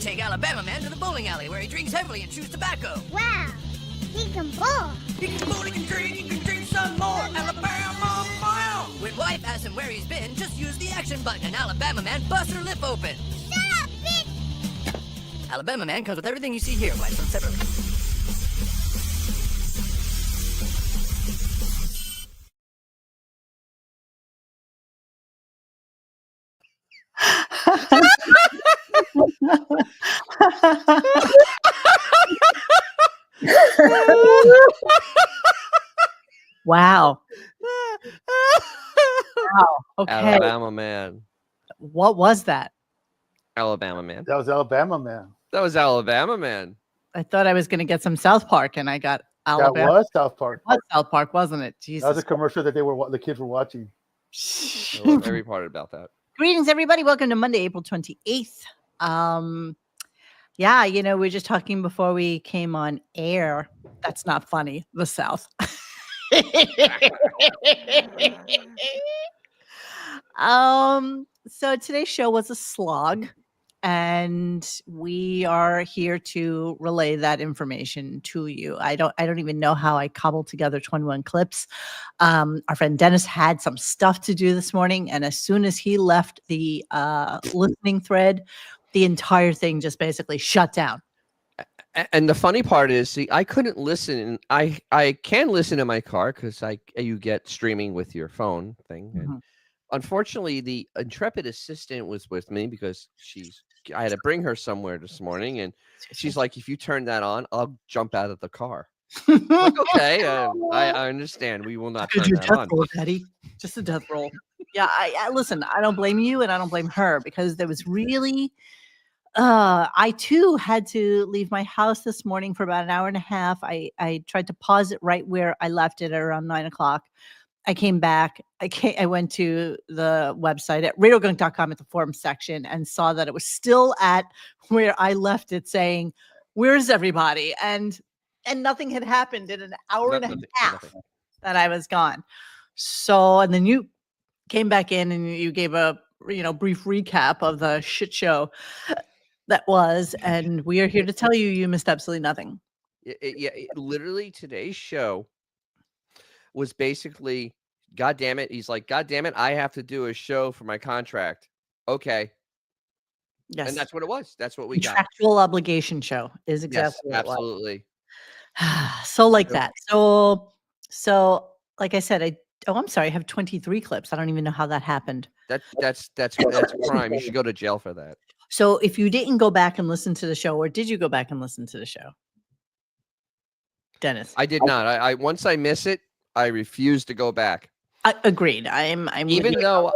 take Alabama Man to the bowling alley where he drinks heavily and chews tobacco. Wow, he can bowl. He can bowl, he can drink some more. Alabama Man! When wife asks him where he's been, just use the action button and Alabama Man busts her lip open. Shut up, bitch! Alabama Man comes with everything you see here, wife from separately. Wow. Wow. Okay. Alabama Man. What was that? Alabama Man. That was Alabama Man. That was Alabama Man. I thought I was going to get some South Park, and I got Alabama. That was South Park. It was South Park, wasn't it? Jesus. That was a commercial that the kids were watching. I love every part about that. Greetings, everybody. Welcome to Monday, April 28th. Yeah, we were just talking before we came on air. That's not funny. The South. So today's show was a slog, and we are here to relay that information to you. I don't even know how I cobbled together 21 clips. Our friend Dennis had some stuff to do this morning, and as soon as he left the listening thread, the entire thing just basically shut down. And the funny part is, see, I couldn't listen. I can listen in my car because you get streaming with your phone thing. Mm-hmm. And unfortunately, the intrepid assistant was with me because I had to bring her somewhere this morning, and she's like, "If you turn that on, I'll jump out of the car." I'm like, okay, I understand. We will not turn that on. Roll, Daddy. Just a death roll. Yeah, I listen. I don't blame you, and I don't blame her because there was really. I too had to leave my house this morning for about an hour and a half. I tried to pause it right where I left it at around 9 o'clock. I came back. I went to the website at RadioGunk.com at the forum section and saw that it was still at where I left it, saying, "Where's everybody?" And nothing had happened in an hour and a half that I was gone. So, and then you came back in and you gave a brief recap of the shit show that was, and we are here to tell you missed absolutely nothing. Literally today's show was basically, God damn it. He's like, God damn it, I have to do a show for my contract. Okay. Yes. And that's what it was. That's what we got. Contractual obligation show is exactly yes, what absolutely. It was. So like that. So like I said, I'm sorry, I have 23 clips. I don't even know how that happened. That's crime. You should go to jail for that. So if you didn't go back and listen to the show, or did you go back and listen to the show? Dennis. I did not. I once I miss it, I refuse to go back. Agreed. I'm even though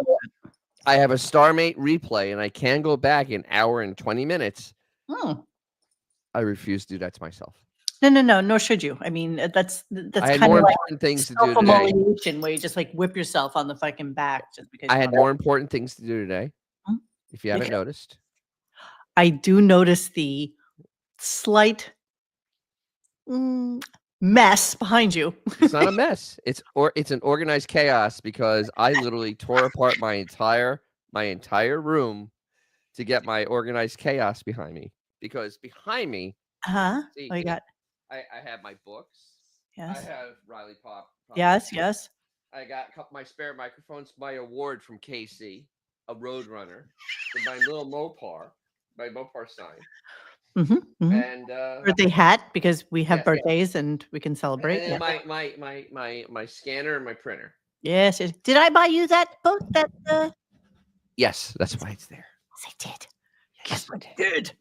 I have a StarMate replay and I can go back an hour and 20 minutes. I refuse to do that to myself. No, nor should you. I mean, that's I had kind more of like important things to do today. Where you just like whip yourself on the fucking back just because I had more important things to do today. If you haven't noticed. I do notice the slight mess behind you. It's not a mess. It's an organized chaos because I literally tore apart my entire room to get my organized chaos behind me. Because behind me, see, you got? I have my books. Yes. I have Riley Pop. Yes. I got my spare microphones, my award from KC, a Roadrunner, with my little Mopar sign. And birthday hat, because we have birthdays and we can celebrate. And my scanner and my printer. Yes. Did I buy you that book? Yes, that's why it's there. Yes, I did. Yes, I did.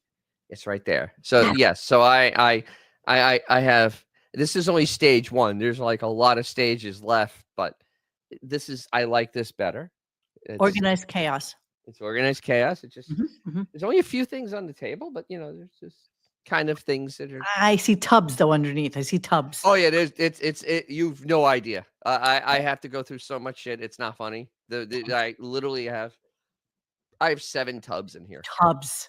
It's right there. So yes, so I have. This is only stage one. There's like a lot of stages left, but I like this better. It's organized chaos. It's organized chaos. It just there's only a few things on the table, but there's just kind of things that are. I see tubs though underneath. I see tubs. Oh yeah, it's you've no idea. I have to go through so much shit. It's not funny. I literally have 7 tubs in here. Tubs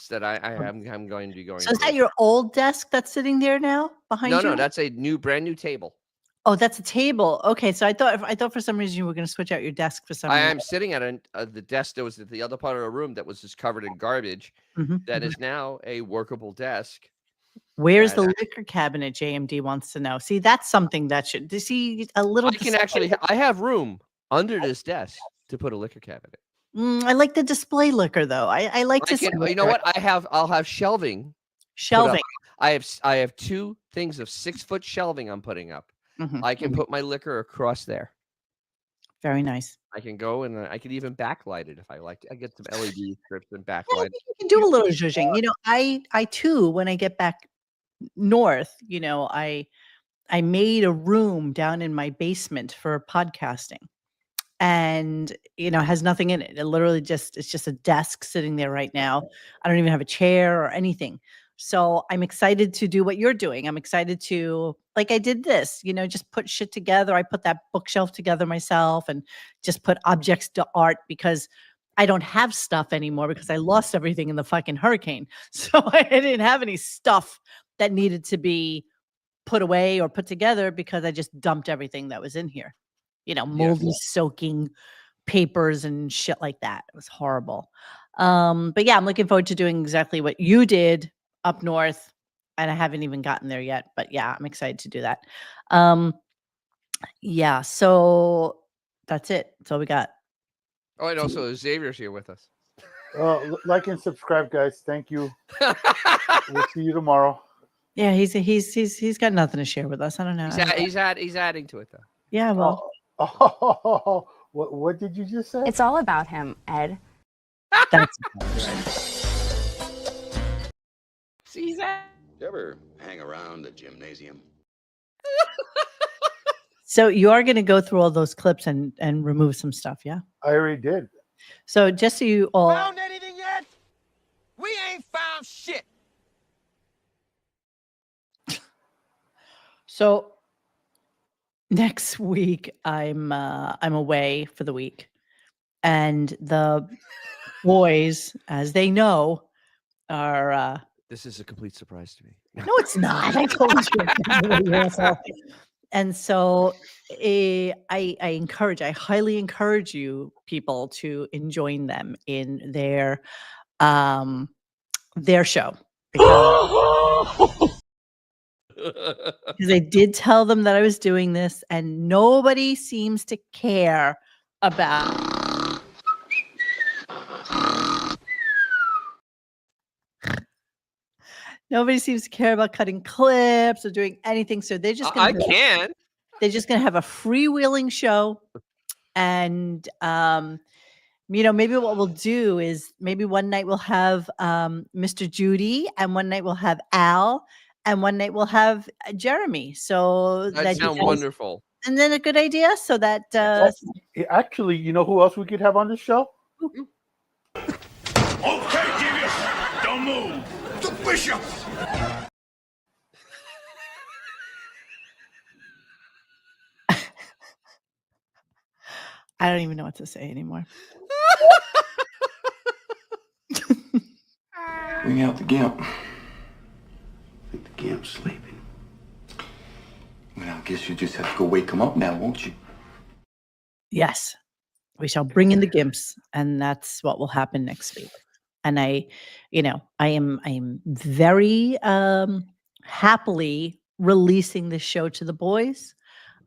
that I'm going to be going. So is that your old desk that's sitting there now behind you? No, that's a brand new table. Oh, that's a table. Okay, so I thought for some reason you were going to switch out your desk for some I reason. am sitting at the desk that was at the other part of the room that was just covered in garbage. That is now a workable desk. Where's the liquor cabinet? JMD wants to know. See, that's something that should see a little. I can actually. I have room under this desk to put a liquor cabinet. I like the display liquor though. I like to. You know what? I'll have shelving. Shelving. I have 2 things of 6-foot shelving I'm putting up. I can put my liquor across there. Very nice. I can go and I can even backlight it if I like. I get some LED strips and backlight. You can do a little zhuzhing. You know, I too, when I get back north, you know, I made a room down in my basement for podcasting. And, you know, has nothing in it. It literally it's just a desk sitting there right now. I don't even have a chair or anything. So I'm excited to do what you're doing. I'm excited to, like I did this, you know, just put shit together. I put that bookshelf together myself and just put objects to art because I don't have stuff anymore because I lost everything in the fucking hurricane. So I didn't have any stuff that needed to be put away or put together because I just dumped everything that was in here. You know, moldy soaking papers and shit like that. It was horrible. But yeah, I'm looking forward to doing exactly what you did up north. And I haven't even gotten there yet. But yeah, I'm excited to do that. Yeah, so that's it. That's all we got. Oh, and also Xavier's here with us. Like and subscribe, guys. Thank you. We'll see you tomorrow. Yeah, he's got nothing to share with us. I don't know. He's adding to it though. Yeah, well. What did you just say? It's all about him, Ed. That's See that? You ever hang around the gymnasium? So you are going to go through all those clips and remove some stuff, yeah? I already did. So just so you all Found anything yet? We ain't found shit. So next week I'm away for the week, and the boys, as they know, are This is a complete surprise to me. no, it's not. I told you. And so I highly encourage you people to join them in their show because I did tell them that I was doing this, and nobody seems to care about. Nobody seems to care about cutting clips or doing anything. So they're just going to. They're just going to have a freewheeling show, and you know, maybe what we'll do is maybe one night we'll have Mr. Judy, and one night we'll have Al, and one night we'll have Jeremy. So that sounds wonderful. And then a good idea, so that actually, you know who else we could have on the show? Okay, Devious, don't move. The bishop. I don't even know what to say anymore. Bring out the gimp. I think the gimp's sleeping. Well, I guess you just have to go wake him up now, won't you? Yes, we shall bring in the gimps, and that's what will happen next week. And I am very happily releasing this show to the boys.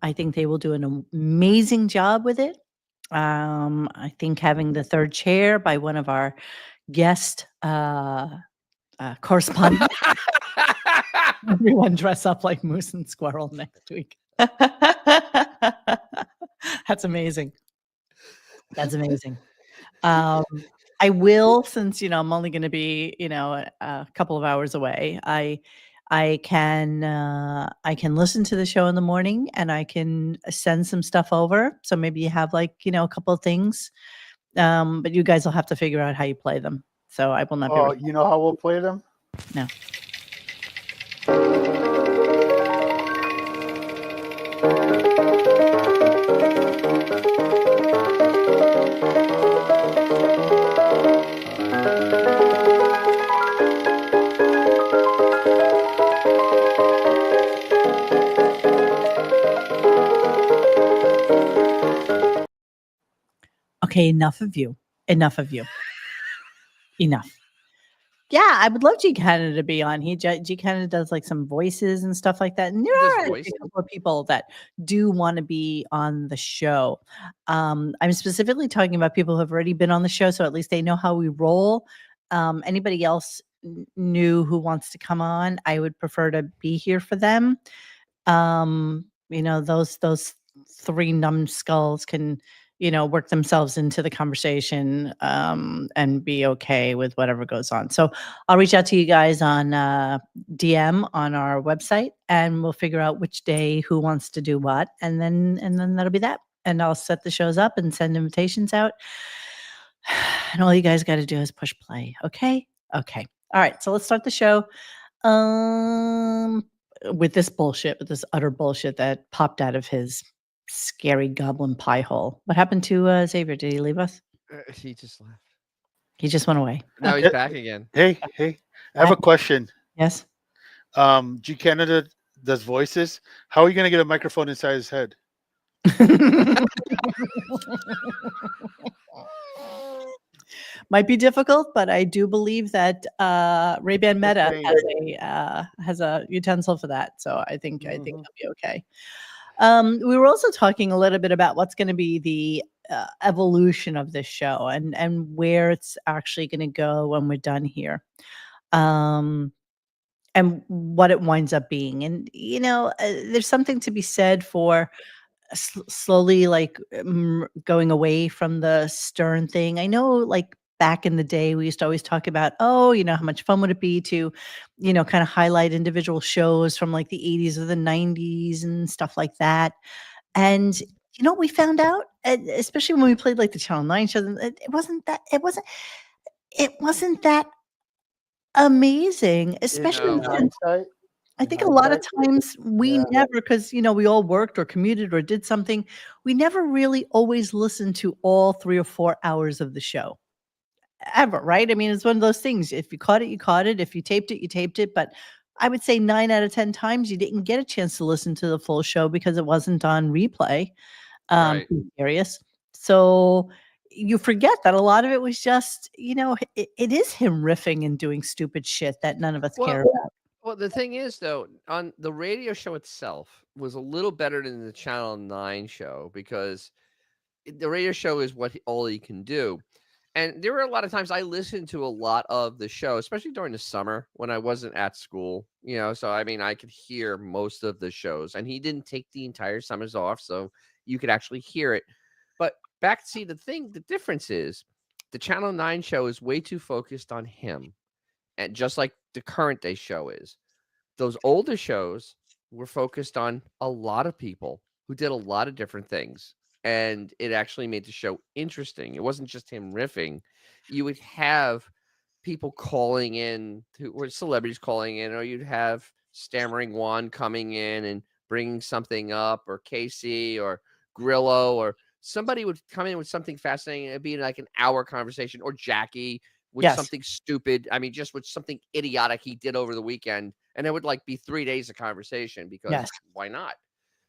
I think they will do an amazing job with it. I think having the third chair by one of our guest correspondents. Everyone dress up like Moose and Squirrel next week. That's amazing. That's amazing. I will, since I'm only going to be a couple of hours away. I can listen to the show in the morning, and I can send some stuff over. So maybe you have a couple of things, but you guys will have to figure out how you play them. So I will not be. Oh, you know how we'll play them? No. Okay, enough of you. Enough of you. Enough. Yeah, I would love G Canada to be on. G Canada does like some voices and stuff like that. And there does are actually voice? a couple of people that do want to be on the show. I'm specifically talking about people who have already been on the show, so at least they know how we roll. Anybody else new who wants to come on, I would prefer to be here for them. Those three numbskulls can work themselves into the conversation and be okay with whatever goes on. So I'll reach out to you guys on DM on our website, and we'll figure out which day who wants to do what, and then that'll be that. And I'll set the shows up and send invitations out. And all you guys got to do is push play. Okay. All right. So let's start the show. With this utter bullshit that popped out of his scary goblin pie hole. What happened to Xavier? Did he leave us? He just left. He just went away. Now he's back again. Hey, I have a question. Yes. G Canada does voices. How are you going to get a microphone inside his head? Might be difficult, but I do believe that Ray-Ban Meta has a utensil for that. So I think he'll be okay. We were also talking a little bit about what's going to be the evolution of this show and where it's actually going to go when we're done here. And what it winds up being. And, there's something to be said for slowly going away from the Stern thing. I know back in the day, we used to always talk about, how much fun would it be to, kind of highlight individual shows from like the 80s or the 90s and stuff like that. And, what we found out, especially when we played like the Channel 9 shows, it wasn't that amazing, especially since I think a lot of times we never, because, we all worked or commuted or did something, we never really always listened to all 3 or 4 hours of the show ever, right? I mean, it's one of those things. If you caught it, you caught it. If you taped it, you taped it. But I would say 9 out of 10 times you didn't get a chance to listen to the full show because it wasn't on replay. Right. Curious. So you forget that a lot of it was just, it is him riffing and doing stupid shit that none of us care about. Well, the thing is, though, on the radio show itself was a little better than the Channel 9 show because the radio show is all he can do. And there were a lot of times I listened to a lot of the show, especially during the summer when I wasn't at school, so I mean, I could hear most of the shows, and he didn't take the entire summers off, so you could actually hear it. But the difference is the Channel 9 show is way too focused on him. And just like the current day show is, those older shows were focused on a lot of people who did a lot of different things. And it actually made the show interesting. It wasn't just him riffing. You would have people calling in or celebrities calling in, or you'd have Stammering Juan coming in and bringing something up, or Casey or Grillo, or somebody would come in with something fascinating. It'd be like an hour conversation, or Jackie with something stupid. I mean, just with something idiotic he did over the weekend. And it would be 3 days of conversation because why not?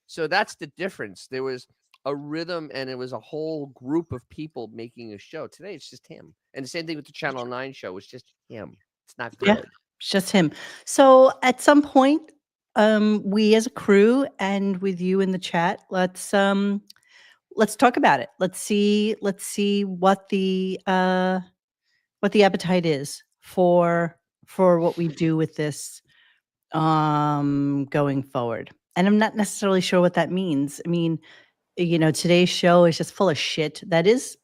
So that's the difference. There was a rhythm and it was a whole group of people making a show. Today, it's just him. And the same thing with the Channel 9 show. It's just him. It's not good. Yeah, it's just him. So at some point, we as a crew and with you in the chat, let's talk about it. Let's see what the appetite is for what we do with this going forward. And I'm not necessarily sure what that means. I mean, today's show is just full of shit that is,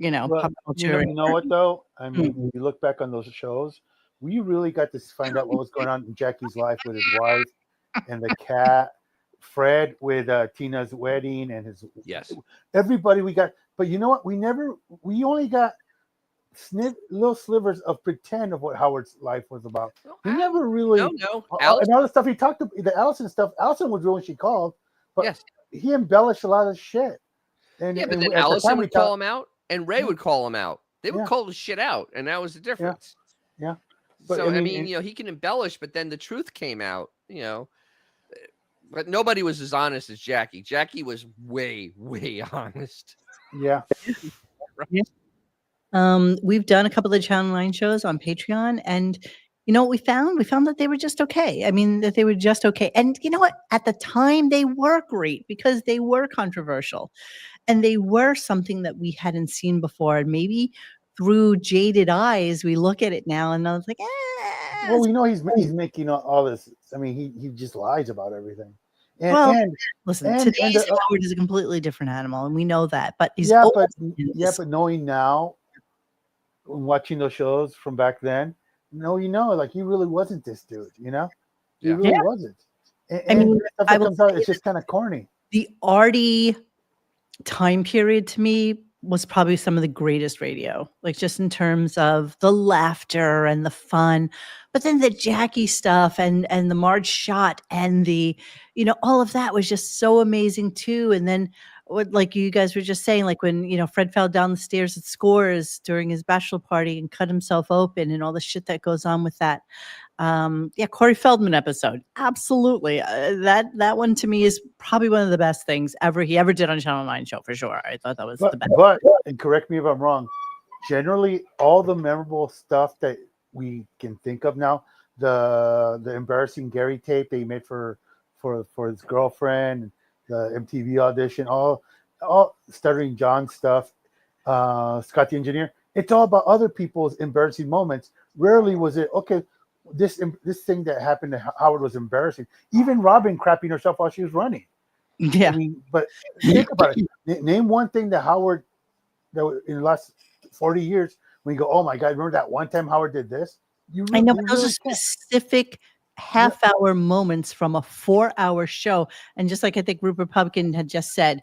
pop culture. You know what though? I mean, when you look back on those shows, we really got to find out what was going on in Jackie's life with his wife and the cat, Fred with Tina's wedding and his everybody we got. But you know what? We only got little slivers of pretend of what Howard's life was about. We never really no. And all the stuff he talked about, the Allison stuff. Allison was real when she called, but he embellished a lot of shit. And but then Allison would call him out, and Ray would call him out. They would call the shit out, and that was the difference. Yeah. But, so I mean, he can embellish, but then the truth came out. But nobody was as honest as Jackie. Jackie was way, way honest. Yeah. We've done a couple of Channel 9 shows on Patreon, and you know what we found? We found that they were just okay. I mean, that they were just okay. And you know what? At the time, they were great because they were controversial and they were something that we hadn't seen before. And maybe through jaded eyes, we look at it now and I was like, Well, we know he's making all this. I mean, he just lies about everything. And well, and listen, and today's the, Howard is a completely different animal, and we know that. But he's yeah, always but knowing now, watching those shows from back then, like he really wasn't this dude. He really wasn't. And the stuff that comes out, it's just kind of corny. The arty time period to me was probably some of the greatest radio, like just in terms of the laughter and the fun, but then the Jackie stuff and the Marge shot and the, all of that was just so amazing too. And then what, like you guys were just saying, like when, Fred fell down the stairs at Scores during his bachelor party and cut himself open and all the shit that goes on with that. Corey Feldman episode. Absolutely. That one to me is probably one of the best things he ever did on Channel 9 show for sure. I thought that was the best. But, and correct me if I'm wrong, generally all the memorable stuff that we can think of now, the embarrassing Gary tape they made for his girlfriend, the MTV audition, all Stuttering John stuff, Scott the Engineer, it's all about other people's embarrassing moments. Rarely was it, okay, this thing that happened to Howard was embarrassing. Even Robin crapping herself while she was running. Yeah. I mean, but think about it. Name one thing that Howard, that in the last 40 years, when you go, oh my God, remember that one time Howard did this? I know, but those are specific half-hour moments from a 4-hour show. And just like I think Rupert Pupkin had just said,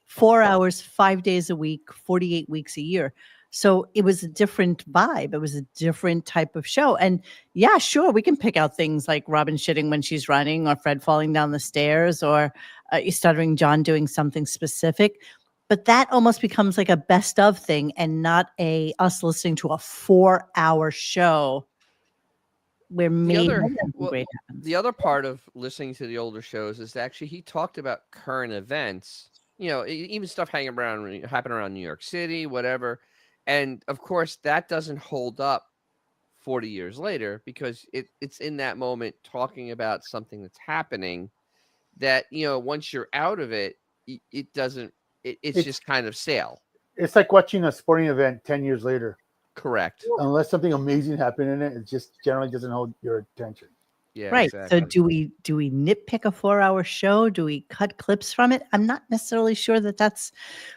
4 hours, 5 days a week, 48 weeks a year. So it was a different vibe. It was a different type of show. And yeah, sure, we can pick out things like Robin shitting when she's running or Fred falling down the stairs or Stuttering John doing something specific. But that almost becomes like a best of thing and not us listening to a 4-hour show where the other part of listening to the older shows is that actually he talked about current events, even stuff happening around New York City, whatever. And of course, that doesn't hold up 40 years later because it's in that moment talking about something that's happening that, once you're out of it, it doesn't, it's just kind of stale. It's like watching a sporting event 10 years later. Correct. Unless something amazing happened in it, it just generally doesn't hold your attention. Yeah, right. Exactly. So do we nitpick a 4-hour show? Do we cut clips from it? I'm not necessarily sure that that's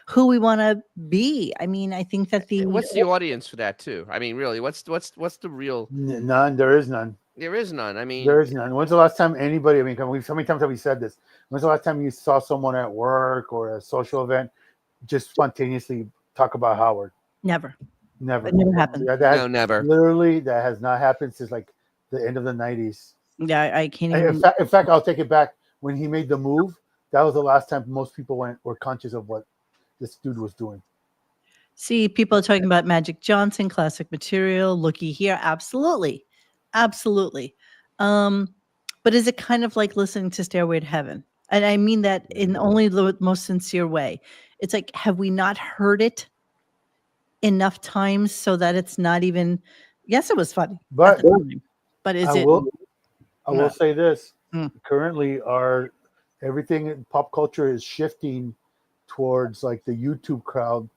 who we want to be. I mean, I think that what's the audience for that too? I mean, really, what's the real? None. There is none. There is none. I mean, there is none. When's the last time anybody? I mean, how many times have we said this? When's the last time you saw someone at work or a social event just spontaneously talk about Howard? Never. Never. It never happened. No, never. Literally, that has not happened since like the end of the 90s. Yeah, I can't even. In fact, I'll take it back. When he made the move, that was the last time most people were conscious of what this dude was doing. See, people are talking about Magic Johnson, classic material. Looky here, absolutely, absolutely. But is it kind of like listening to Stairway to Heaven? And I mean that in only the most sincere way. It's like, have we not heard it enough times so that it's not even? Yes, it was funny, but is I it? I will say this. Currently, everything in pop culture is shifting towards like the YouTube crowd,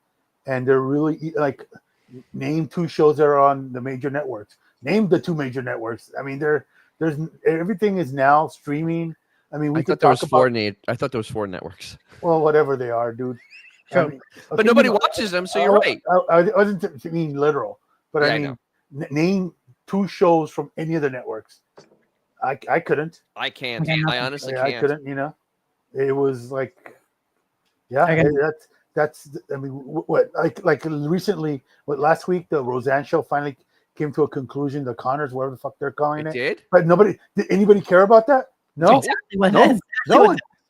and they're really like, name 2 shows that are on the major networks. Name the 2 major networks. I mean, there's everything is now streaming. I mean, I thought there was 4 networks. Well, whatever they are, dude. Sure. I mean, but nobody watches them, so you're right. I wasn't mean literal, but I mean, name 2 shows from any of the networks. I couldn't. I can't. I honestly can't. I couldn't. It was like, yeah, that's. I mean, what like recently, last week the Roseanne show finally came to a conclusion. The Connors, whatever the fuck they're calling it. Did? But did anybody care about that? No. Exactly what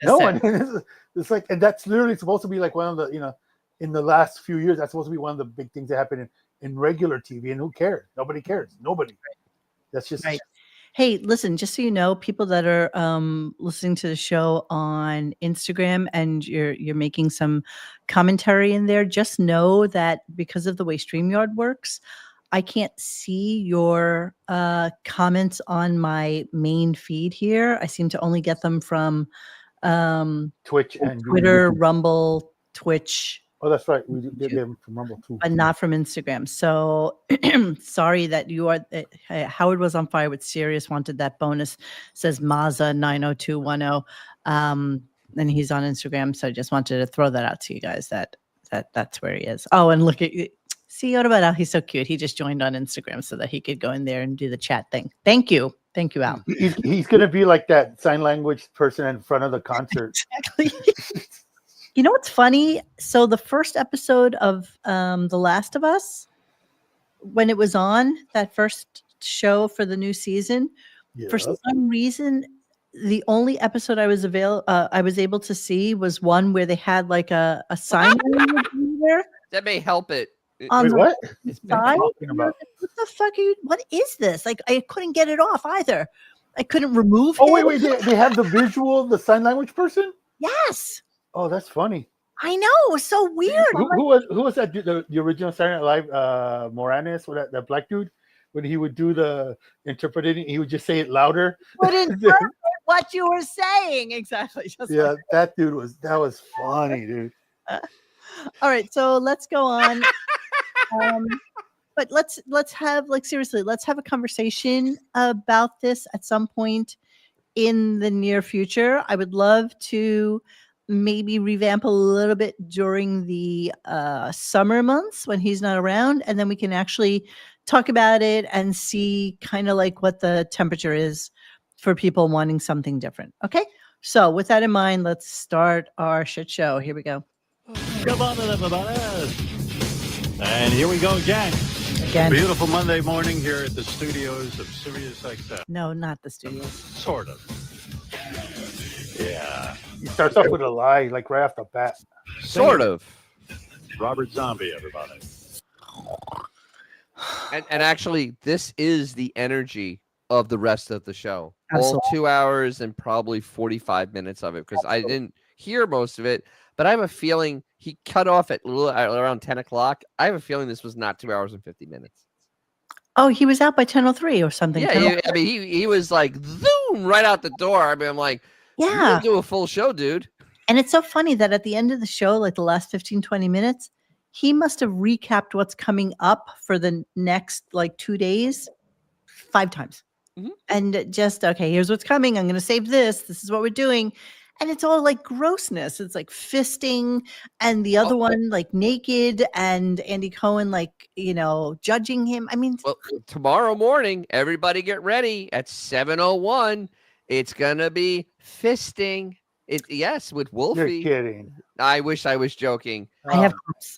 No one. It's like, and that's literally supposed to be like one of the, in the last few years, that's supposed to be one of the big things that happen in regular TV. And who cares? Nobody cares. Nobody. That's just right. Hey, listen, just so you know, people that are listening to the show on Instagram and you're making some commentary in there, just know that because of the way StreamYard works, I can't see your comments on my main feed here. I seem to only get them from Twitch and Twitter, Rumble, Twitch, Oh, that's right. We did them from Rumble too. but not from Instagram. So sorry that you are. Howard was on fire with Sirius, wanted that bonus. Says Mazza 90210, and he's on Instagram. So I just wanted to throw that out to you guys. That's where he is. Oh, and look at see what about Al? He's so cute. He just joined on Instagram so that he could go in there and do the chat thing. Thank you, Al. He's gonna be like that sign language person in front of the concert. Exactly. You know what's funny? So the first episode of The Last of Us, when it was on, that first show for the new season, for some reason, the only episode I was able to see was one where they had like a sign language reader. That may help it. On the what? side. Talking about? What the fuck are you? What is this? Like I couldn't get it off either. I couldn't remove. Oh him. wait, they have the visual, the sign language person. Yes. Oh, that's funny. I know. It was so weird. Who was that dude, the original Saturday Night Live, Moranis, or that black dude? When he would do the interpreting, he would just say it louder. Couldn't interpret what you were saying exactly. Just Yeah, like that dude that was funny, dude. all right, so let's go on. But let's have seriously, let's have a conversation about this at some point in the near future. I would love to maybe revamp a little bit during the summer months when he's not around, and then we can actually talk about it and see kind of like what the temperature is for people wanting something different. Okay, so with that in mind, let's start our shit show. Here we go. Come on, everybody. And here we go again. Beautiful Monday morning here at the studios of SiriusXM. No, not the studios. Sort of. Yeah. He starts off with a lie, like right off the bat. Sort of. Robert Zombie, everybody. And actually, this is the energy of the rest of the show. Absolutely. All 2 hours and probably 45 minutes of it, because I didn't hear most of it. But I have a feeling he cut off at around 10 o'clock. I have a feeling this was not 2 hours and 50 minutes. Oh, he was out by 10:03 or something. Yeah, I mean, he was like, zoom, right out the door. I mean, I'm like, yeah, you do a full show, dude. And it's so funny that at the end of the show, like the last 15, 20 minutes, he must have recapped what's coming up for the next like 2 days 5 times. Mm-hmm. And just, okay, here's what's coming. I'm going to save this. This is what we're doing. And it's all like grossness. It's like fisting, and the other one like naked, and Andy Cohen like, judging him. I mean, well, tomorrow morning, everybody get ready at 7:01. It's gonna be fisting. Yes, with Wolfie. You're kidding. I wish I was joking. I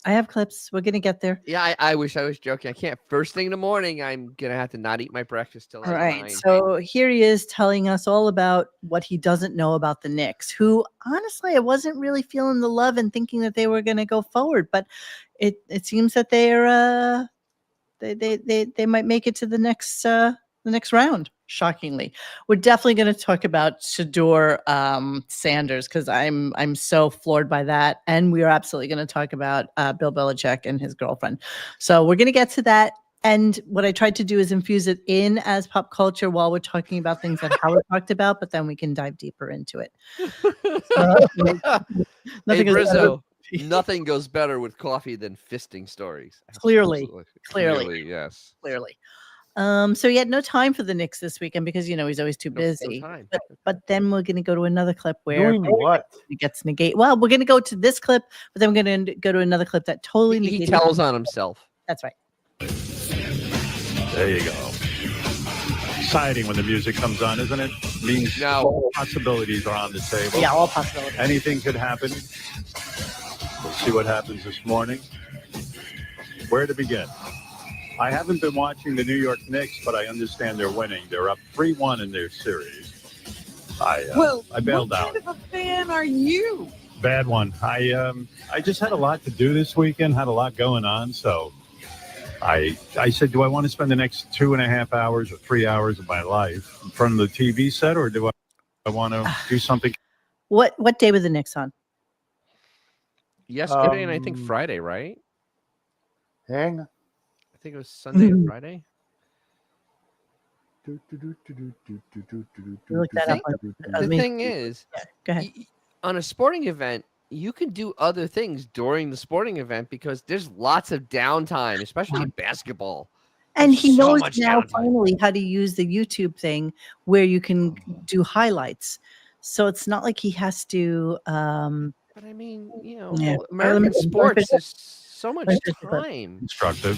have clips. We're gonna get there. Yeah, I wish I was joking. I can't. First thing in the morning, I'm gonna have to not eat my breakfast till all right. 9. So here he is telling us all about what he doesn't know about the Knicks, who honestly I wasn't really feeling the love and thinking that they were gonna go forward, but it seems that they're they might make it to the next round. Shockingly, we're definitely going to talk about Shedeur Sanders, because I'm so floored by that, and we are absolutely going to talk about Bill Bellichick and his girlfriend. So we're going to get to that. And what I tried to do is infuse it in as pop culture while we're talking about things that Howard talked about, but then we can dive deeper into it. Hey, Rizzo, nothing goes better with coffee than fisting stories. Clearly, yes. Clearly. So he had no time for the Knicks this weekend because he's always too busy. But then we're going to go to another clip where doing what? It gets negated. Well, we're going to go to this clip, but then we're going to go to another clip that totally negated. He tells on himself. That's right. There you go. Exciting when the music comes on, isn't it? Means all possibilities are on the table. Yeah, all possibilities. Anything could happen. We'll see what happens this morning. Where to begin? I haven't been watching the New York Knicks, but I understand they're winning. They're up 3-1 in their series. I bailed out. What kind of a fan are you? Bad one. I just had a lot to do this weekend, had a lot going on, so I said, do I want to spend the next 2.5 hours or 3 hours of my life in front of the TV set, or do I want to do something? What day were the Knicks on? Yesterday and I think Friday, right? Hang. I think it was Sunday or Friday. Look that up. The thing is, go ahead. On a sporting event, you can do other things during the sporting event because there's lots of downtime, especially in basketball. And There's he so knows much now downtime. finally how to use the YouTube thing where you can do highlights. So it's not like he has to. But I mean, Yeah. American sports, there's so much time. Constructive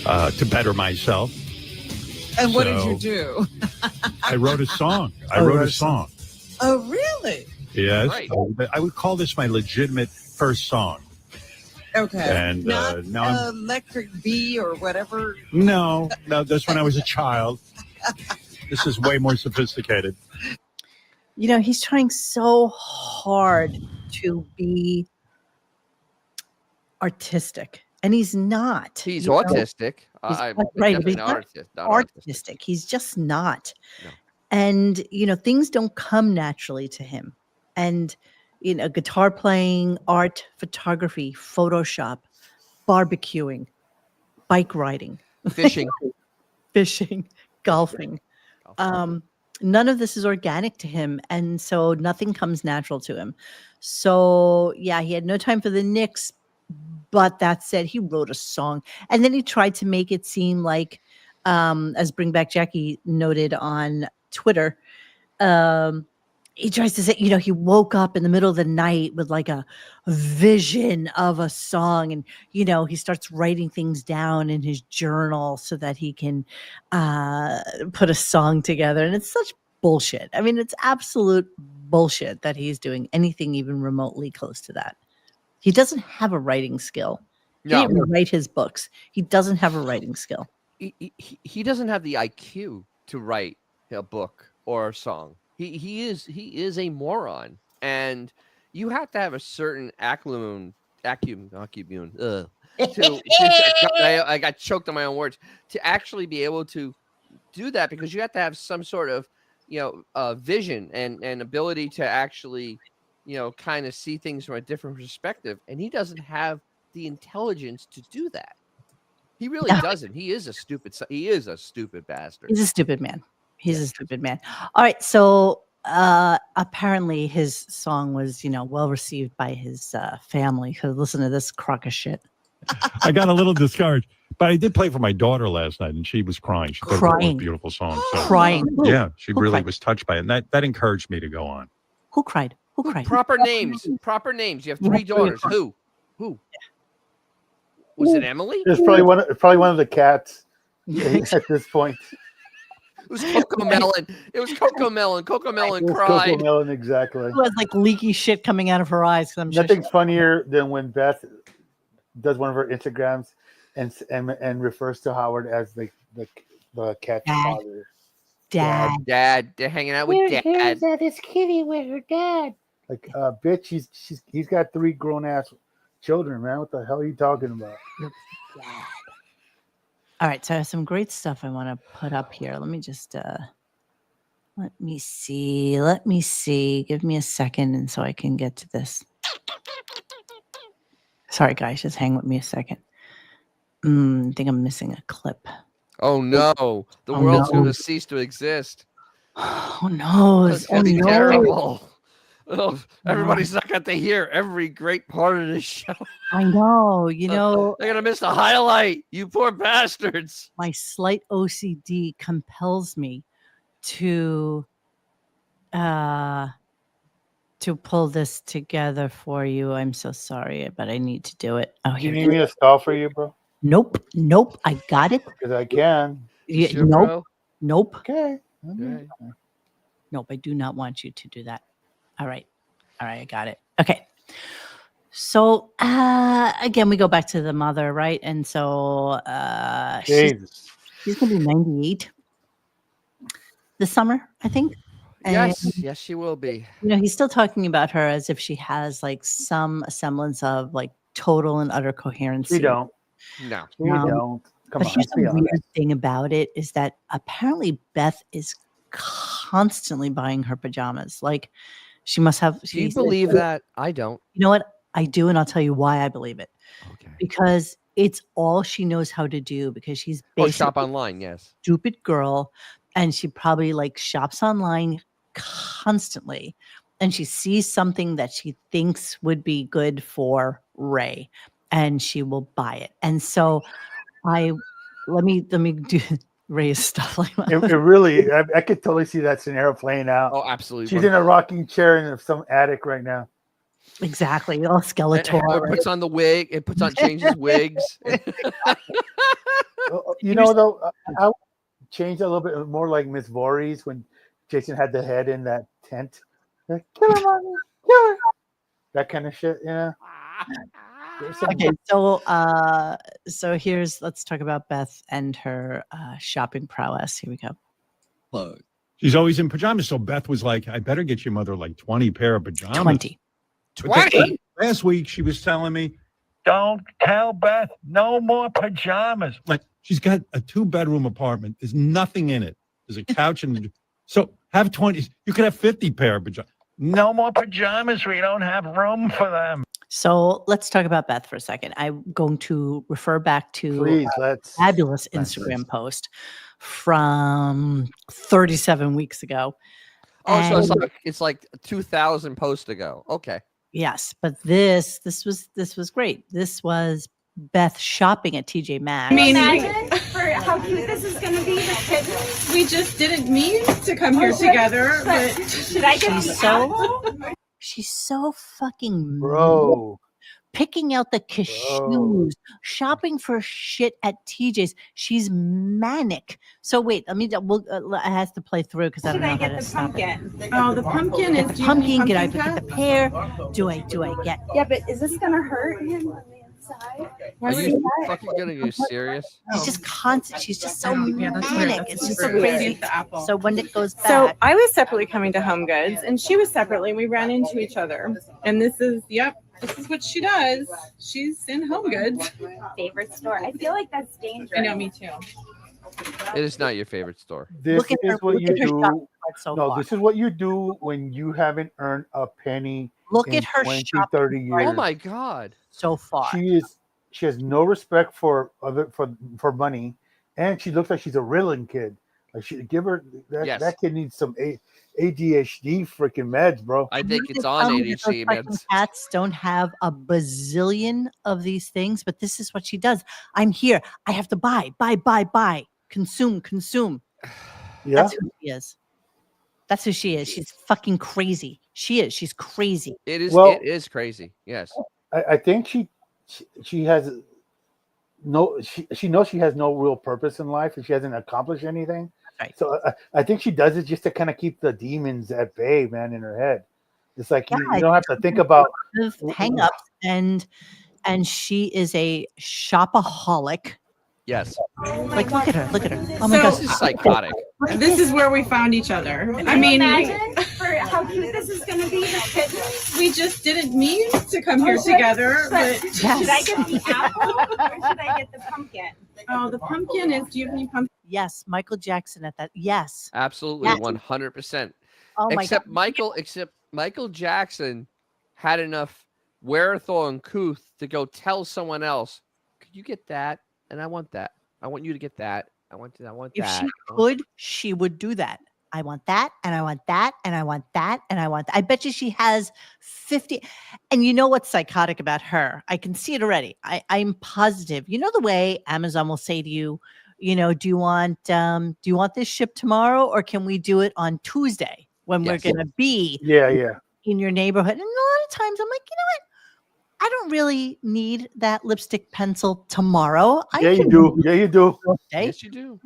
to better myself. And what did you do? I wrote a song. I wrote a song. Oh, really? Yes. Right. I would call this my legitimate first song. Okay. And Not now I'm... Electric Bee or whatever. No, that's when I was a child. This is way more sophisticated. He's trying so hard to be artistic, and he's not. He's autistic. He's I'm right, but definitely he's not not autistic. artistic. He's just not. No. And things don't come naturally to him. And guitar playing, art, photography, Photoshop, barbecuing, bike riding, Fishing, golfing. None of this is organic to him, and so nothing comes natural to him. So yeah, he had no time for the Knicks, but that said, he wrote a song, and then he tried to make it seem like, as Bring Back Jackie noted on Twitter, he tries to say, he woke up in the middle of the night with like a vision of a song, and he starts writing things down in his journal so that he can put a song together. And it's such bullshit. I mean, it's absolute bullshit that he's doing anything even remotely close to that. He doesn't have a writing skill. He didn't even write his books. He doesn't have a writing skill. He doesn't have the IQ to write a book or a song. He is a moron, and you have to have a certain acumen. I got choked on my own words to actually be able to do that, because you have to have some sort of vision and ability to actually kind of see things from a different perspective, and he doesn't have the intelligence to do that. He really doesn't. He is a stupid bastard. He's a stupid man. He's a stupid man. All right. So apparently his song was, well received by his family. Because listen to this crock of shit. I got a little discouraged, but I did play for my daughter last night, and she was crying. She thought it was a beautiful song. So, Crying. Yeah, she Who really cried? was touched by it, and that encouraged me to go on. Who cried? Who cried? Proper names. You have 3 daughters. Who? Was it Emily? It's probably one of the cats at this point. It was Coco Melon. Coco Melon cried. Coco Melon, exactly. Who has like leaky shit coming out of her eyes? Nothing's funnier than when Beth does one of her Instagrams and refers to Howard as the cat's father. Dad. They're hanging out with Dad. This kitty with her dad. Like, bitch, he's got 3 grown ass children, man. What the hell are you talking about? All right, so I have some great stuff I want to put up here. Let me just let me see. Give me a second, and so I can get to this. Sorry, guys, just hang with me a second. I think I'm missing a clip. Oh no, the world's going to cease to exist. Oh no, it's going to be terrible. Oh, everybody's not going to hear every great part of this show. I know, they're going to miss the highlight. You poor bastards. My slight OCD compels me to pull this together for you. I'm so sorry, but I need to do it. Oh, you need me to stall for you, bro? Nope. I got it. Because I can. Yeah, sure, nope. bro? Nope. Okay. Nope. I do not want you to do that. All right. I got it. Okay. So again, we go back to the mother, right? And so she's gonna be 98 this summer, I think. Yes, she will be. He's still talking about her as if she has like some semblance of like total and utter coherency. She don't. No. We don't. Come But on, here's let's the be weird honest. thing about it is that apparently Beth is constantly buying her pajamas. Like she must have. Do you believe that? I don't. You know what? I do, and I'll tell you why I believe it. Okay. Because it's all she knows how to do. Because she's Oh, basically shop online. Yes. stupid girl, and she probably like shops online constantly, and she sees something that she thinks would be good for Ray, and she will buy it. And so let me do Ray's stuff like that. It really, I could totally see that scenario playing out. Oh, absolutely. She's in a rocking chair in some attic right now. Exactly, all It Skeletor. puts on the wig. It puts on changes wigs. You know, though, I would change a little bit more like Miss Voorhees when Jason had the head in that tent. Like, kill her, mommy, kill her. That kind of shit, you know. Okay, so let's talk about Beth and her shopping prowess. Here we go. She's always in pajamas. So Beth was like, I better get your mother like 20 pair of pajamas. 20. But then last week, she was telling me, don't tell Beth, no more pajamas. Like, she's got a 2-bedroom apartment. There's nothing in it. There's a couch and so have 20. You could have 50 pair of pajamas. No more pajamas. We don't have room for them. So let's talk about Beth for a second. I'm going to refer back to Please, a fabulous Instagram post from 37 weeks ago. Oh, so it's like 2,000 posts ago. Okay. Yes, but this was great. This was Beth shopping at TJ Maxx. I mean, imagine for how cute this is going to be. The kittens. We just didn't mean to come here together. But should I get the apple? She's so fucking bro. Picking out the cashews, shopping for shit at TJ's. She's manic. So wait, I has to play through because I don't know how to stop it. Oh, the pumpkin is the pumpkin. Did I pick the pear? Do I get? Yeah, but is this gonna hurt him on the inside? Are you fucking gonna be serious? She's just constant. She's just so manic. It's just so weird. crazy. So when it goes back, So I was separately coming to Home Goods, and she was separately. We ran into each other, and this is what she does. She's in Home Goods. Favorite store. I feel like that's dangerous. I know, me too. It is not your favorite store. This is what you do. So no, far. this is what you do when you haven't earned a penny. Look in at her 20, shopping 30 years. Oh my God. So far. She has no respect for money, and she looks like she's a riddling kid. Like she give her that kid needs some ADHD freaking meds, bro. I think it's on ADHD meds. Cats don't have a bazillion of these things, but this is what she does. I'm here. I have to buy, consume. Yeah. That's who she is. That's who she is. She's fucking crazy. She is. She's crazy. It is. It is crazy. Yes. I think she has no. She knows she has no real purpose in life, and she hasn't accomplished anything. Right. So I think she does it just to kind of keep the demons at bay, man, in her head. It's like you don't have to think about hang-ups, and she is a shopaholic. Yes. Like look at her. Oh my God, this is psychotic. This is where we found each other. I mean, imagine for how cute this is going to be. The kittens. we just didn't mean to come here together. But should I get the apple or should I get the pumpkin? Oh, the pumpkin is. Do you have any pumpkin? Yes, Michael Jackson at that. Yes. Absolutely, 100%. Oh my except God. Michael Jackson had enough wherewithal and couth to go tell someone else, could you get that? And I want that. I want you to get that. I want If that. she could, she would do that. I want that, and I want that, and I want that, and I want that. I bet you she has 50. And you know what's psychotic about her? I can see it already. I'm positive. You know the way Amazon will say to you, do you want this shipped tomorrow, or can we do it on Tuesday when we're gonna be in your neighborhood? And a lot of times I'm like, you know what? I don't really need that lipstick pencil tomorrow. You do. Yes, you do.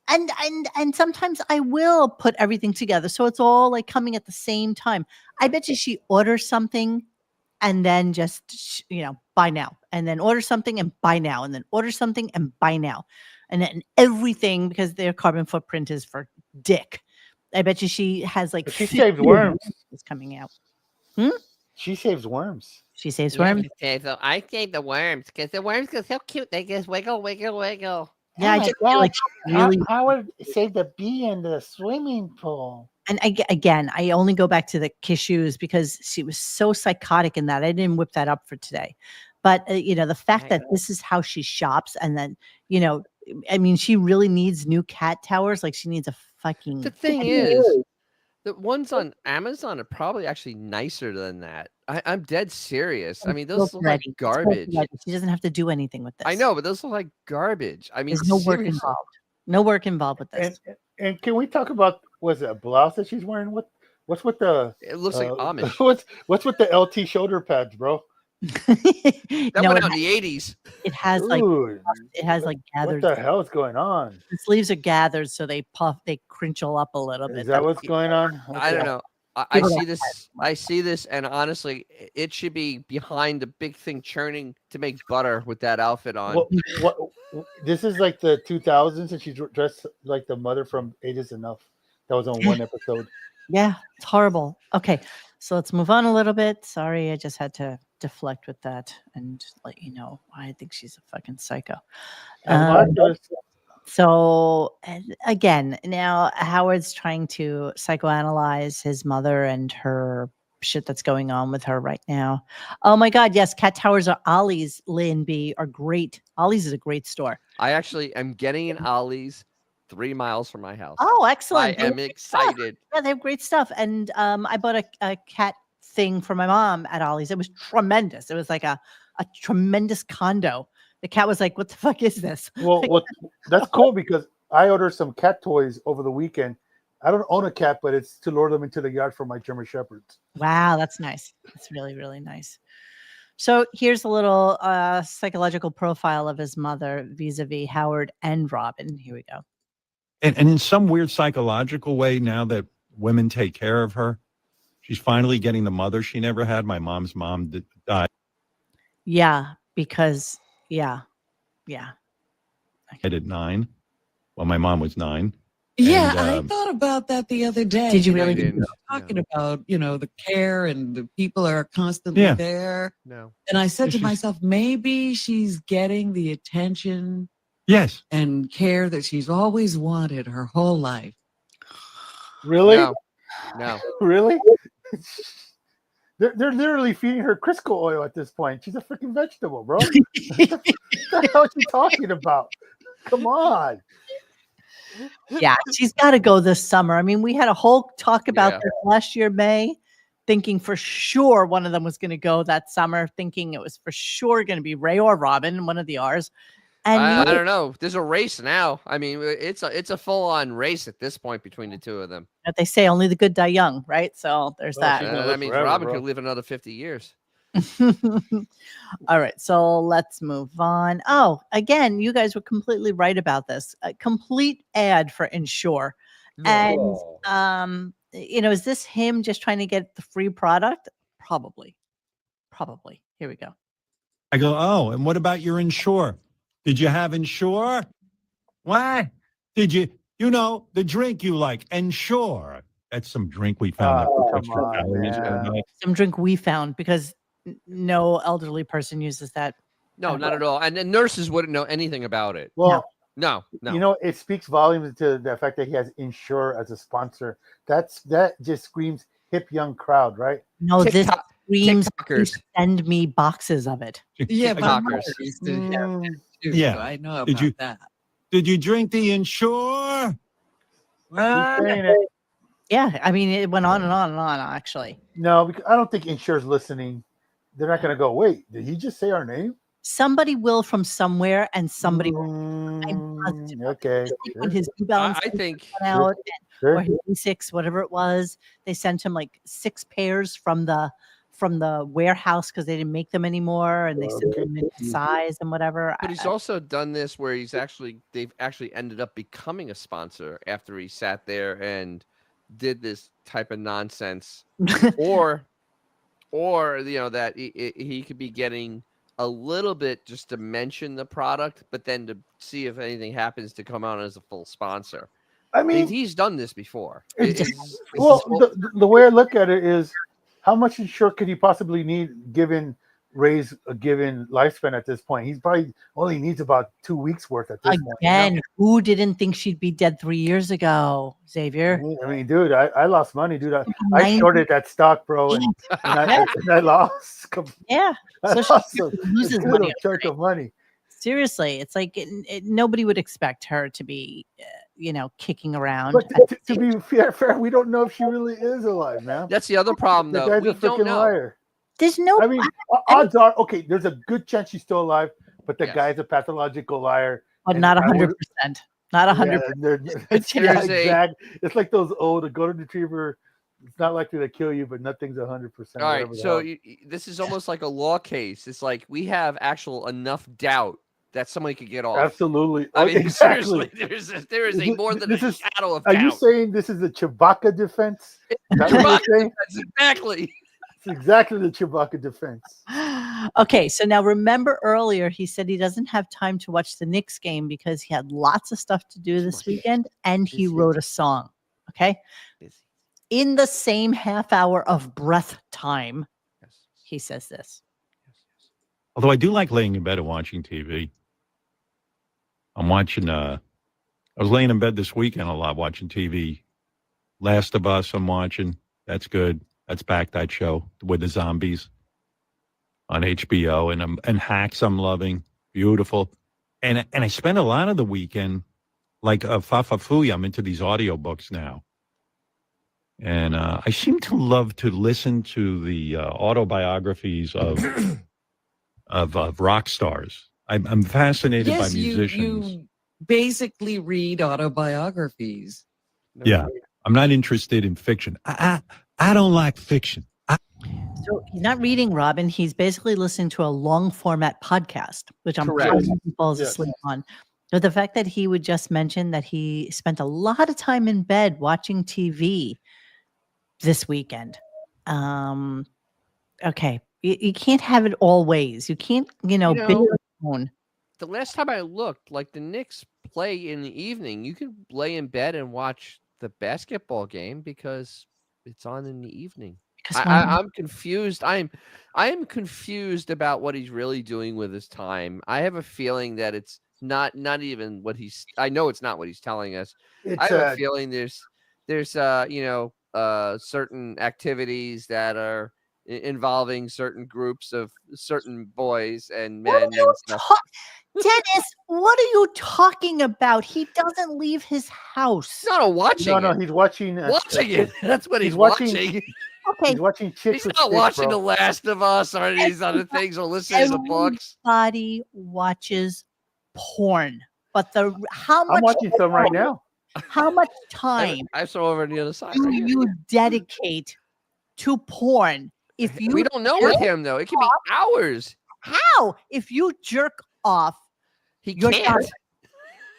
And sometimes I will put everything together, so it's all like coming at the same time. I bet you she orders something, and then just buy now, and then order something and buy now, and then order something and buy now, and then everything because their carbon footprint is for dick. I bet you she has like she saves worms. Is coming out. She saves worms. She saves worms. I save the worms because the worms are so cute. They just wiggle, wiggle, wiggle. Yeah, I Oh my just feel like God. she really. Howard saved the bee in the swimming pool. And again, I only go back to the cashews because she was so psychotic in that. I didn't whip that up for today. But, the fact that this is how she shops and then, I mean, she really needs new cat towers. Like she needs a fucking. The thing is, the ones on Amazon are probably actually nicer than that. I'm dead serious. I mean, those look like garbage. She doesn't have to do anything with this. I know, but those look like garbage. I mean, There's no work seriously. involved. No work involved with this. And can we talk about, was it a blouse that she's wearing? What's with the? It looks like Amish. What's with the LT shoulder pads, bro? That went out in the 80s. It has Dude, gathered. What the hell is going on? The sleeves are gathered, so they crinkle up a little bit. Is that what's going on? I don't know. I see this. I see this, and honestly, it should be behind the big thing churning to make butter with that outfit on. What this is like the 2000s, and she's dressed like the mother from Eight Is Enough. That was on one episode. Yeah, it's horrible. Okay, so let's move on a little bit. Sorry, I just had to deflect with that and let you know why I think she's a fucking psycho. So again, now Howard's trying to psychoanalyze his mother and her shit that's going on with her right now. Oh my God, yes, cat towers are Ollie's, Lynn B, are great. Ollie's is a great store. I actually am getting an Ollie's 3 miles from my house. Oh, excellent. I am excited. Yeah, they have great stuff. And I bought a cat thing for my mom at Ollie's. It was tremendous. It was like a tremendous condo. The cat was like, what the fuck is this? Well, that's cool because I ordered some cat toys over the weekend. I don't own a cat, but it's to lure them into the yard for my German Shepherds. Wow, that's nice. That's really, really nice. So here's a little psychological profile of his mother vis-a-vis Howard and Robin. Here we go. And in some weird psychological way, now that women take care of her, she's finally getting the mother she never had. My mom's mom died. Yeah, because, yeah. I did 9. Well, my mom was 9. Yeah, And, I thought about that the other day. Did you really? Talking about, the care and the people are constantly there. No. And I said to myself, maybe she's getting the attention and care that she's always wanted her whole life. Really? No. Really? They're literally feeding her Crisco oil at this point. She's a freaking vegetable, bro. What the hell are you talking about? Come on. Yeah, she's got to go this summer. I mean, we had a whole talk about this last year, May, thinking for sure one of them was going to go that summer, thinking it was for sure going to be Ray or Robin, one of the R's. And I don't know. There's a race now. I mean, it's a full-on race at this point between the two of them. But they say only the good die young, right? So there's that. I mean, Robin could live another 50 years. All right, so let's move on. Oh, again, you guys were completely right about this. A complete ad for Ensure. And is this him just trying to get the free product? Probably. Here we go. I go, oh, and what about your Ensure? Did you have Ensure? What? Did you, the drink you like, Ensure? That's some drink we found. Some drink we found because no elderly person uses that. No, not at all. And the nurses wouldn't know anything about it. Well, no. It speaks volumes to the fact that he has Ensure as a sponsor. That just screams hip young crowd, right? No, this screams TikTokers. Send me boxes of it. Yeah, TikTokers. Yeah, I know about that. Did you drink the Ensure? Yeah, I mean, it went on and on and on, actually. No, because I don't think Ensure's listening. They're not going to go, wait, did he just say our name? Somebody will from somewhere, and somebody will. Okay. When his New Balance I think out, or his V6, whatever it was, they sent him like 6 pairs from the warehouse because they didn't make them anymore, and they sent them in size and whatever. But he's also done this where they've actually ended up becoming a sponsor after he sat there and did this type of nonsense, or that he could be getting a little bit just to mention the product, but then to see if anything happens to come out as a full sponsor. I mean, he's done this before. The way I look at it is, how much Ensure could he possibly need given raise a given lifespan at this point. He's probably only needs about 2 weeks worth at this point. Again, who didn't think she'd be dead 3 years ago, Xavier? I mean, dude, I lost money, dude. I shorted that stock, bro, and I lost. Yeah, I so lost she a loses good money. chunk of money. Seriously, it's like nobody would expect her to be, kicking around. But to be fair, we don't know if she really is alive, man. That's the other problem, The though. guy's We a don't freaking know. liar. There's no. I mean, odds are okay. There's a good chance she's still alive, but the Yes. guy's a pathological liar. But and not I would- 100%. Not 100%. Yeah, exact. It's like those old golden retriever. It's not likely to kill you, but nothing's 100%. All right, so this is almost like a law case. It's like we have actual enough doubt that somebody could get off. Absolutely. I mean, exactly. seriously, there is a more than a shadow of Are doubt. you saying this is the Chewbacca defense? Is that what you're Chewbacca saying? defense, exactly. It's exactly the Chewbacca defense. Okay, so now remember earlier he said he doesn't have time to watch the Knicks game because he had lots of stuff to do this weekend and he wrote a song. Okay. In the same half hour of breath time, he says this. Although I do like laying in bed and watching TV. I'm watching, I was laying in bed this weekend a lot watching TV. Last of Us, I'm watching. That's good. That's back, that show with the zombies on HBO. And Hacks, I'm loving. Beautiful. And I spend a lot of the weekend, like Fafafuya, I'm into these audiobooks now. And I seem to love to listen to the autobiographies of rock stars. I'm fascinated by musicians. You basically read autobiographies. Yeah, I'm not interested in fiction. I don't like fiction. So he's not reading, Robin. He's basically listening to a long format podcast, which I'm Correct. sure he falls asleep on. But the fact that he would just mention that he spent a lot of time in bed watching TV this weekend. Okay. You can't have it all ways. You can't, binge your own. The last time I looked, like the Knicks play in the evening, you can lay in bed and watch the basketball game because it's on in the evening. I'm confused. I am confused about what he's really doing with his time. I have a feeling that it's not even what he's. I know it's not what he's telling us. I have a feeling there's certain activities that are involving certain groups of certain boys and men and stuff. Dennis, what are you talking about? He doesn't leave his house. He's not watching. No, he's watching. Watching it. That's what he's watching. Okay. He's watching chicks. He's with not sticks, watching bro. The Last of Us or these other things or listening to books. Everybody watches porn, but how much? I'm watching some right now. How much time I saw over on the other side. do Right here. you dedicate to porn? If you We don't know with him though. It can be hours. How? If you jerk off, You're done. can't.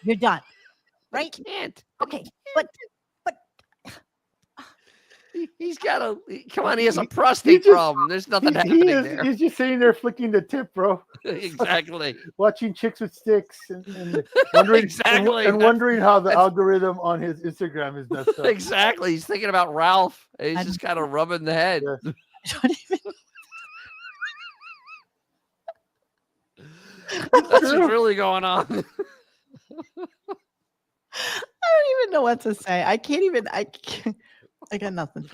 You're done. Right? He can't. Okay, but He's got a come on. He has a prostate problem. There's nothing happening there. He's just sitting there flicking the tip, bro. Exactly. Watching chicks with sticks and wondering Exactly. and wondering how the algorithm on his Instagram is messed up. Exactly. He's thinking about Ralph. He's just kind of rubbing the head. That's what's really going on. I don't even know what to say. I got nothing.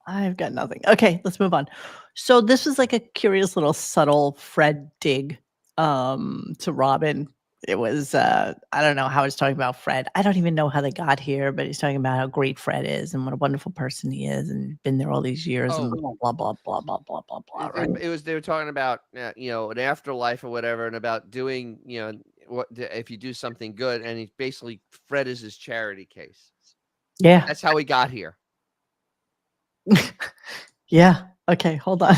I've got nothing. Okay, let's move on. So this was like a curious little subtle Fred dig to Robin. It was I don't know how he's talking about Fred. I don't even know how they got here, but he's talking about how great Fred is and what a wonderful person he is and been there all these years and blah blah blah blah blah blah blah blah. Right? It was they were talking about an afterlife or whatever, and about doing what if you do something good, and he basically Fred is his charity case. Yeah, that's how he got here. Yeah. Okay, hold on.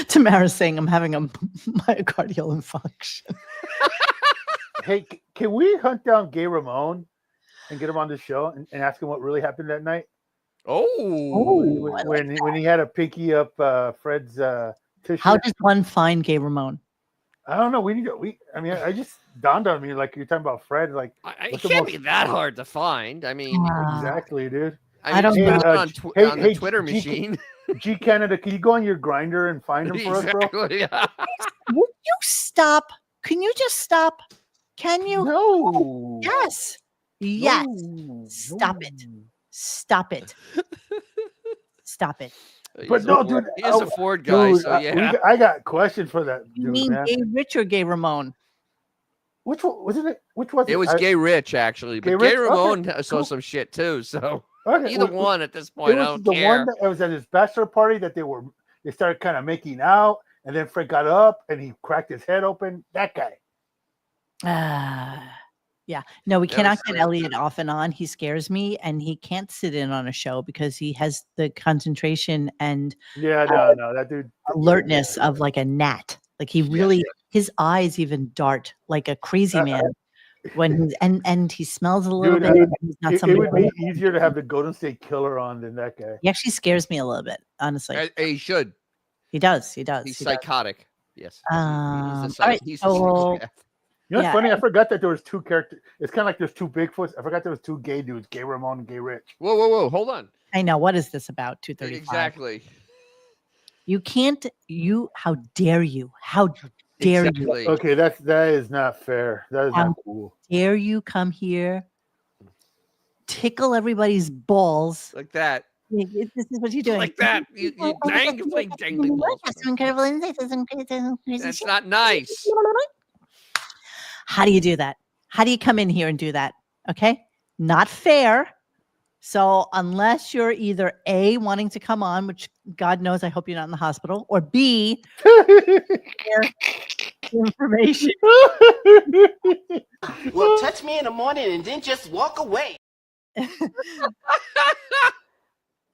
Tamara's saying I'm having a myocardial infarction. Hey, can we hunt down Gay Ramone and get him on the show and ask him what really happened that night? When he had to pinky up Fred's tissue. How does one find Gay Ramone? I don't know. I just dawned on me like you're talking about Fred. Like it can't be that hard to find. I mean, exactly, dude. I don't mean, know. just put it on the Twitter G- machine. G Canada, can you go on your grinder and find him for us, bro? Exactly. Would you stop? Can you just stop? Can you? No. Yes. Yes. No. Stop it. Stop it. Stop it. But no, dude. He is a Ford guy, dude, so yeah. I got questions for that You dude, mean man. Gay Rich or Gay Ramon? Which one wasn't it? Which was it? It was Gay Rich, actually. Gay But Gay Rich? Ramon Okay, saw cool. some shit, too. So Okay, either well, one at this point, I don't the care. one that was at his bachelor party that they started kind of making out, and then Fred got up and he cracked his head open. That guy. Yeah. No, we That cannot was get great. Elliot off and on. He scares me, and he can't sit in on a show because he has the concentration and Yeah, no, that dude. alertness of like a gnat. Like he really, his eyes even dart like a crazy man when he's and he smells a little Dude, bit. He's not it somebody. would be easier to have the Golden State Killer on than that guy. He actually scares me a little bit, honestly. He should. He does. He does. He's he does. psychotic. Yes. All right, He's a so psychopath. You know what's Yeah. funny? I forgot that there was two characters. It's kind of like there's two Bigfoots. I forgot there was two gay dudes, Gay Ramon and Gay Rich. Whoa. Hold on. I know. What is this about? 235. Exactly. You can't. How dare you? How dare Exactly. Okay, that is not fair. That is not cool. dare you come here, tickle everybody's balls? Like that. This is what you're doing. Like that. You dangling balls. That's not nice. How do you do that? How do you come in here and do that? Okay, not fair. So unless you're either A, wanting to come on, which God knows I hope you're not in the hospital, or B, information. Well, touch me in the morning and then just walk away.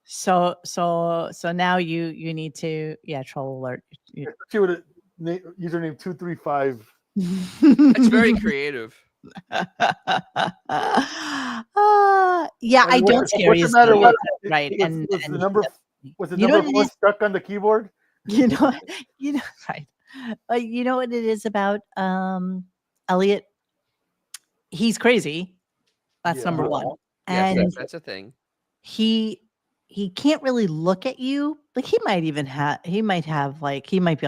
So now you need to troll alert. See what username 235. It's very creative. I don't scare you. What's the matter with Right. Was the number was the you know number what it 4 is? stuck on the keyboard? You know, right. You know what it is about Elliot? He's crazy. That's number one. Yes, And that's a thing. he can't really look at you. Like he might be on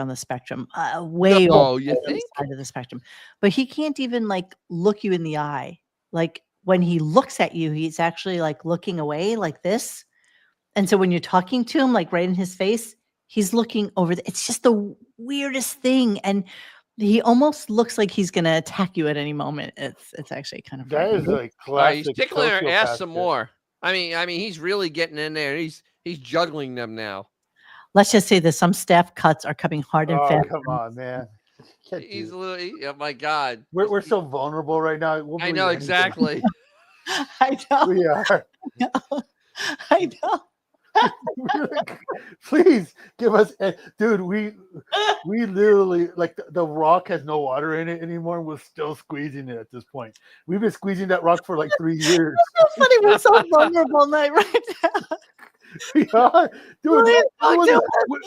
the spectrum, way over you the think? side of the spectrum. But he can't even like look you in the eye. Like when he looks at you, he's actually like looking away like this. And so when you're talking to him, like right in his face, he's looking over. It's just the weirdest thing, and he almost looks like he's going to attack you at any moment. It's actually kind of That is like He's classic. tickling her sociopath ass some shit. more. I mean, he's really getting in there. He's juggling them now. Let's just say that some staff cuts are coming hard and Oh, fast. come on, man. Can't He's do- literally, oh my God. We're so vulnerable right now. We'll I believe know anything. exactly. I know. We are. I know. Please give us, dude. We literally like the rock has no water in it anymore. We're still squeezing it at this point. We've been squeezing that rock for like 3 years. So funny. We're so vulnerable night right now. We are, dude. Honestly,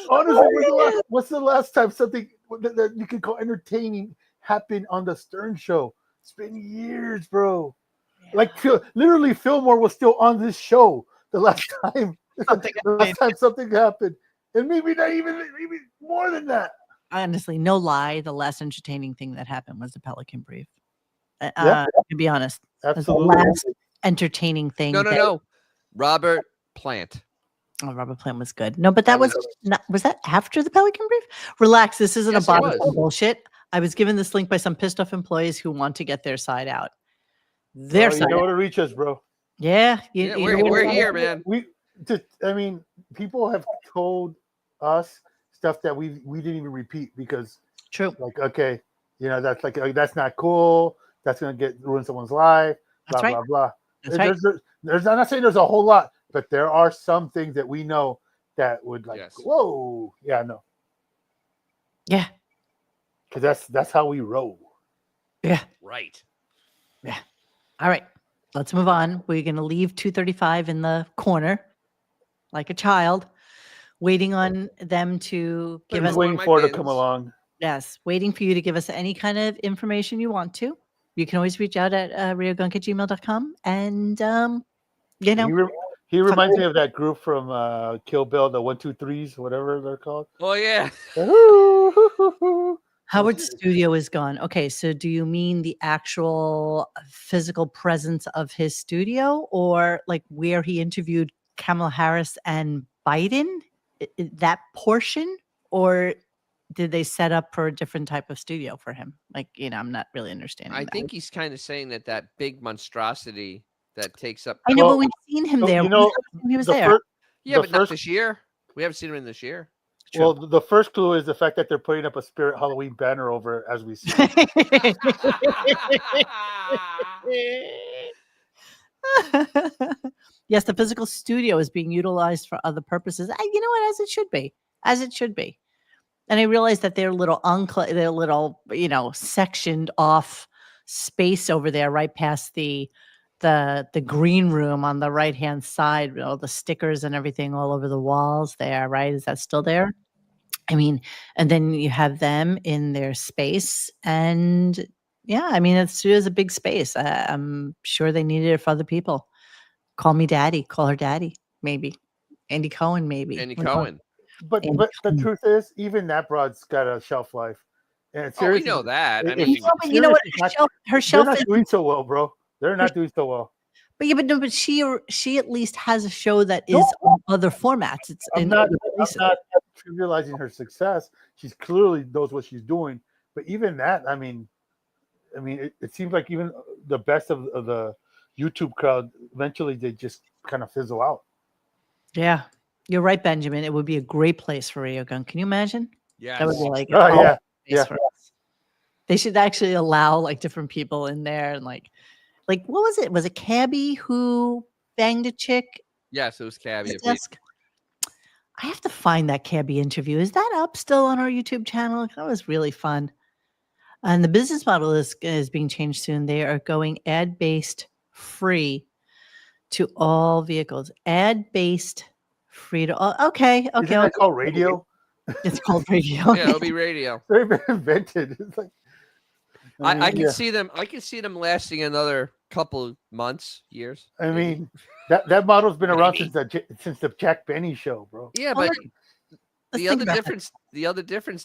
hilarious. what's the last time something that you can call entertaining happened on the Stern Show? It's been years, bro. Like literally, Fillmore was still on this show the last time. Something happened, and maybe more than that. Honestly, no lie. The last entertaining thing that happened was the Pelican Brief. Yeah. To be honest, Absolutely. the last entertaining thing. No. Robert Plant. Oh, Robert Plant was good. No, but that was not. Was that after the Pelican Brief? Relax. This isn't Yes, a it bottom was. bullshit. I was given this link by some pissed off employees who want to get their side out. You Side know out. where to reach us, bro. Yeah, Yeah, you know we're what- here, man. I mean, people have told us stuff that we didn't even repeat because True. like, okay, that's like that's not cool. That's gonna ruin someone's life. Blah That's right. blah blah. That's right. There's I'm not saying there's a whole lot, but there are some things that we know that would like, Yes. whoa, yeah, no, Yeah. because that's how we roll. Yeah. Right. All right. Let's move on. We're going to leave 235 in the corner like a child, waiting on them to give us. Waiting for it to come along. Yes. Waiting for you to give us any kind of information you want to. You can always reach out at radiogunk@gmail.com. And, He He reminds me of that group from Kill Bill, the 1-2-3s, whatever they're called. Oh yeah. Howard Studio is gone. Okay, so do you mean the actual physical presence of his studio, or like where he interviewed Kamala Harris and Biden? That portion, or did they set up for a different type of studio for him? Like, I'm not really understanding. I that. think he's kind of saying that big monstrosity that takes up. I know, but we've seen him there. You know, he was the there. Yeah, but not this year. We haven't seen him in this year. Well, the first clue is the fact that they're putting up a Spirit Halloween banner over it as we see. Yes, the physical studio is being utilized for other purposes. You know what? As it should be. As it should be. And I realize that they're little, sectioned off space over there, right past the green room on the right hand side, with all the stickers and everything all over the walls there, right? Is that still there? I mean, and then you have them in their space, and yeah, I mean, it's a big space. I'm sure they needed it for other people. Call me daddy. Call her daddy. Maybe Andy Cohen. Maybe Andy Cohen. But the truth is, even that broad's got a shelf life. And we know that. I mean, you know what? Her shelf they're is not doing so well, bro. They're not doing so well. But yeah, but she at least has a show that is on other formats. It's I'm not trivializing her success. She's clearly knows what she's doing. But even that, I mean, it seems like even the best of the YouTube crowd, eventually they just kind of fizzle out. Yeah, you're right, Benjamin. It would be a great place for RadioGunk. Can you imagine? Yeah, that would be like yeah. For us. They should actually allow like different people in there and like what was it? Was it Cabby who banged a chick? Yes, it was Cabby. I have to find that Cabby interview. Is that up still on our YouTube channel? That was really fun. And the business model is being changed soon. They are going ad-based free to all vehicles. Ad-based free to all. Okay. Isn't that called radio? It's called radio. Yeah, it'll be radio. They've been invented. It's like I can see them. I can see them lasting another couple months, years. I mean, that model's been around since the Jack Benny show, bro. Yeah, but the other difference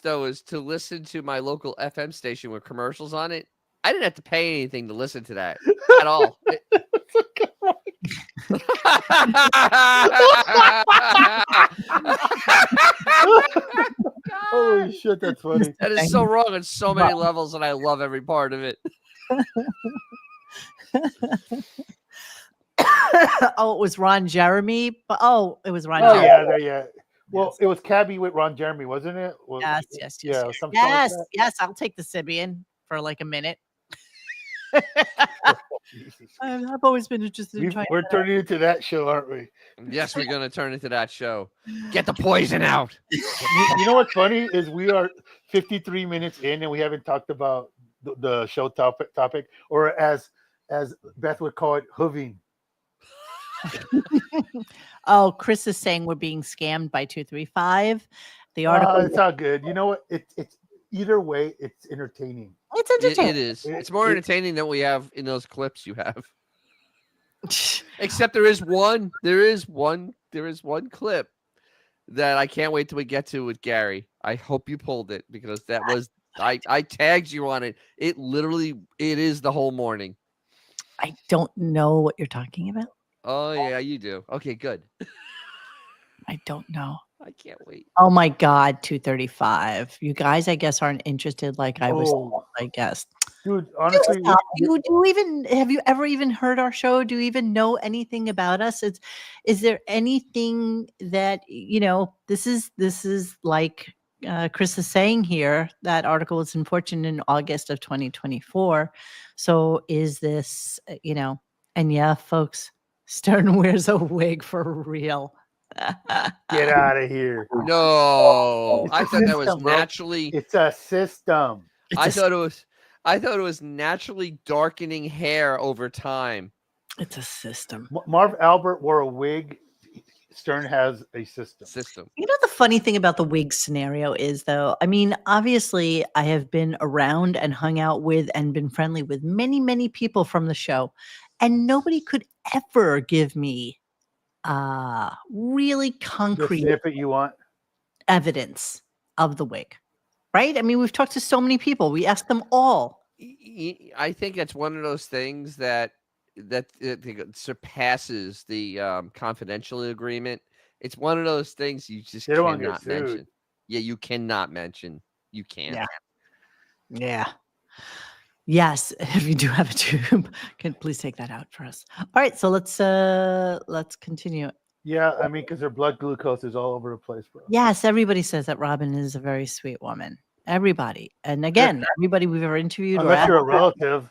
though is to listen to my local FM station with commercials on it. I didn't have to pay anything to listen to that at all. Holy shit, that's funny. That is so wrong on so many levels, and I love every part of it. Oh, it was Ron Jeremy. It was Ron Jeremy. Yeah. Well, it was Cabby with Ron Jeremy, wasn't it? Well, yes. Yeah, yes. I'll take the Sibian for like a minute. I've always been interested in trying. We're turning into that show, aren't we? Yes, we're going to turn into that show. Get the poison out. You know what's funny is we are 53 minutes in and we haven't talked about the show topic, or as Beth would call it, hooving. Oh, Chris is saying we're being scammed by 235. The article. It's all good. You know what? It's either way, it's entertaining. It's entertaining. It is. It's more entertaining than we have in those clips you have. Except there is one clip that I can't wait till we get to with Gary. I hope you pulled it because that was I tagged you on it. It is the whole morning. I don't know what you're talking about. Oh yeah, you do. Okay, good. I don't know. I can't wait. Oh my God, 235. You guys, I guess, aren't interested like I was. I guess, dude. Honestly, have you ever even heard our show? Do you even know anything about us? Is there anything that This is like Chris is saying here. That article was in Fortune in August of 2024. So is this And yeah, folks, Stern wears a wig for real. Get out of here. No, I thought that was naturally. It's a system. I thought it was naturally darkening hair over time. It's a system. Marv Albert wore a wig. Stern has a system. You know, the funny thing about the wig scenario is, though, I mean, obviously, I have been around and hung out with and been friendly with many, many people from the show, and nobody could ever give me really The concrete snippet you want. evidence of the wig, right? I mean, we've talked to so many people. We asked them all. I think it's one of those things that surpasses the confidential agreement. It's one of those things you just They don't want to get cannot sued. mention. Yeah, you cannot mention. You can't. Yeah. Yeah. Yes, if you do have a tube, can please take that out for us. All right, so let's continue. Yeah, I mean, because her blood glucose is all over the place, bro. Yes, everybody says that Robin is a very sweet woman. Everybody, and again, everybody we've ever interviewed, Unless or you're a asked- relative.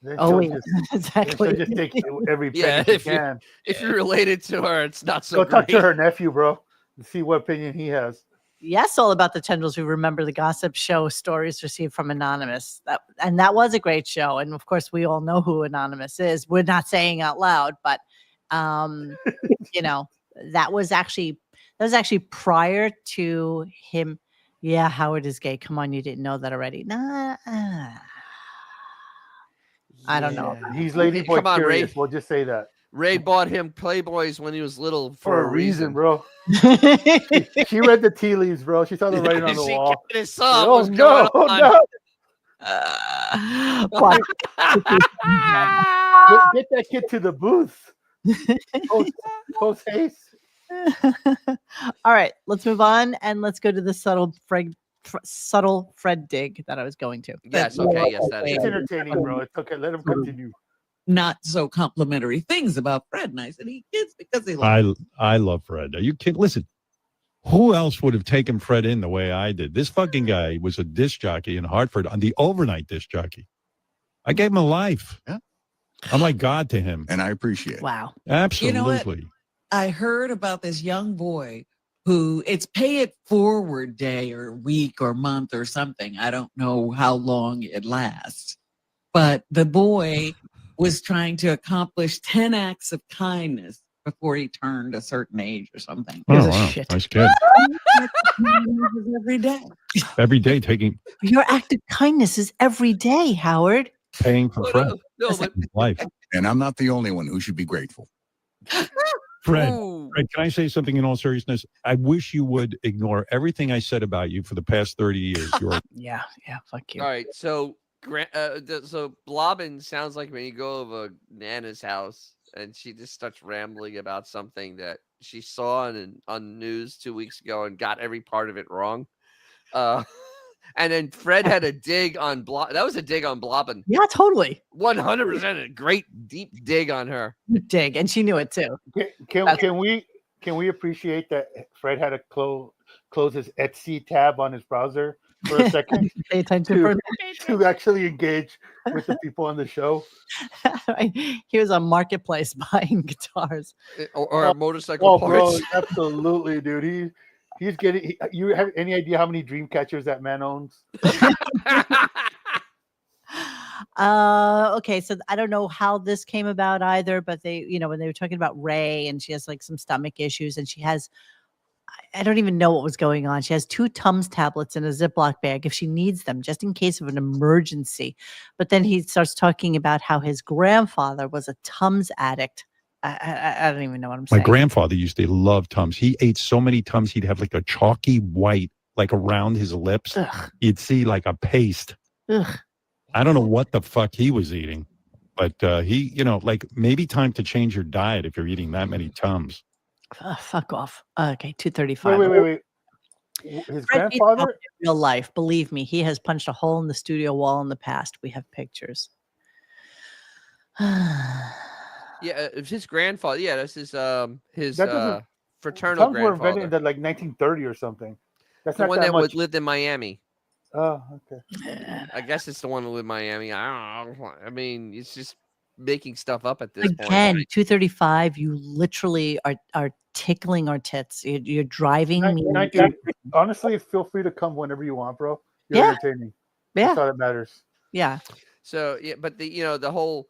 Then Oh, she'll wait, just, then exactly. she'll just take every Yeah, penny she if you can. if you're related to her, it's not so Go talk to great. her nephew, bro, and see what opinion he has. Yes, all about the tendrils who remember the gossip show stories received from Anonymous. That was a great show, and of course, we all know who Anonymous is. We're not saying out loud, but you know, that was actually prior to him. Yeah, Howard is gay. Come on, you didn't know that already? Nah, I don't know. Yeah, he's ladyboy Come on, curious. Ray. We'll just say that. Ray bought him Playboys when he was little For a reason, bro. she She read the tea leaves, bro. She saw the writing on the She wall. kinda saw Oh what's going no, on. no! But- Get that kid to the booth. Post haste. All right, let's move on and let's go to the subtle Fred dig that I was going to. Yes, okay, yes, that It's is. entertaining, bro. It's okay. Let him continue. Not so complimentary things about Fred, and I said he gets because he I love Fred. Are you kidding? Listen, who else would have taken Fred in the way I did? This fucking guy was a disc jockey in Hartford on the overnight disc jockey. I gave him a life. Yeah. I'm like God to him. And I appreciate it. Wow. Absolutely. You know what? I heard about this young boy who it's pay it forward day or week or month or something. I don't know how long it lasts, but the boy was trying to accomplish 10 acts of kindness before he turned a certain age or something. Oh, wow. Nice kid. Every day. Every day taking, Your act of kindness is every day, Howard. paying for Fred. No, but His life. And I'm not the only one who should be grateful. Fred, can I say something in all seriousness? I wish you would ignore everything I said about you for the past 30 years. You're Yeah, fuck you. All right, so so Blobbin sounds like when you go over Nana's house and she just starts rambling about something that she saw on news 2 weeks ago and got every part of it wrong. And then Fred had a dig on that was a dig on Blobbin. Yeah, totally. 100% a great deep dig on her. Dig, and she knew it too. Can we appreciate that Fred had to close his Etsy tab on his browser for a second Pay attention to actually engage with the people on the show? He was on Marketplace buying guitars or motorcycle parts. Bro, absolutely, dude. He's getting. You have any idea how many dream catchers that man owns? Okay, so I don't know how this came about either, but they, when they were talking about Ray and she has like some stomach issues and she has, I don't even know what was going on. She has 2 Tums tablets in a Ziploc bag if she needs them, just in case of an emergency. But then he starts talking about how his grandfather was a Tums addict. I don't even know what I'm saying. My grandfather used to love Tums. He ate so many Tums, he'd have like a chalky white, like around his lips. Ugh. You'd see like a paste. Ugh. I don't know what the fuck he was eating, but he, like maybe time to change your diet if you're eating that many Tums. Fuck off. Okay, 235. Wait. His Fred beats grandfather? up in real life, believe me, he has punched a hole in the studio wall in the past. We have pictures. Yeah, it's his grandfather. Yeah, that's his That fraternal Tums were invented grandfather. in like 1930 or something. That's The not one that that much. lived in Miami. Oh, okay. I guess it's the one that lived in Miami. I don't know. I mean, it's just making stuff up at this Again, point. 235, you literally are tickling our tits. You're driving me. Honestly, feel free to come whenever you want, bro. You're Yeah. entertaining. Yeah. That's all that matters. Yeah. So yeah, but the whole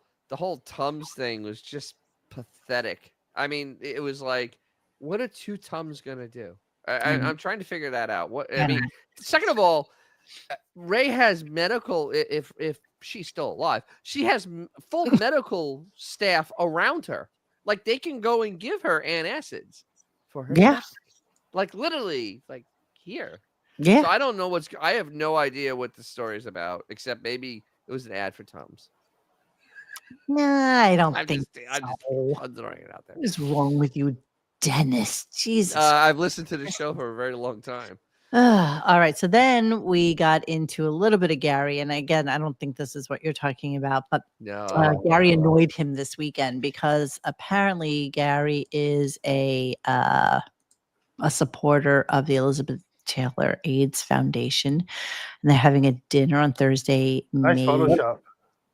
Tums thing was just pathetic. I mean, it was like, what are 2 Tums gonna do? I'm trying to figure that out. Second of all, Ray has medical. If she's still alive, she has full medical staff around her. like they can go and give her antacids for her. Yeah. sepsis. Like literally, like here. Yeah. So I don't know I have no idea what the story is about, except maybe it was an ad for Tums. Nah, I don't I'm think I'm so. throwing it out there. What is wrong with you, Dennis? Jesus. I've listened to the show for a very long time. All right. So then we got into a little bit of Gary. And again, I don't think this is what you're talking about, but Gary annoyed him this weekend because apparently Gary is a supporter of the Elizabeth Taylor AIDS Foundation. And they're having a dinner on Thursday, Nice May Photoshop.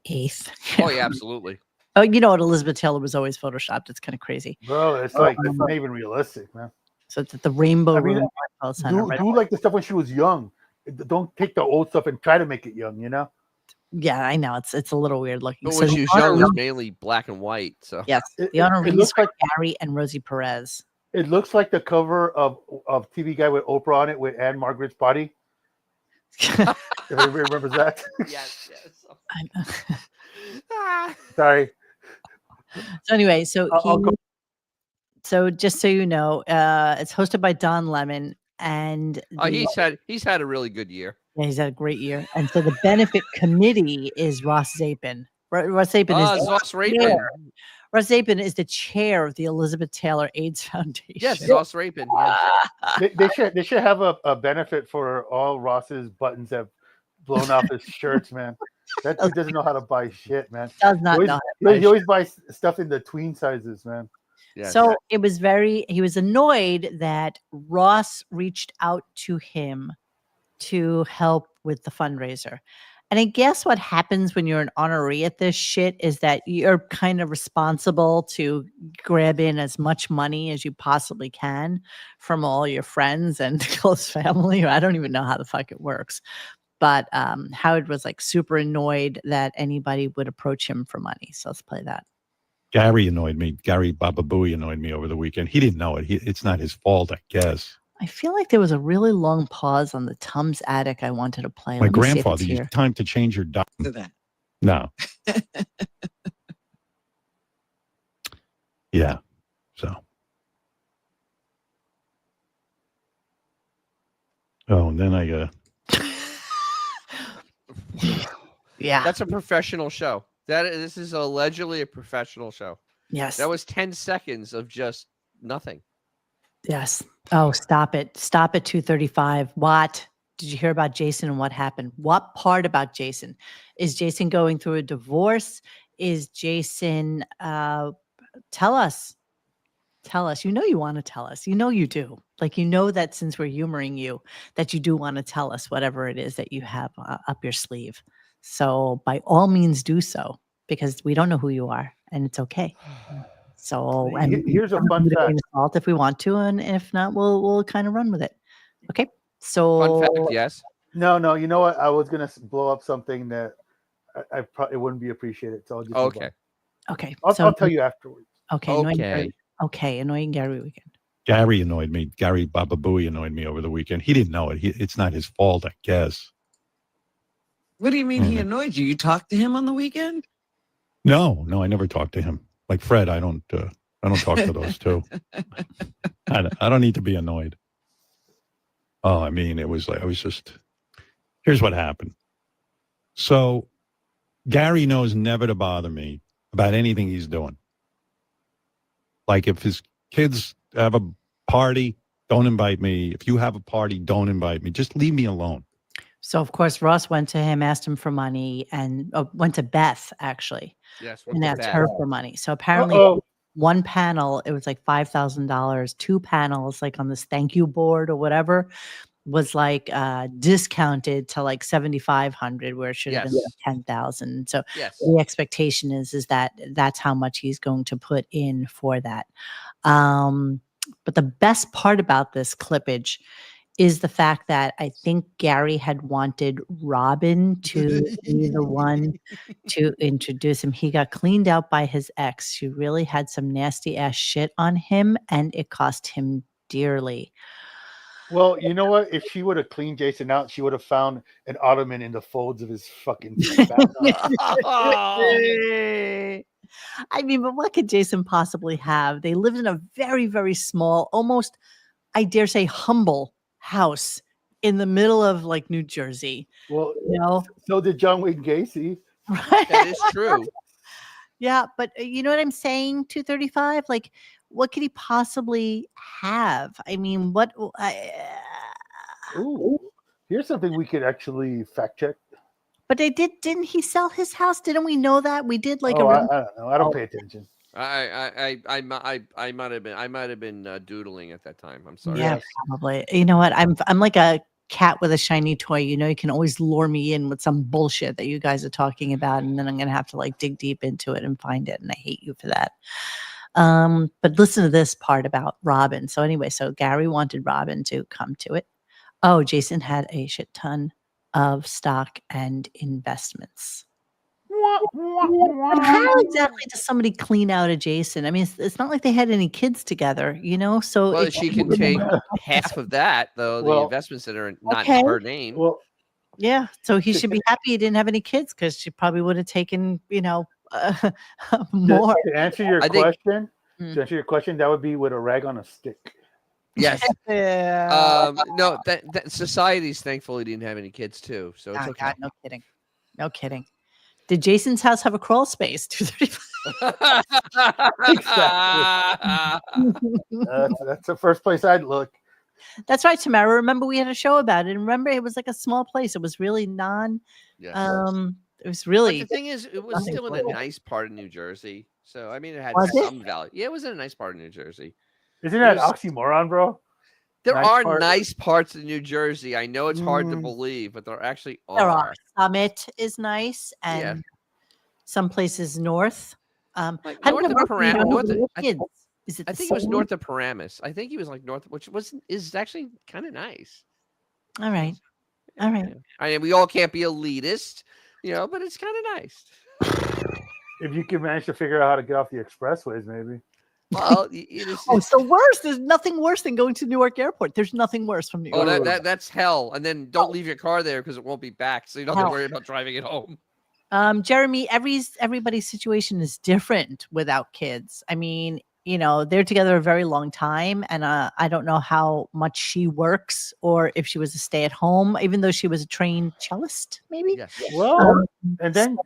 8th. Oh, yeah, absolutely. Oh, you know what? Elizabeth Taylor was always photoshopped. It's kind of crazy. Bro, it's like it's not even realistic, man. So it's at the Rainbow I mean, Room Martel Center. do like the stuff when she was young. Don't take the old stuff and try to make it young, you know? Yeah, I know. It's a little weird looking. But So when the she was young, it was honor- mainly black and white. So yes, It the honorees looks are like Gary and Rosie Perez. it looks like the cover of TV Guy with Oprah on it with Anne Margaret's body. If anybody remembers that. yes. Sorry. So anyway, so I'll go. so just so you know, it's hosted by Don Lemon, and he's had a really good year. yeah, he's had a great year. And so the benefit committee is Ross Zapin. Ross Zapin is Zoss Rapin. chair. Ross Zapin is the chair of the Elizabeth Taylor AIDS Foundation. Yes, Zoss Rapin. Yes. They should have a benefit for all Ross's buttons that have blown off his shirts, man. That dude doesn't know how to buy shit, man. Does not know how to buy he always buys stuff in the tween sizes, man. Yes. So he was annoyed that Ross reached out to him to help with the fundraiser. And I guess what happens when you're an honoree at this shit is that you're kind of responsible to grab in as much money as you possibly can from all your friends and close family. I don't even know how the fuck it works. But Howard was like super annoyed that anybody would approach him for money. So let's play that. Gary annoyed me. Gary Baba Booey annoyed me over the weekend. He didn't know it. It's not his fault, I guess. I feel like there was a really long pause on the Tums Attic I wanted to play. My Let me see if grandfather it's used here. time to change your diet. To that. No. Yeah. So. Oh, and then I Yeah. That's a professional show. This is allegedly a professional show. Yes. That was 10 seconds of just nothing. Yes. Oh, stop it. Stop at 2:35. What? Did you hear about Jason and what happened? What part about Jason? Is Jason going through a divorce? Is Jason tell us. Tell us. You know you want to tell us. You know you do. Like you know that since we're humoring you, that you do want to tell us whatever it is that you have up your sleeve. So by all means do so, because we don't know who you are and it's okay. So and Here's a fun fact. If we want to, and if not, we'll kind of run with it. Okay. So Fun fact, yes. No. You know what? I was gonna blow up something that I probably wouldn't be appreciated. So I'll just move on. Okay. I'll tell you afterwards. Okay. Annoying Gary weekend. Gary annoyed me. Gary Baba Booey annoyed me over the weekend. He didn't know it. It's not his fault, I guess. What do you mean he annoyed you? You talked to him on the weekend? No, I never talked to him. Like Fred, I don't talk to those two. I don't need to be annoyed. Oh, I mean, it was like, here's what happened. So Gary knows never to bother me about anything he's doing. Like if his kids have a party, don't invite me. If you have a party, don't invite me. Just leave me alone. So of course Ross went to him, asked him for money, and went to Beth actually. Yes, and asked her for money. So apparently one panel, it was like $5,000. Two panels, like on this thank you board or whatever, was like discounted to like $7,500, where it should have been like 10,000. So the expectation is that that's how much he's going to put in for that. But the best part about this clippage is the fact that I think Gary had wanted Robin to be the one to introduce him. He got cleaned out by his ex. She really had some nasty ass shit on him, and it cost him dearly. Well, you know what? If she would have cleaned Jason out, she would have found an ottoman in the folds of his fucking back. I mean, but what could Jason possibly have? They lived in a very, very small, almost, I dare say, humble house in the middle of like New Jersey. Well, you know, so did John Wayne Gacy. That is true. yeah, but you know what I'm saying? 235. Like, what could he possibly have? I mean, what? Ooh, here's something we could actually fact check. But didn't he sell his house? Didn't we know that? We did like I don't know. I don't pay attention. I might have been doodling at that time. I'm sorry. Yeah, probably. You know what? I'm like a cat with a shiny toy. You know, you can always lure me in with some bullshit that you guys are talking about, and then I'm gonna have to like dig deep into it and find it. And I hate you for that. But listen to this part about Robin. So anyway, so Gary wanted Robin to come to it. Oh, Jason had a shit ton of stock and investments. But how exactly does somebody clean out a Jason? I mean, it's not like they had any kids together, you know. So Well, she can take half of that, though. The investments that are not in her name. Well, yeah. So he should be happy he didn't have any kids because she probably would have taken, you know, more. To answer your question, that would be with a rag on a stick. Yes. Yeah. No, that society's thankfully didn't have any kids too, so it's Oh, okay. God, no kidding. No kidding. Did Jason's house have a crawl space? 235. That's the first place I'd look. That's right, Tamara. Remember we had a show about it. And remember, it was like a small place. It was really Yes. It was really. But the thing is, it was still in a nice part of New Jersey. So I mean, it had some value. Yeah, it was in a nice part of New Jersey. Isn't that oxymoron, bro? There are nice parts of New Jersey. I know it's hard to believe, but there actually are. There are. Summit is nice, and some places north. Like how do north you of work when you don't Paramus. have kids? Is it I the think it was same? north of Paramus. I think he was like north, which is actually kind of nice. All right. All right. I mean, we all can't be elitist, you know, but it's kind of nice. If you can manage to figure out how to get off the expressways, maybe. Well, it's the worst. There's nothing worse than going to Newark Airport. There's nothing worse from New York. Oh, that's hell. And then don't leave your car there because it won't be back, so you don't have to worry about driving it home. Jeremy, everybody's situation is different without kids. I mean, you know, they're together a very long time, and I don't know how much she works or if she was a stay-at-home, even though she was a trained cellist, maybe. Yes. Well, and then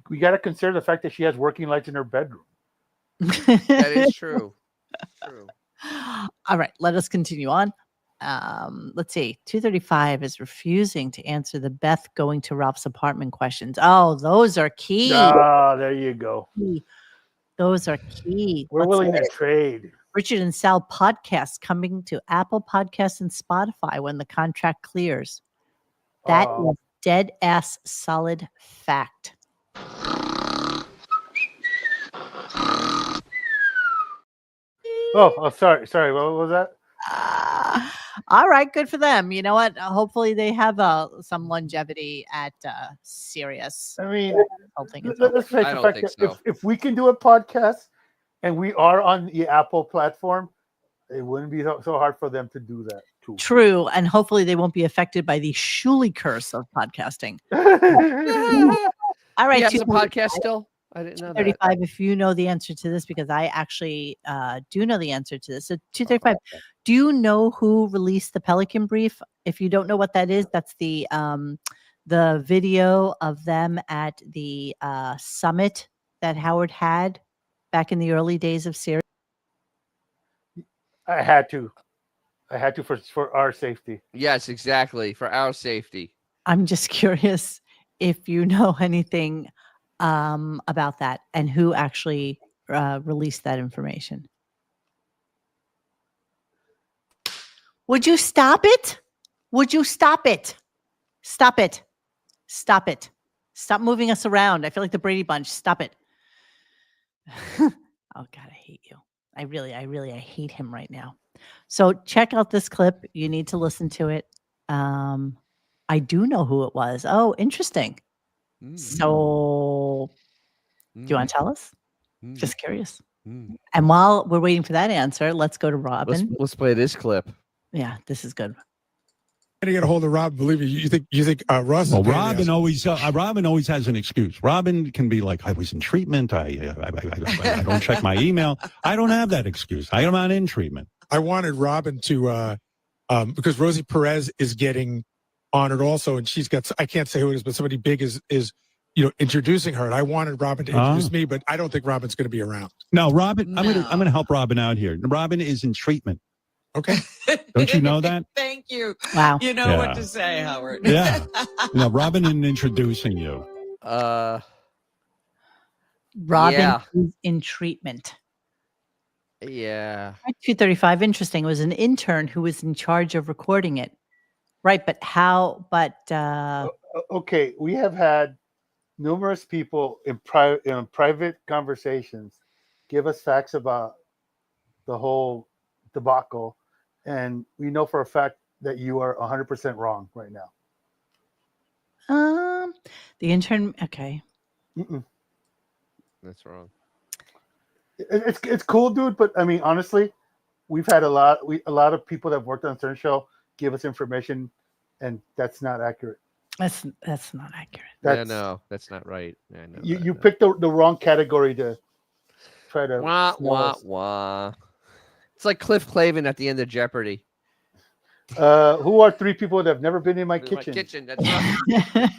we got to consider the fact that she has working lights in her bedroom. That is true. True. All right, let us continue on. Let's see. 235 is refusing to answer the Beth going to Ralph's apartment questions. Oh, those are key. Ah, there you go. Those are key. We're willing to trade. Richard and Sal podcast coming to Apple Podcasts and Spotify when the contract clears. That is dead ass solid fact. Oh, sorry. What was that? All right, good for them. You know what? Hopefully they have some longevity at Sirius. I mean, let's face the fact that if we can do a podcast and we are on the Apple platform, it wouldn't be so hard for them to do that too. True, and hopefully they won't be affected by the Shuley curse of podcasting. All right, he has a podcast still. I didn't know 235, that. if you know the answer to this, because I actually do know the answer to this. So 235, do you know who released the Pelican Brief? If you don't know what that is, that's the video of them at the summit that Howard had back in the early days of Sirius. I had to for our safety. Yes, exactly. For our safety. I'm just curious if you know anything about that and who actually released that information. Would you stop it? Would you stop it? Stop it. Stop it. Stop moving us around. I feel like the Brady Bunch. Stop it. Oh God, I hate you. I hate him right now. So check out this clip. You need to listen to it. I do know who it was. Oh, interesting. So do you want to tell us? Just curious. And while we're waiting for that answer, let's go to Robin. Let's play this clip. Yeah, this is good. To get a hold of Rob, believe me, you think Russ? Well, Robin always has an excuse. Robin can be like, I was in treatment. I don't check my email. I don't have that excuse. I am not in treatment. I wanted Robin to because Rosie Perez is getting honored also, and she's got, I can't say who it is, but somebody big is introducing her, and I wanted Robin to introduce me, but I don't think Robin's going to be around. No, Robin, I'm gonna help Robin out here. Robin is in treatment. Okay. Don't you know that? Thank you. Wow. You know what to say, Howard. Yeah. No, Robin in introducing you. Robin is in treatment. Yeah. 235. Interesting. It was an intern who was in charge of recording it. Right. But how? But okay, we have had numerous people in private conversations give us facts about the whole debacle, and we know for a fact that you are 100% wrong right now. The intern. Okay. That's wrong. It's cool, dude. But I mean, honestly, we've had a lot of people that have worked on a certain show give us information, and that's not accurate. That's not accurate. That's not right. I know you picked the wrong category to try to wah. It's like Cliff Clavin at the end of Jeopardy. Who are three people that have never been in my kitchen? That's right.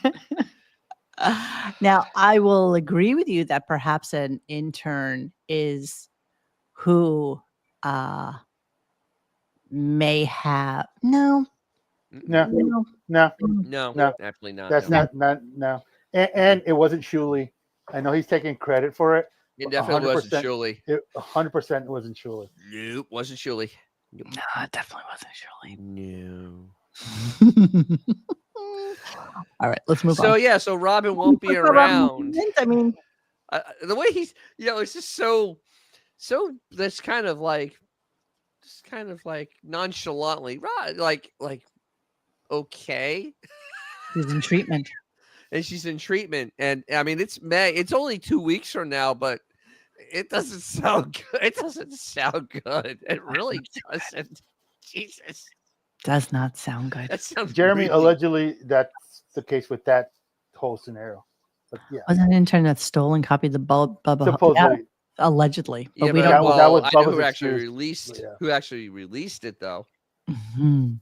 Now, I will agree with you that perhaps an intern is who may have No, absolutely not. That's not. And it wasn't Shuley. I know he's taking credit for it. It definitely wasn't Shuley. 100% wasn't Shuley. Nope, wasn't Shuley. No, it definitely wasn't Shuley. No. All right, let's move on. So Robin won't be around. I mean, the way he's, it's just so that's kind of like nonchalantly, right? Like, okay. She's in treatment. And she's in treatment. And I mean, it's May. It's only 2 weeks from now, but it doesn't sound good. It doesn't sound good. It really doesn't. Jesus. Does not sound good. That sounds Jeremy, really... allegedly, that's the case with that whole scenario. But yeah. Was an intern that stole and copied the Bubba? Supposedly. Allegedly. But Yeah, we but don't that was I know Bubba's who actually excuse. released Yeah. who actually released it though. Mm-hmm.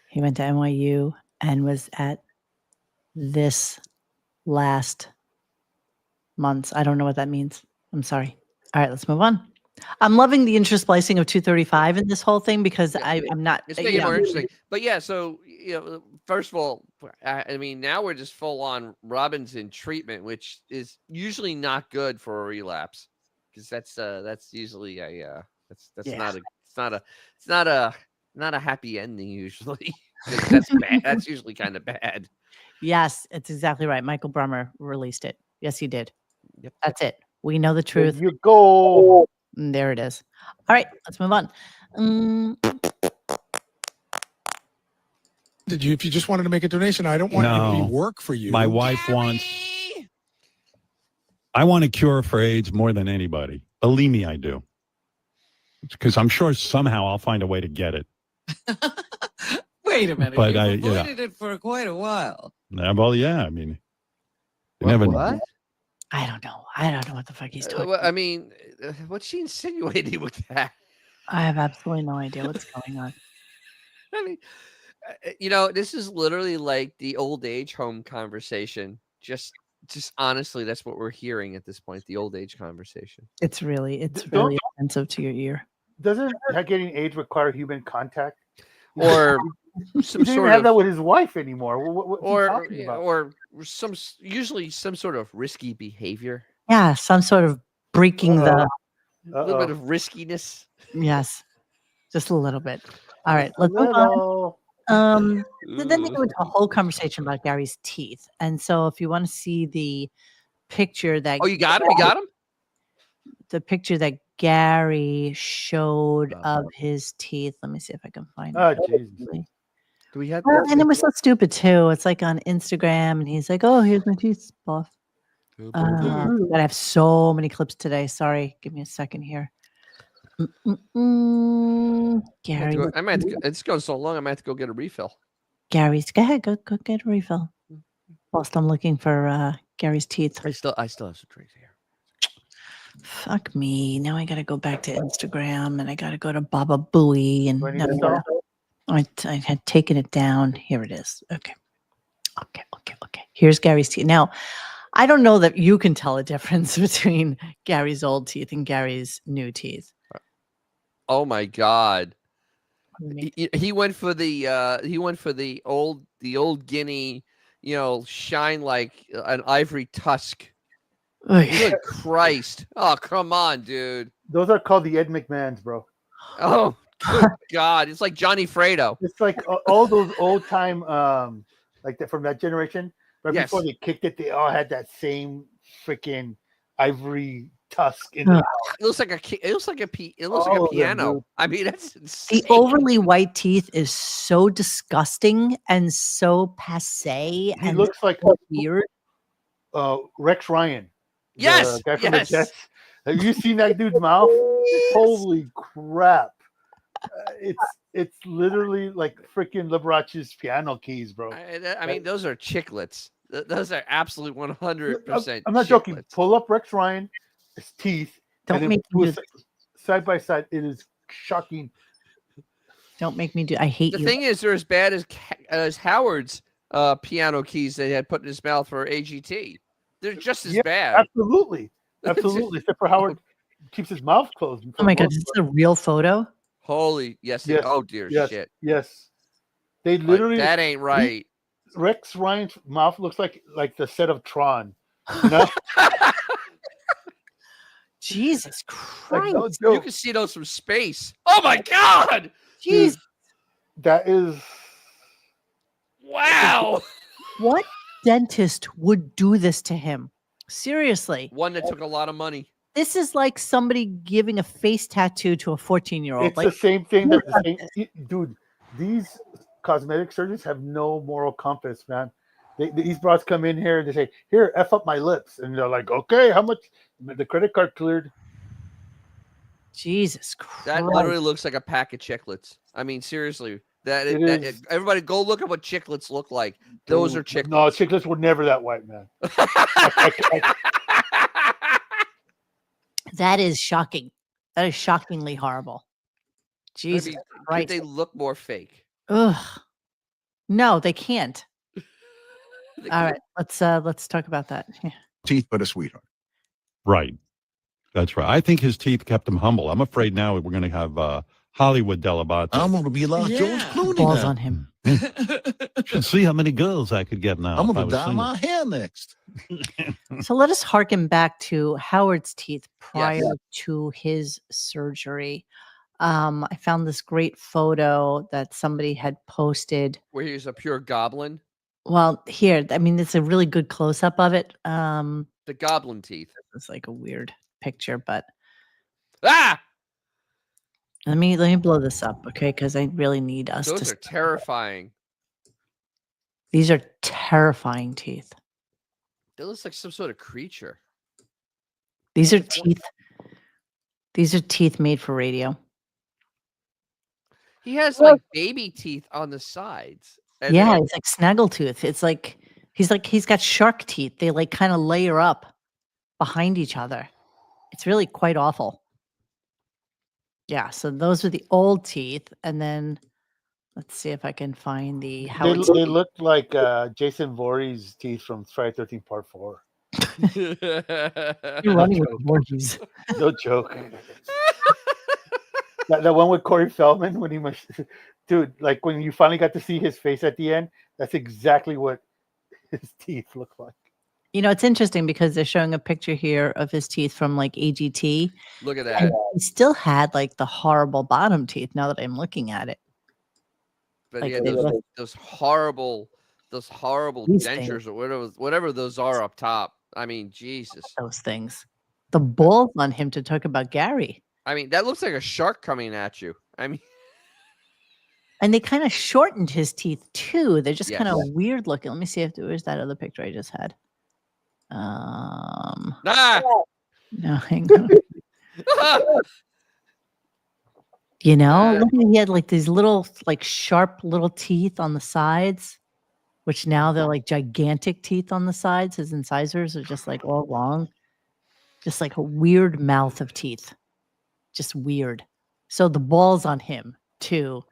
He went to NYU and was at this last month's. I don't know what that means. I'm sorry. All right, let's move on. I'm loving the intersplicing of 235 in this whole thing because I'm not. It's making it more interesting. But yeah, so first of all, I mean, now we're just full on Robin's in treatment, which is usually not good for a relapse because that's usually that's not a happy ending usually. That's bad. That's usually kind of bad. Yes, it's exactly right. Michael Brummer released it. Yes, he did. Yep. That's it. We know the truth. There you go. And there it is. All right, let's move on. If you just wanted to make a donation, I don't want it to be work for you. My wife wants. I want a cure for AIDS more than anybody. Believe me, I do. Because I'm sure somehow I'll find a way to get it. Wait a minute. But You've avoided it for quite a while. Well, yeah. I mean, you What? never What? know. I don't know. I don't know what the fuck he's talking I mean, what's she insinuating with that? I have absolutely no idea what's going on. I mean, this is literally like the old age home conversation. Just honestly, that's what we're hearing at this point. The old age conversation. It's really offensive to your ear. Doesn't getting AIDS require human contact? Or some he didn't sort have of that with his wife anymore. What's he talking about? or usually some sort of risky behavior. Yeah, some sort of breaking A little bit of riskiness. Yes, just a little bit. All right, let's move on. Then they go into a whole conversation about Gary's teeth, and so if you want to see the picture that you got him. You got him. The picture that Gary showed of his teeth. Let me see if I can find it. Oh, Jesus. Do we have? And it was so stupid too. It's like on Instagram, and he's like, "Oh, here's my teeth, boss." I have so many clips today. Sorry, give me a second here. Gary, It's going so long. I might have to go get a refill. Gary's. Go ahead, go get a refill. Whilst I'm looking for Gary's teeth. I still have some drinks here. Fuck me. Now I got to go back to Instagram and I got to go to Baba Booey and I had taken it down. Here it is. Okay. Here's Gary's teeth. Now, I don't know that you can tell a difference between Gary's old teeth and Gary's new teeth. Oh my God. He went for the old guinea, shine like an ivory tusk. Good Christ. Oh, come on, dude. Those are called the Ed McMahons, bro. Oh, good God. It's like Johnny Fredo. It's like all those old time, like from that generation. Right before they kicked it, they all had that same freaking ivory tusk in it. It looks like a piano. I mean, that's insane. The overly white teeth is so disgusting and so passé. He and looks like weird. Rex Ryan. Yes, the guy from the Jets. Have you seen that dude's mouth? Holy crap! It's literally like freaking Liberace's piano keys, bro. I mean, those are chiclets. Those are absolute 100%. I'm not joking. Pull up Rex Ryan, his teeth. Don't and make then me do side by side. It is shocking. Don't make me do. I hate The you. thing is, they're as bad as Howard's piano keys that he had put in his mouth for AGT. They're just as bad. Absolutely. Except for Howard keeps his mouth closed. Oh my God, is this a real photo? Holy yes. Oh dear shit. Yes. They literally that ain't right. Rex Ryan's mouth looks like the set of Tron. You know? Jesus Christ. Like, no you can see those from space. Oh my God. Jeez. Dude, that is wow. What dentist would do this to him? Seriously. One that took a lot of money. This is like somebody giving a face tattoo to a 14-year-old. It's the same thing dude, these cosmetic surgeons have no moral compass, man. These broads come in here and they say, "Here, F up my lips." And they're like, "Okay, how much?" The credit card cleared. Jesus Christ. That literally looks like a pack of chiclets. I mean, seriously. Everybody go look at what chiclets look like. Those are chiclets. No, chiclets were never that white, man. That is shocking. That is shockingly horrible. Jesus Christ. They look more fake. Ugh. No, they can't. All right, let's talk about that. Yeah. Teeth, but a sweetheart. Right. That's right. I think his teeth kept him humble. I'm afraid now we're going to have Hollywood Delabate. I'm going to be like George Clooney Balls now. on him. Should see how many girls I could get now. I'm if going I to was dye single. my hair next. So let us harken back to Howard's teeth prior to his surgery. I found this great photo that somebody had posted. Where he's a pure goblin. Well, here, I mean, it's a really good close-up of it. The goblin teeth. It's like a weird picture, but let me blow this up, okay? Because I really need us Those to. are terrifying. These are terrifying teeth. It looks like some sort of creature. These are teeth. These are teeth made for radio. He has like baby teeth on the sides. Yeah, it's like snaggletooth. It's like he's got shark teeth. They like kind of layer up behind each other. It's really quite awful. Yeah, so those are the old teeth, and then let's see if I can find the. They look like Jason Voorhees' teeth from Friday 13 Part 4. You're running with Voorhees. No joke. that one with Corey Feldman when he was, dude, like when you finally got to see his face at the end, that's exactly what his teeth look like. You know, it's interesting because they're showing a picture here of his teeth from like AGT. Look at that. And he still had like the horrible bottom teeth now that I'm looking at it. But Like, yeah, they look- those horrible These dentures or whatever those are up top. I mean, Jesus. Those things. The balls on him to talk about Gary. I mean, that looks like a shark coming at you. I mean, And they kind of shortened his teeth too. They're just Yes. kind of weird looking. Let me see if where's that other picture I just had. No, hang on. You know, look, he had like these little, like sharp little teeth on the sides, which now they're like gigantic teeth on the sides. His incisors are just like all long, just like a weird mouth of teeth, just weird. So the balls on him to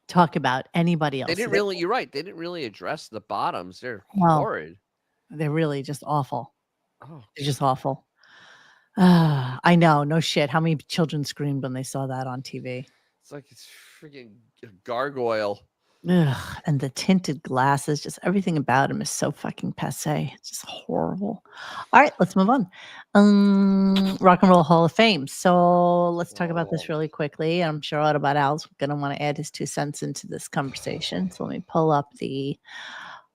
talk about anybody else. They didn't really. You're right. They didn't really address the bottoms. They're Well, horrid. They're really just awful. Oh, they're just awful. I know, no shit. How many children screamed when they saw that on TV? It's like it's freaking gargoyle. Ugh, and the tinted glasses, just everything about him is so fucking passe. It's just horrible. All right, let's move on. Rock and Roll Hall of Fame. So let's talk about this really quickly. I'm sure Autobot Al's going to want to add his 2 cents into this conversation. So let me pull up the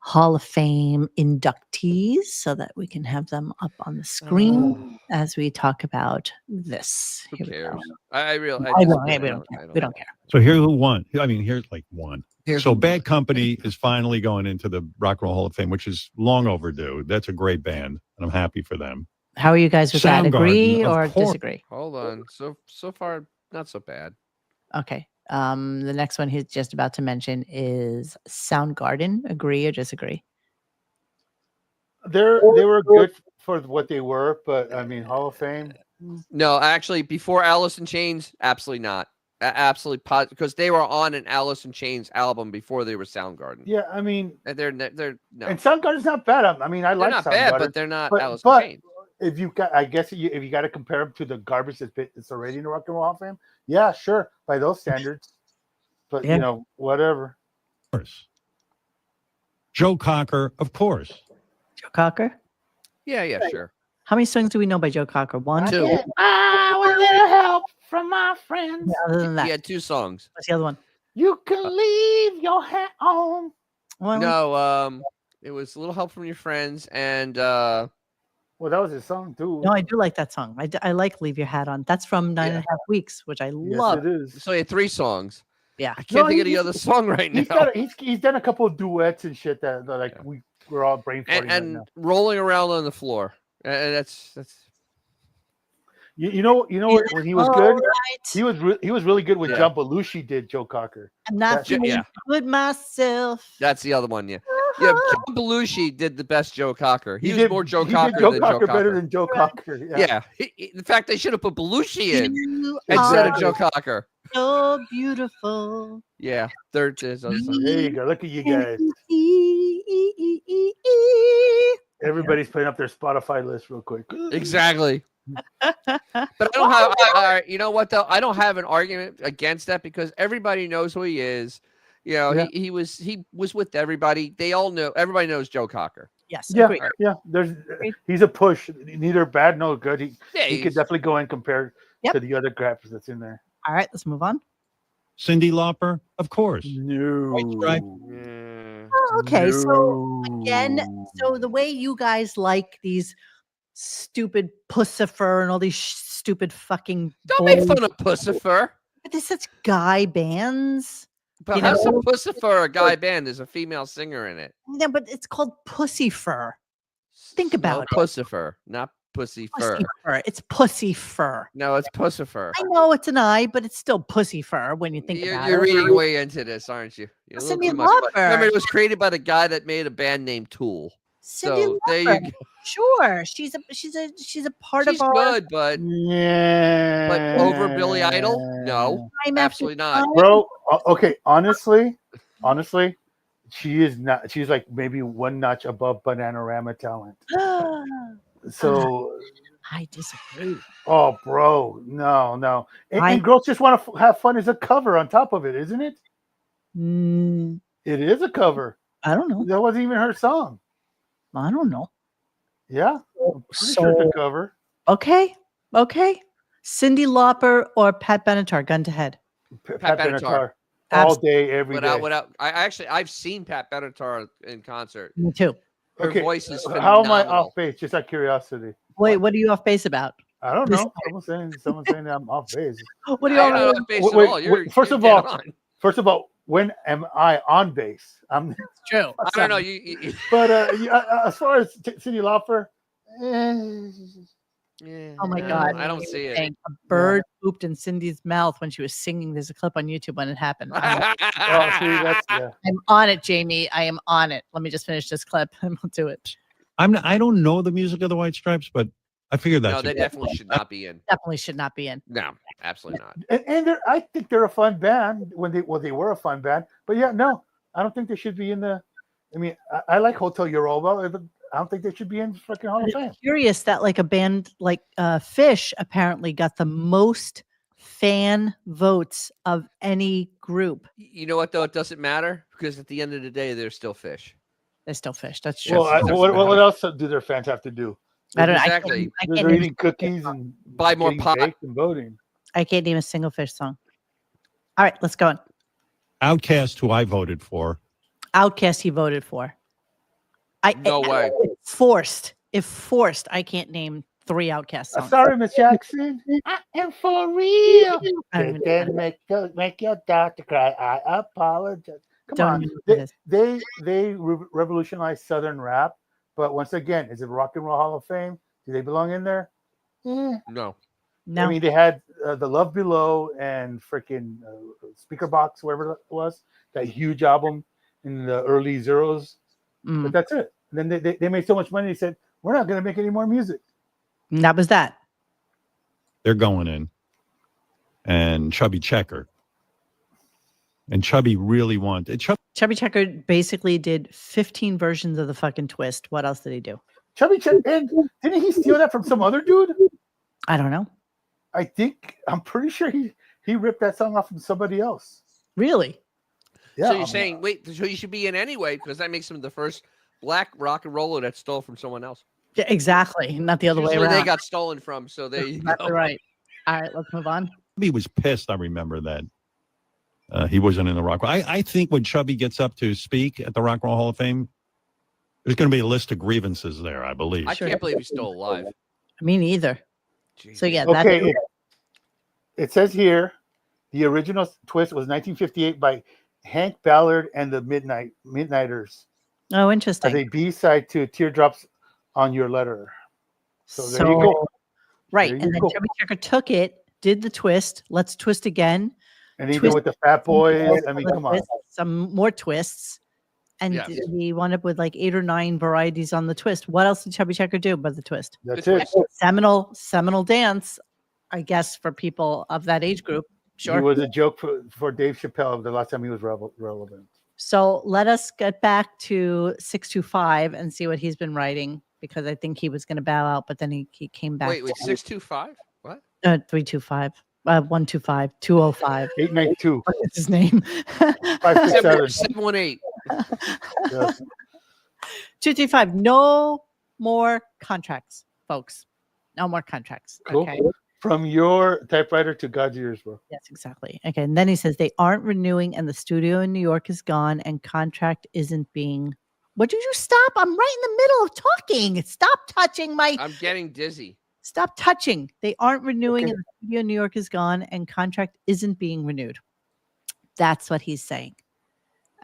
Hall of Fame inductees so that we can have them up on the screen as we talk about this. Who Here we cares? go. We don't care. We don't care. So here who won. I mean, here's like one. Here's so who Bad Company is finally going into the Rock and Roll Hall of Fame, which is long overdue. That's a great band, and I'm happy for them. How are you guys with that? Agree Soundgarden, of or course. disagree? Hold on. So far, not so bad. Okay. The next one he's just about to mention is Soundgarden. Agree or disagree? They were good for what they were, but I mean, Hall of Fame. No, actually, before Alice in Chains, absolutely not. Absolutely positive, because they were on an Alice in Chains album before they were Soundgarden. Yeah, I mean, and they're no. And Soundgarden's not bad. I mean, I like not Soundgarden, bad, but they're not Alice in but Chains. If you got, I guess if you got to compare them to the garbage that's already in the Rock and Roll Hall of Fame, yeah, sure, by those standards. But Yeah. you know, whatever. Of course. Joe Cocker, of course. Joe Cocker? Yeah, sure. How many songs do we know by Joe Cocker? 1, 2? With a little help from my friends. Other than that, He had 2 songs. what's the other one? You can leave your hat on. No, it was a little help from your friends, and well, that was his song too. No, I do like that song. I like Leave Your Hat On. That's from 9.5 Weeks, which I love. Yes, it is. So he had 3 songs. Yeah. I can't think of the other song right now. He's done a couple of duets and shit that like we're all brain farting right and now. rolling around on the floor. And that's You know what, when he was good, he was really good with John Belushi did Joe Cocker. I'm not feeling good myself. That's the other one, yeah. Yeah, John Belushi did the best Joe Cocker. He was did- more Joe he Cocker did Joe than Cocker Joe better Cocker. than Joe Cocker. Yeah. In fact, they should have put Belushi in You instead of are Joe Cocker. so beautiful. Yeah, third is other song. There you go. Look at you guys. Everybody's putting up their Spotify list real quick. Exactly. But I don't have. You know what though? I don't have an argument against that because everybody knows who he is. You know, Yeah. he was with everybody. They all know. Everybody knows Joe Cocker. Yes. Yeah, Agreed. yeah. He's a push. Neither bad nor good. He he's- could definitely go and compare Yep. to the other craps that's in there. All right, let's move on. Cyndi Lauper, of course. No. White Stripe. Okay, so again, so the way you guys like these stupid Pussifer and all these stupid fucking Don't make fun of Pussifer. But they're such guy bands. But you how's a know? Pussifer a guy band? There's a female singer in it. Yeah, but it's called Pussy Fur. Think about it. Pussifer, not Pussy Fur. Pussy Fur. It's Pussy Fur. No, it's Pussifer. I know it's an I, but it's still Pussy Fur when you think about You're it. reading way into this, aren't you? You're a little Cyndi too much. Lauper. Remember, it was created by the guy that made a band named Tool. Cyndi So there you Lauper. go. Sure, she's a part She's of our. good, but over Billy Idol? No, Time after absolutely not. time. Bro, okay, honestly, she is not. She's like maybe one notch above Bananarama talent. So, I disagree. oh, bro, no. And girls just want to have fun as a cover on top of it, isn't it? It is a cover. I don't know. That wasn't even her song. I don't know. Yeah, I'm pretty sure it's a cover. Okay. Cyndi Lauper or Pat Benatar, gun to head. Pat Benatar. All day, every day. I've seen Pat Benatar in concert. Me too. Her Okay, voice is how phenomenal. am I off base? Just out of curiosity. Wait, what are you off base about? I don't know. Someone's saying that I'm off base. What are you I'm not on off base Wait, at all. wait, first of all, when am I on base? I'm true. I don't know. You But as far as Cyndi Lauper, Yeah, Oh my God. I don't see it. A bird pooped in Cindy's mouth when she was singing. There's a clip on YouTube when it happened. I'm on it, Jamie. I am on it. Let me just finish this clip and we'll do it. I don't know the music of the White Stripes, but I figured that's No, they definitely should not be in. Definitely should not be in. No, absolutely not. And I think they're a fun band when they were a fun band. But yeah, no, I don't think they should be in the. I mean, I like Hotel Europa. I don't think they should be in freaking Hall of Fame. Curious that like a band like Fish apparently got the most fan votes of any group. You know what though? It doesn't matter because at the end of the day, they're still Fish. They're still Fish. That's true. Well, what else do their fans have to do? I don't know. Exactly. They're eating cookies and buy more getting pot baked and voting. I can't name a single Fish song. All right, let's go on. Outcast, who I voted for. Outcast, he voted for. No way. If forced, I can't name 3 Outcast songs. Sorry, Miss Jackson. I am for real. Then make your doctor cry. I apologize. Come on. They revolutionized Southern rap. But once again, is it Rock and Roll Hall of Fame? Do they belong in there? No. No. I mean, they had The Love Below and freaking Speaker Box, whatever it was, that huge album in the early zeros. But that's it. And then they made so much money, they said, we're not going to make any more music. And that was that. They're going in. And Chubby Checker. And Chubby really wanted. Chubby Checker basically did 15 versions of the fucking Twist. What else did he do? Chubby Checker, and didn't he steal that from some other dude? I don't know. I'm pretty sure he ripped that song off from somebody else. Really? Yeah. So you're saying, wait, so you should be in anyway because that makes him the first black rock and roller that stole from someone else. Yeah, exactly. Not the other way Usually around. they got stolen from, so there you That's go. right. All right, let's move on. He was pissed. I remember that. He wasn't in the Rock. I think when Chubby gets up to speak at the Rock and Roll Hall of Fame, there's going to be a list of grievances there, I believe. I can't believe he's still alive. Me neither. So yeah, okay. It says here, the original Twist was 1958 by Hank Ballard and the Midnighters. Oh, interesting. As a B-side to Teardrops on Your Letter. So there you go. Right, There and then go. Chubby Checker took it, did the twist. Let's twist again. And even with the Fat Boys, I mean, come on. Some more twists. And Yes. we wound up with like 8 or 9 varieties on the twist. What else did Chubby Checker do but the twist? That's it. Seminal dance, I guess, for people of that age group. Sure. He was a joke for Dave Chappelle the last time he was relevant. So let us get back to 625 and see what he's been writing because I think he was going to bow out, but then he came back. Wait, 625? What? 325, 125, 205, 892. What's his name? 567. 718. 235. No more contracts, folks. No more contracts. Cool. Okay. From your typewriter to God's ears, bro. Yes, exactly. Okay. And then he says they aren't renewing and the studio in New York is gone and contract isn't being. Would you stop? I'm right in the middle of talking. Stop touching my. I'm getting dizzy. Stop touching. They aren't renewing and the studio in New York is gone and contract isn't being renewed. That's what he's saying.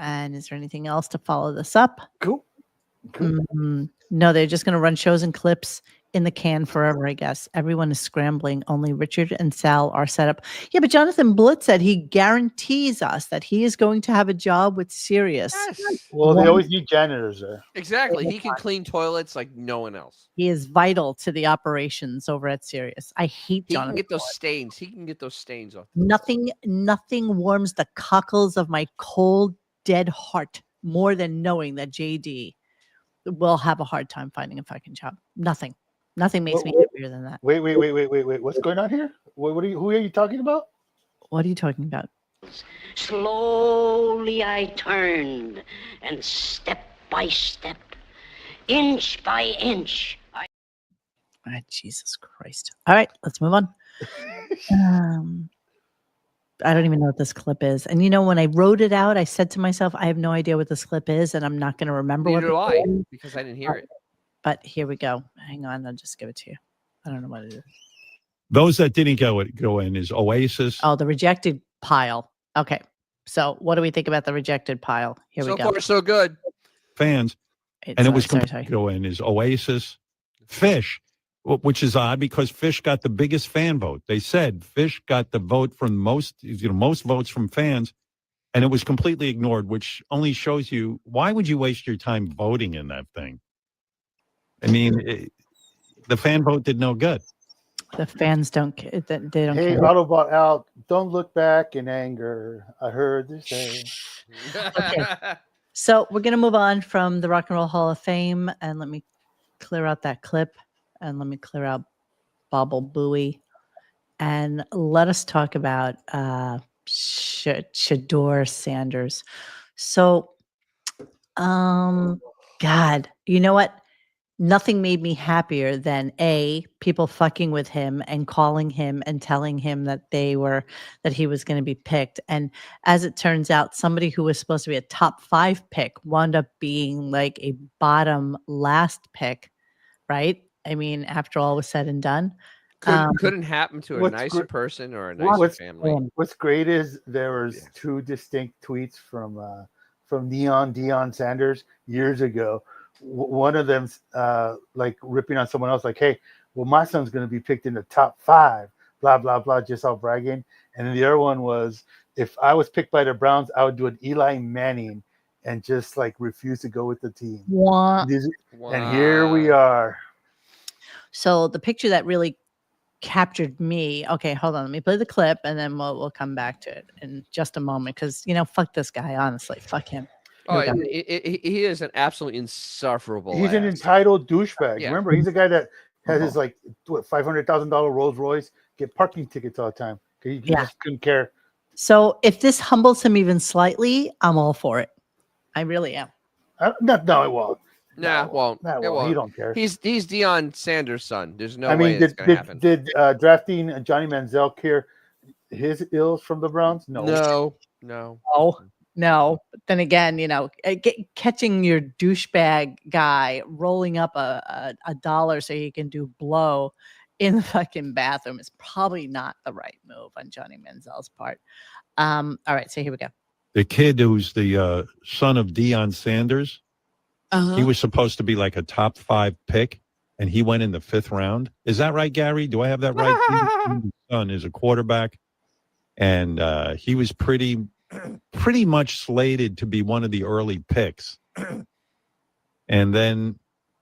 And is there anything else to follow this up? Cool. No, they're just going to run shows and clips in the can forever, I guess. Everyone is scrambling. Only Richard and Sal are set up. Yeah, but Jonathan Blitz said he guarantees us that he is going to have a job with Sirius. Well, they always need janitors there. Exactly. He can clean toilets like no one else. He is vital to the operations over at Sirius. I hate He Jonathan. can get those stains. He can get those stains off. Nothing warms the cockles of my cold, dead heart more than knowing that JD will have a hard time finding a fucking job. Nothing makes me happier than that. Wait. What's going on here? Who are you talking about? What are you talking about? Slowly I turned, and step by step, inch by inch, Jesus Christ. All right, let's move on. I don't even know what this clip is. And when I wrote it out, I said to myself, I have no idea what this clip is, and I'm not going to remember Neither do what I, it is. because I didn't hear it. But here we go. Hang on, I'll just give it to you. I don't know what it is. Those that didn't go in is Oasis. Oh, the rejected pile. Okay. So what do we think about the rejected pile? Here we So go. far, so good. Fans. And it was going to go in is Oasis, Fish, which is odd because Fish got the biggest fan vote. They said Fish got the vote from most votes from fans, and it was completely ignored, which only shows you why would you waste your time voting in that thing? I mean, the fan vote did no good. The fans don't care. They don't Hey, care. Autobot out. Don't look back in anger. I heard this say. Okay. So we're going to move on from the Rock and Roll Hall of Fame, and let me clear out that clip, and let me clear out Bobble Booey, and let us talk about Shador Sanders. So, God, you know what? Nothing made me happier than people fucking with him and calling him and telling him that he was going to be picked. And as it turns out, somebody who was supposed to be a top 5 pick wound up being like a bottom last pick, right? I mean, after all was said and done. Couldn't happen to a what's nicer person or a nicer family. What's great is there was 2 distinct tweets from Deion Sanders years ago. One of them's like ripping on someone else, like, "Hey, well, my son's going to be picked in the top 5, blah blah blah," just all bragging. And then the other one was, "If I was picked by the Browns, I would do an Eli Manning and just like refuse to go with the team." Wow. And here we are. So the picture that really captured me. Okay, hold on. Let me play the clip, and then we'll come back to it in just a moment. Because fuck this guy. Honestly, fuck him. Oh, he is an absolutely insufferable. He's an entitled douchebag. Yeah. Remember, he's a guy that has his like $500,000 Rolls Royce, get parking tickets all the time. He just couldn't care. So if this humbles him even slightly, I'm all for it. I really am. No, it won't. Nah, won't. Nah, It won't. He don't care. He's Deion Sanders' son. There's no way it's going to happen. Did drafting Johnny Manziel care his ills from the Browns? No. No. But then again, catching your douchebag guy rolling up a dollar so he can do blow in the fucking bathroom is probably not the right move on Johnny Manziel's part. All right, so here we go. The kid who's the son of Deion Sanders, he was supposed to be like a top 5 pick, and he went in the 5th round. Is that right, Gary? Do I have that right? His son is a quarterback, and he was pretty much slated to be one of the early picks. And then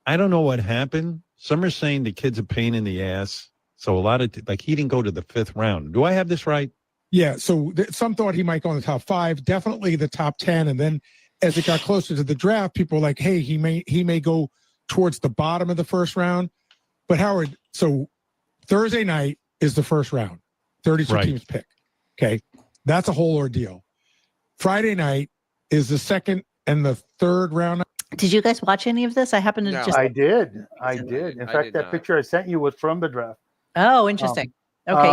I don't know what happened. Some are saying the kid's a pain in the ass. So a lot of he didn't go to the 5th round. Do I have this right? Yeah. So some thought he might go in the top 5, definitely the top 10. And then as it got closer to the draft, people were like, hey, he may go towards the bottom of the 1st round. But Howard, so Thursday night is the 1st round. 32 teams pick. Okay. That's a whole ordeal. Friday night is the 2nd and the 3rd round. Did you guys watch any of this? I happened to just. I did. In fact, that picture I sent you was from the draft. Oh, interesting. Okay.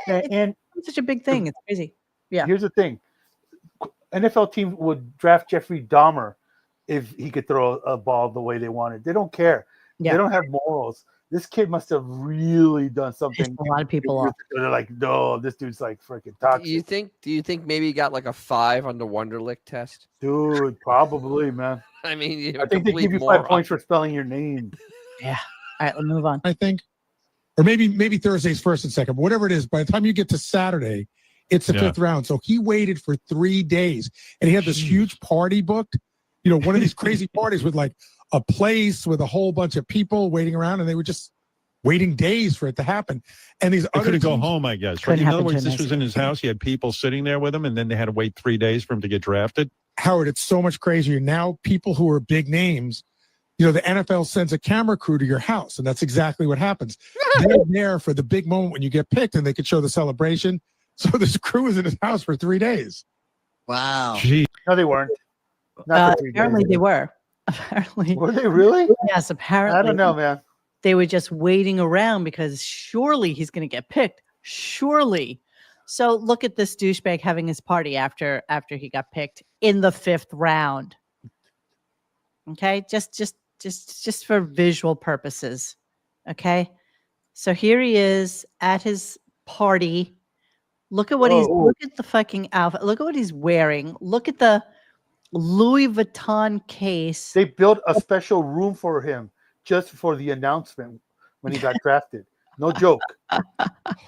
And it's such a big thing. It's crazy. Yeah. Here's the thing. NFL team would draft Jeffrey Dahmer if he could throw a ball the way they wanted. They don't care. Yeah. They don't have morals. This kid must have really done something. A lot of people off. They're like, no, this dude's like freaking toxic. Do you think maybe he got like a 5 on the Wonderlic test? Dude, probably, man. I mean, I think they give you 5 points for spelling your name. Yeah. All right, let's move on. I think, or maybe Thursday's 1st and 2nd, but whatever it is, by the time you get to Saturday, it's the 5th round. So he waited for 3 days, and he had this huge party booked. One of these crazy parties with like a place with a whole bunch of people waiting around, and they were just waiting days for it to happen. And these other couldn't go home, I guess. Right? In other words, this was in his house. He had people sitting there with him, and then they had to wait 3 days for him to get drafted. Howard, it's so much crazier now. People who are big names, the NFL sends a camera crew to your house, and that's exactly what happens. They're there for the big moment when you get picked, and they could show the celebration. So this crew was in his house for 3 days. Wow. Gee. No, they weren't. Apparently they were. Apparently. Were they really? Yes, apparently. I don't know, man. They were just waiting around because surely he's going to get picked. Surely. So look at this douchebag having his party after he got picked in the 5th round. Okay, just for visual purposes. Okay, so here he is at his party. Look at what look at the fucking outfit. Look at what he's wearing. Look at the Louis Vuitton case. They built a special room for him. just for the announcement when he got drafted. No joke.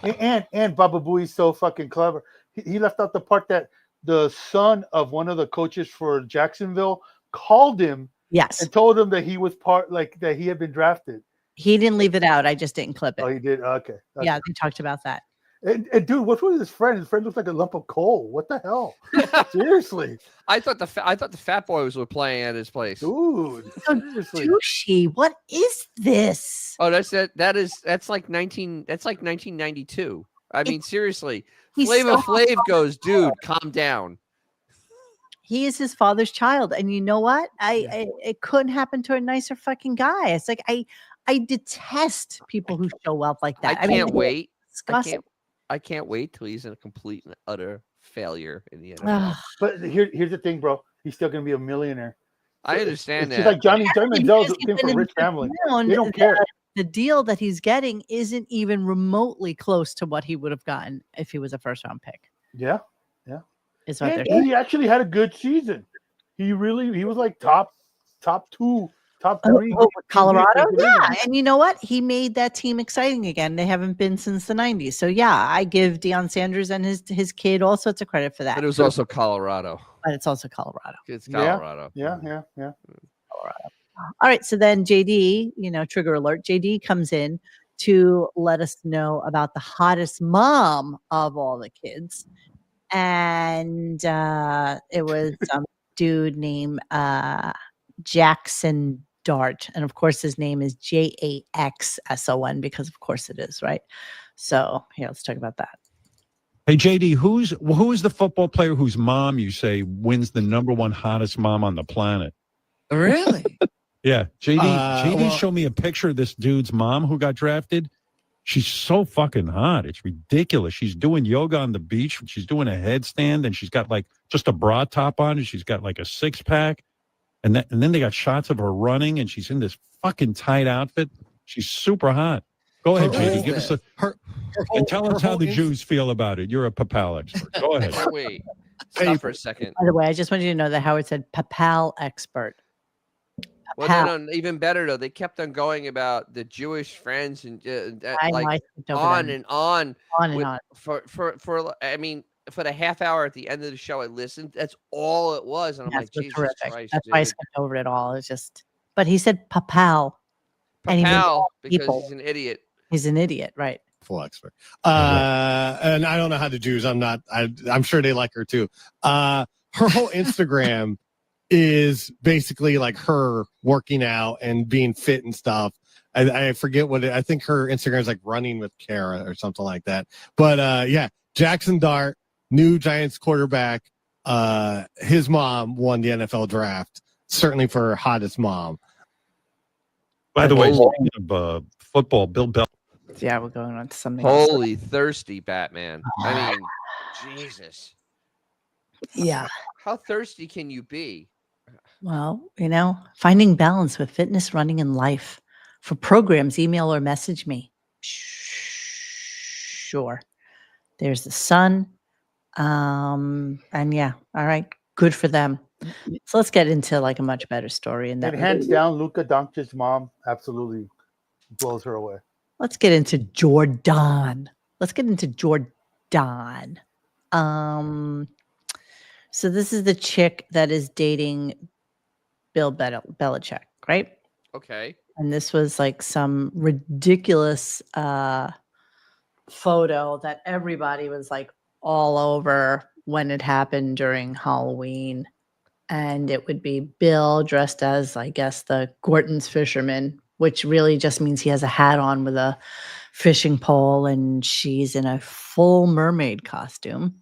And Baba Booey's so fucking clever. He left out the part that the son of one of the coaches for Jacksonville called him and told him that he was that he had been drafted. He didn't leave it out. I just didn't clip it. Oh, he did? Okay. Yeah, they talked about that. And dude, what's with his friend? His friend looks like a lump of coal. What the hell? Seriously. I thought the Fat Boys were playing at his place. Dude, seriously. Douchey. What is this? Oh, that's 1992. I mean, seriously. Flavor Flav goes, dude, calm down. He is his father's child, and you know what? It couldn't happen to a nicer fucking guy. It's like I detest people who show up like that. I can't wait. Disgusting. I can't wait till he's in a complete and utter failure in the NFL. But here's the thing, bro. He's still gonna be a millionaire. I understand it's that. Just like Johnny Manziel came from a rich family. They don't care. The deal that he's getting isn't even remotely close to what he would have gotten if he was a first-round pick. Yeah. Is what they're And he actually had a good season. He was like top two, top three. Colorado, yeah. And you know what? He made that team exciting again. They haven't been since the 90s. So yeah, I give Deion Sanders and his kid all sorts of credit for that. But it was also Colorado. But it's also Colorado. It's Colorado. Yeah. Colorado. All right. So then JD, trigger alert. JD comes in to let us know about the hottest mom of all the kids. And it was some dude named Jackson Dart. And of course, his name is Jaxson because of course it is, right? So here, let's talk about that. Hey, JD, who is the football player whose mom you say wins the #1 hottest mom on the planet? Really? Yeah. JD showed me a picture of this dude's mom who got drafted. She's so fucking hot. It's ridiculous. She's doing yoga on the beach. She's doing a headstand, and she's got like just a bra top on, and she's got like a 6-pack. And then they got shots of her running, and she's in this fucking tight outfit. She's super hot. Go ahead, JD. Give us and tell us how the Jews feel about it. You're a papal expert. Go ahead. Wait. Stop for a second. By the way, I just want you to know that Howard said papal expert. Well, no, even better though. They kept on going about the Jewish friends and on and on. For I mean, for the half hour at the end of the show, I listened. That's all it was, and I'm like, Jesus Christ, that's why I skipped over it all. It's just, but he said papal, papal because he's an idiot. He's an idiot, right? Full expert. And I don't know how the Jews. I'm sure they like her too. Her whole Instagram is basically like her working out and being fit and stuff. I forget I think her Instagram is like running with Kara or something like that. But yeah, Jackson Dart, new Giants quarterback. His mom won the NFL draft, certainly for her hottest mom. By the way, speaking of football, Bill Bell. Yeah, we're going on to something Holy thirsty Batman. I mean, Jesus. Yeah. How thirsty can you be? Well, finding balance with fitness, running, and life. For programs, email or message me. Sure. There's the sun. And yeah, all right. Good for them. So let's get into like a much better story. And hands down, Luka Doncic's mom absolutely blows her away. Let's get into Jordan. So this is the chick that is dating Bill Bellichick, right? Okay. And this was like some ridiculous photo that everybody was like all over when it happened during Halloween. And it would be Bill dressed as, I guess, the Gorton's fisherman, which really just means he has a hat on with a fishing pole, and she's in a full mermaid costume.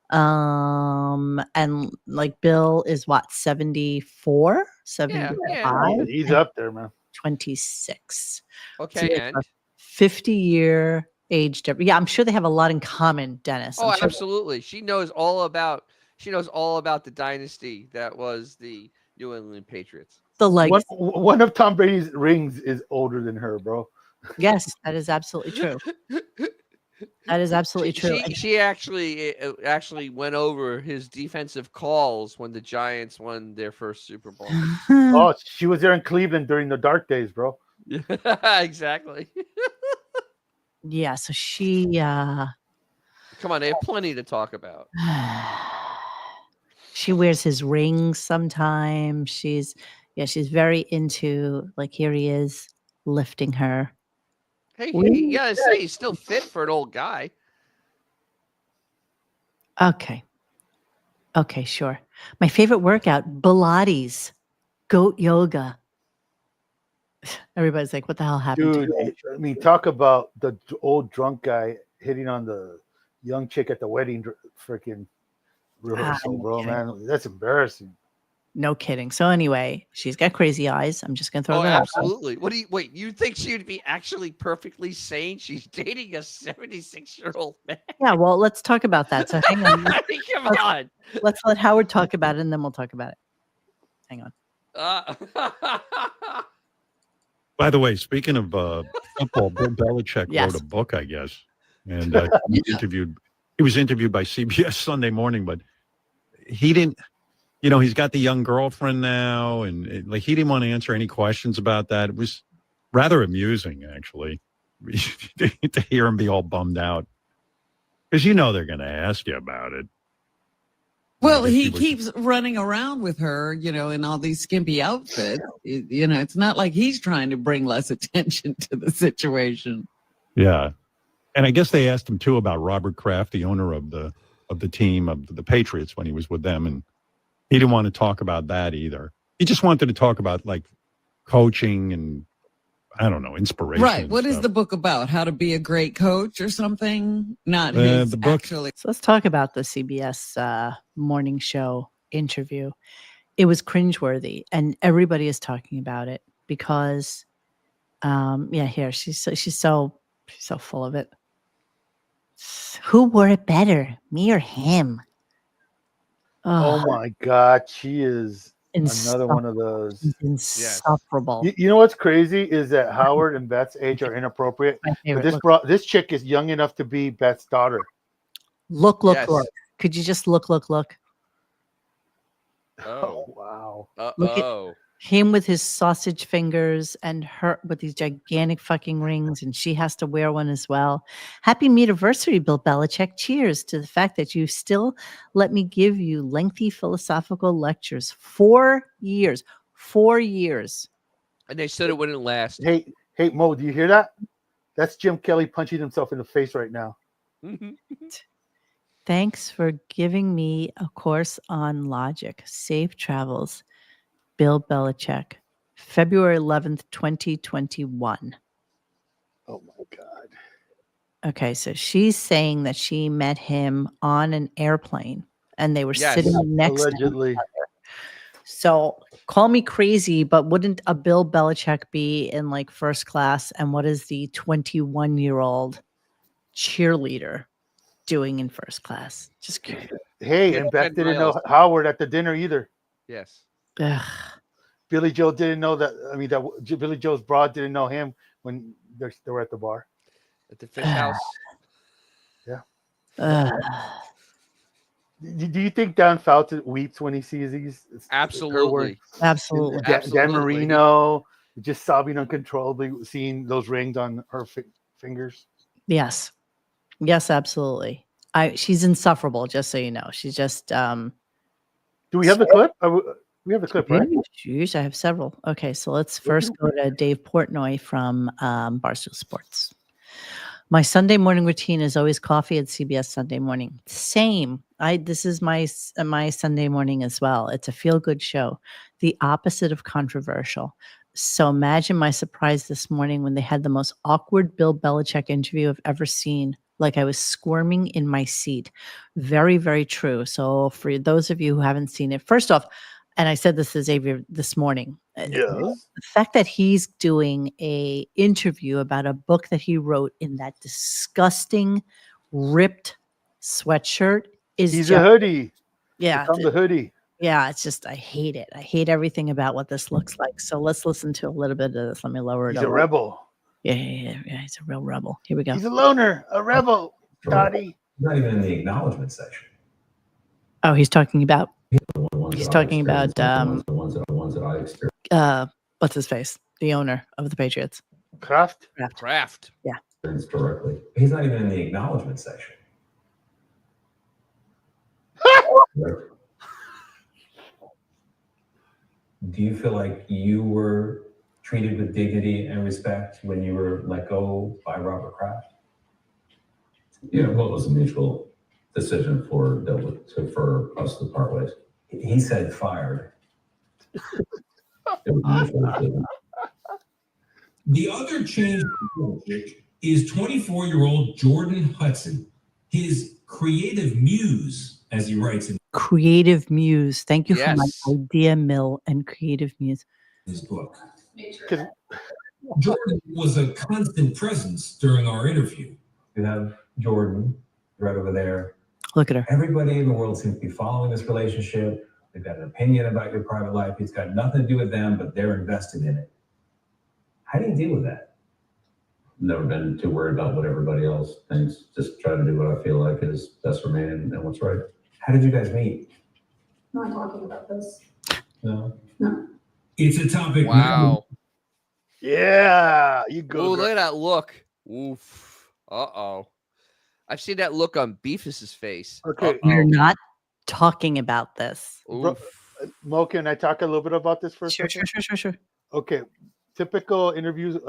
And like Bill is what, 74, 75? Yeah, he's up there, man. 26. Okay, so and 50-year age difference. Yeah, I'm sure they have a lot in common, Dennis. Oh, absolutely. She knows all about the dynasty that was the New England Patriots. The legacy. One of Tom Brady's rings is older than her, bro. Yes, that is absolutely true. That is absolutely true. She actually went over his defensive calls when the Giants won their first Super Bowl. Oh, she was there in Cleveland during the dark days, bro. Yeah, exactly. Yeah, so she Come on, they have plenty to talk about. she wears his rings sometimes. She's very into, like, here he is lifting her. Hey, you gotta say he's still fit for an old guy. Okay, sure. My favorite workout, Pilates, goat yoga. Everybody's like, what the hell happened Dude, to you? I mean, talk about the old drunk guy hitting on the young chick at the wedding freaking rehearsal, bro, man. That's embarrassing. No kidding. So anyway, she's got crazy eyes. I'm just gonna throw Oh, that out. absolutely. Wait, you think she'd be actually perfectly sane? She's dating a 76-year-old man. Yeah, well, let's talk about that. So hang on. I mean, come on. Let's let Howard talk about it, and then we'll talk about it. Hang on. By the way, speaking of football, Bill Bellichick Yes. wrote a book, I guess, and he was interviewed by CBS Sunday Morning, but he didn't. You know, he's got the young girlfriend now, and he didn't want to answer any questions about that. It was rather amusing, actually, to hear him be all bummed out, because they're going to ask you about it. Well, he keeps running around with her, in all these skimpy outfits. It's not like he's trying to bring less attention to the situation. Yeah, and I guess they asked him too about Robert Kraft, the owner of the team of the Patriots, when he was with them, and he didn't want to talk about that either. He just wanted to talk about coaching and I don't know, inspiration. Right. What is the book about? How to be a great coach or something? Not his the book. Actually. So let's talk about the CBS morning show interview. It was cringeworthy, and everybody is talking about it because, here she's so full of it. Who wore it better, me or him? Oh my God, she is another one of those. Insufferable. You know what's crazy is that Howard and Beth's age are inappropriate. But this chick is young enough to be Beth's daughter. Look. Could you just look? Oh wow. Look at him with his sausage fingers and her with these gigantic fucking rings, and she has to wear one as well. Happy meetiversary, Bill Bellichick. Cheers to the fact that you still let me give you lengthy philosophical lectures. 4 years. 4 years. And they said it wouldn't last. Hey, Mo, do you hear that? That's Jim Kelly punching himself in the face right now. Thanks for giving me a course on logic. Safe travels. Bill Bellichick, February 11th, 2021. Oh my God. Okay, so she's saying that she met him on an airplane and they were sitting next allegedly. to each other. So call me crazy, but wouldn't a Bill Bellichick be in first class? And what is the 21-year-old cheerleader doing in first class? Just curious. Hey, and Beth didn't know Howard at the dinner either. Yes. Ugh. Billy Joe didn't know that. I mean, that Billy Joe's broad didn't know him when they were at the bar. At the fish house. Yeah. Do you think Dan Fouts weeps when he sees these? Absolutely. Absolutely. Dan Marino just sobbing uncontrollably, seeing those rings on her fingers. Yes. Yes, absolutely. She's insufferable, just so you know. She's just Do we have the clip? We have the clip, right? Jeez, I have several. Okay, so let's first go to Dave Portnoy from Barstool Sports. My Sunday morning routine is always coffee at CBS Sunday Morning. Same. This is my Sunday morning as well. It's a feel-good show, the opposite of controversial. So imagine my surprise this morning when they had the most awkward Bill Belichick interview I've ever seen. Like I was squirming in my seat. Very, very true. So for those of you who haven't seen it, first off, and I said this to Xavier this morning. The fact that he's doing a interview about a book that he wrote in that disgusting, ripped sweatshirt is He's a hoodie. Yeah. It's on the hoodie. Yeah, it's just, I hate it. I hate everything about what this looks like. So let's listen to a little bit of this. Let me lower it He's over. a rebel. Yeah. He's a real rebel. Here we go. He's a loner, a rebel, Dottie. Not even in the acknowledgement section. Oh, he's talking about. The ones He's that I talking about. experienced, the ones that I experienced What's his face? The owner of the Patriots. Kraft. Yeah. directly. He's not even in the acknowledgement section. Do you feel like you were treated with dignity and respect when you were let go by Robert Kraft? Yeah, well, it was a mutual decision for us to part ways. He said fired. It was a mutual decision. The other change is 24-year-old Jordan Hudson, his creative muse, as he writes in Creative Muse. Thank you for my idea mill and Creative Muse. his book. Jordan was a constant presence during our interview. You have Jordan right over there. Look at her. Everybody in the world seems to be following this relationship. They've got an opinion about your private life. It's got nothing to do with them, but they're invested in it. How do you deal with that? Never been too worried about what everybody else thinks. Just try to do what I feel like is best for me and what's right. How did you guys meet? I'm not talking about this. No. It's a topic. Wow. Yeah, you go. Ooh, look at that look. Oof. Uh-oh. I've seen that look on Beefus's face. Okay. We're not talking about this. Mo, can I talk a little bit about this for a second? Sure. Okay. Typical interview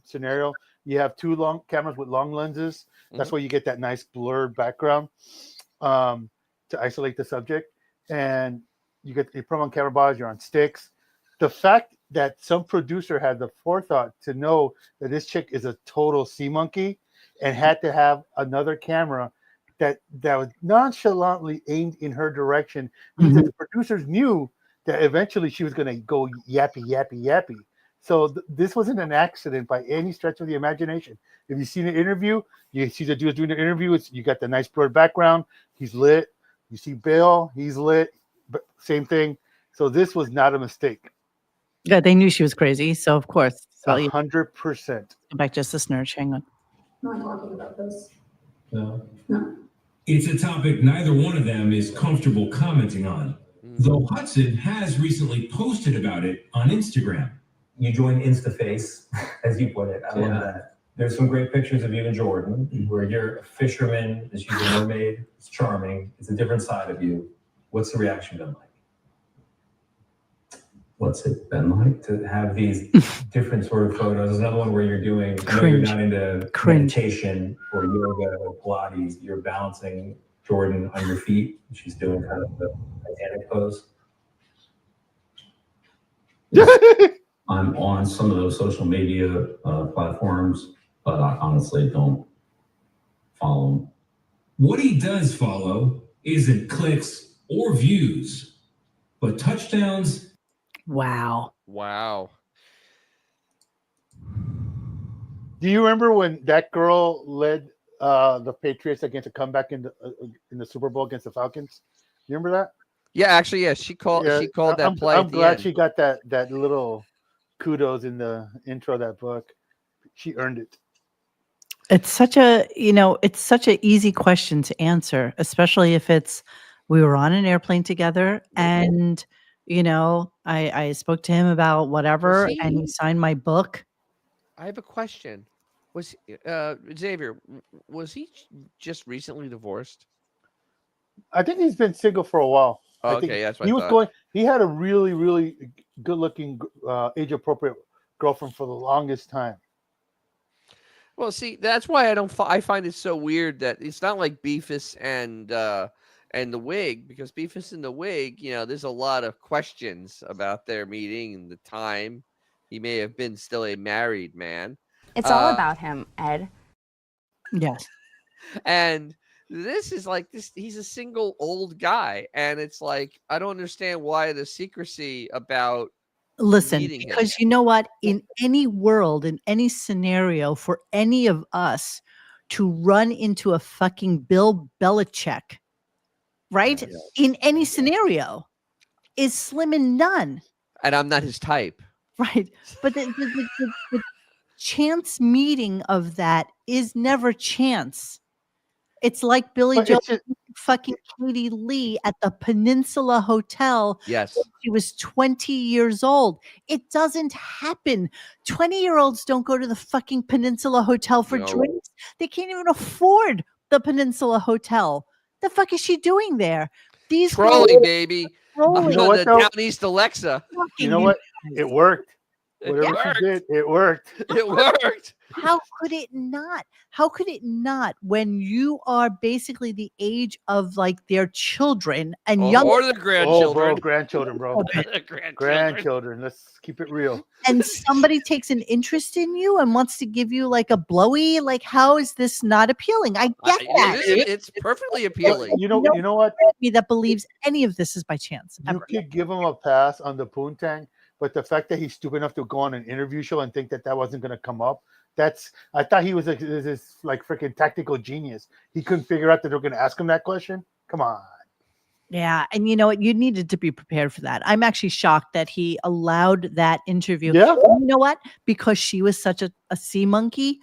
scenario. You have two long cameras with long lenses. That's why you get that nice blurred background to isolate the subject. And you put them on camera bars, you're on sticks. The fact that some producer had the forethought to know that this chick is a total sea monkey and had to have another camera that was nonchalantly aimed in her direction means that the producers knew that eventually she was going to go yappy. So this wasn't an accident by any stretch of the imagination. If you see an interview, you see the dude doing the interview. You got the nice blurred background. He's lit. You see Bill. He's lit. But same thing. So this was not a mistake. Yeah, they knew she was crazy, so of course. So 100%. Go back just this nerd. Hang on. I'm not talking about this. No. It's a topic neither one of them is comfortable commenting on, though Hudson has recently posted about it on Instagram. You joined InstaFace, as you put it. I love that. There's some great pictures of you and Jordan where you're a fisherman and she's a mermaid. It's charming. It's a different side of you. What's the reaction been like? What's it been like? To have these different sort of photos. There's another one where you're doing, I know Cringe. you're not into meditation or yoga or Pilates. You're balancing Jordan on your feet. She's doing kind of the Titanic pose. I'm on some of those social media platforms, but I honestly don't follow them. What he does follow isn't clicks or views, but touchdowns. Wow. Do you remember when that girl led the Patriots against a comeback in the Super Bowl against the Falcons? You remember that? Yeah, actually, yes. She called that play. I'm glad she got that little kudos in the intro of that book. She earned it. It's such a easy question to answer, especially if it's we were on an airplane together and I spoke to him about whatever and he signed my book. I have a question. Was Xavier, was he just recently divorced? I think he's been single for a while. Oh, I think okay, that's what he I was thought. going. He had a really, really good-looking, age-appropriate girlfriend for the longest time. Well, see, that's why I find it so weird that it's not like Beefus and the Wig, because Beefus and the Wig, there's a lot of questions about their meeting and the time. He may have been still a married man. It's all about him, Ed. Yes. And this is like this. He's a single old guy, and it's like I don't understand why the secrecy about. Listen, meeting him. because you know what? In any world, in any scenario, for any of us to run into a fucking Bill Bellichick, right? In any scenario, is slim and none. And I'm not his type. Right. But chance meeting of that is never chance. It's like Billy Joe fucking Katie Lee at the Peninsula Hotel. Yes. When she was 20 years old. It doesn't happen. 20-year-olds don't go to the fucking Peninsula Hotel for drinks. They can't even afford the Peninsula Hotel. The fuck is she doing there? These Trolling, baby. Trolling. You know what, though? Down East Alexa. You know what? It worked. Whatever worked. she did, it worked. It worked. How could it not? How could it not when you are basically the age of like their children and young or the grandchildren? Oh, bro, grandchildren, bro. Grandchildren. Let's keep it real. And somebody takes an interest in you and wants to give you like a blowy, like how is this not appealing? I get that. It's perfectly appealing. You know what? Me that believes any of this is by chance. You could give him a pass on the poontang, but the fact that he's stupid enough to go on an interview show and think that wasn't going to come up, I thought he was this like freaking tactical genius. He couldn't figure out that they're going to ask him that question. Come on. Yeah, and you know what? You needed to be prepared for that. I'm actually shocked that he allowed that interview. Yeah. And you know what? Because she was such a sea monkey,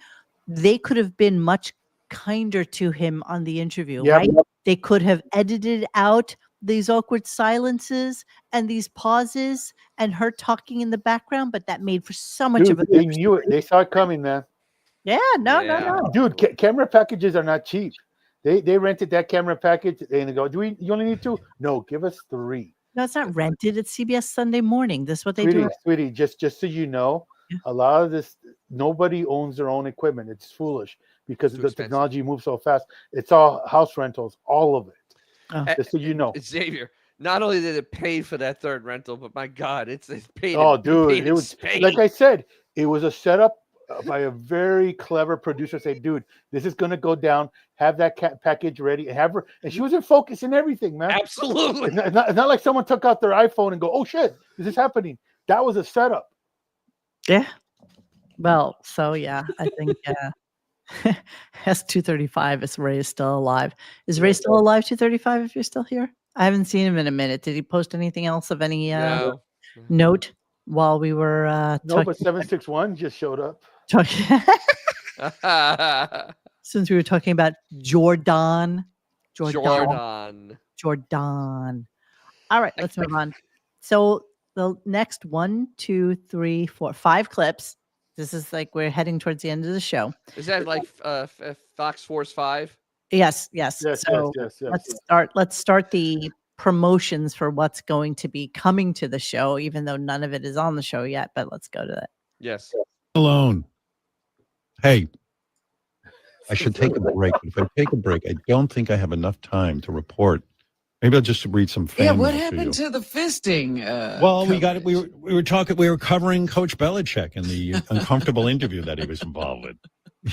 they could have been much kinder to him on the interview, right? They could have edited out these awkward silences and these pauses and her talking in the background, but that made for so much of a They knew it. They saw it coming, man. Yeah, no. Dude, camera packages are not cheap. They rented that camera package and they go, you only need 2? No, give us 3. No, it's not rented. It's CBS Sunday Morning. This is what they Sweetie, just so you know, a lot of this, nobody owns their own equipment. It's foolish because the technology moves so fast. It's all house rentals, all of it. Just so you know. Xavier, not only did it pay for that third rental, but my God, it's paid. Oh, dude, paid it was like I said, it was a setup by a very clever producer. Say, dude, this is gonna go down. Have that package ready and have her. And she was in focus and everything, man. Absolutely. It's not like someone took out their iPhone and go, oh shit, this is happening. That was a setup. Yeah. Well, so yeah, I think S235 is Ray is still alive. Is Ray still alive, 235, if you're still here? I haven't seen him in a minute. Did he post anything else of any note while we were no, but 761 just showed up. Since we were talking about Jordan. All right, let's move on. So the next 1, 2, 3, 4, 5 clips. This is like we're heading towards the end of the show. Is that like Fox Force 5? Yes. So let's start the promotions for what's going to be coming to the show, even though none of it is on the show yet. But let's go to that. Yes. Alone. Hey, I should take a break. But if I take a break, I don't think I have enough time to report. Maybe I'll just read some fan Yeah, what mail happened to the fisting? Well, we were covering Coach Bellichick and the uncomfortable interview that he was involved with.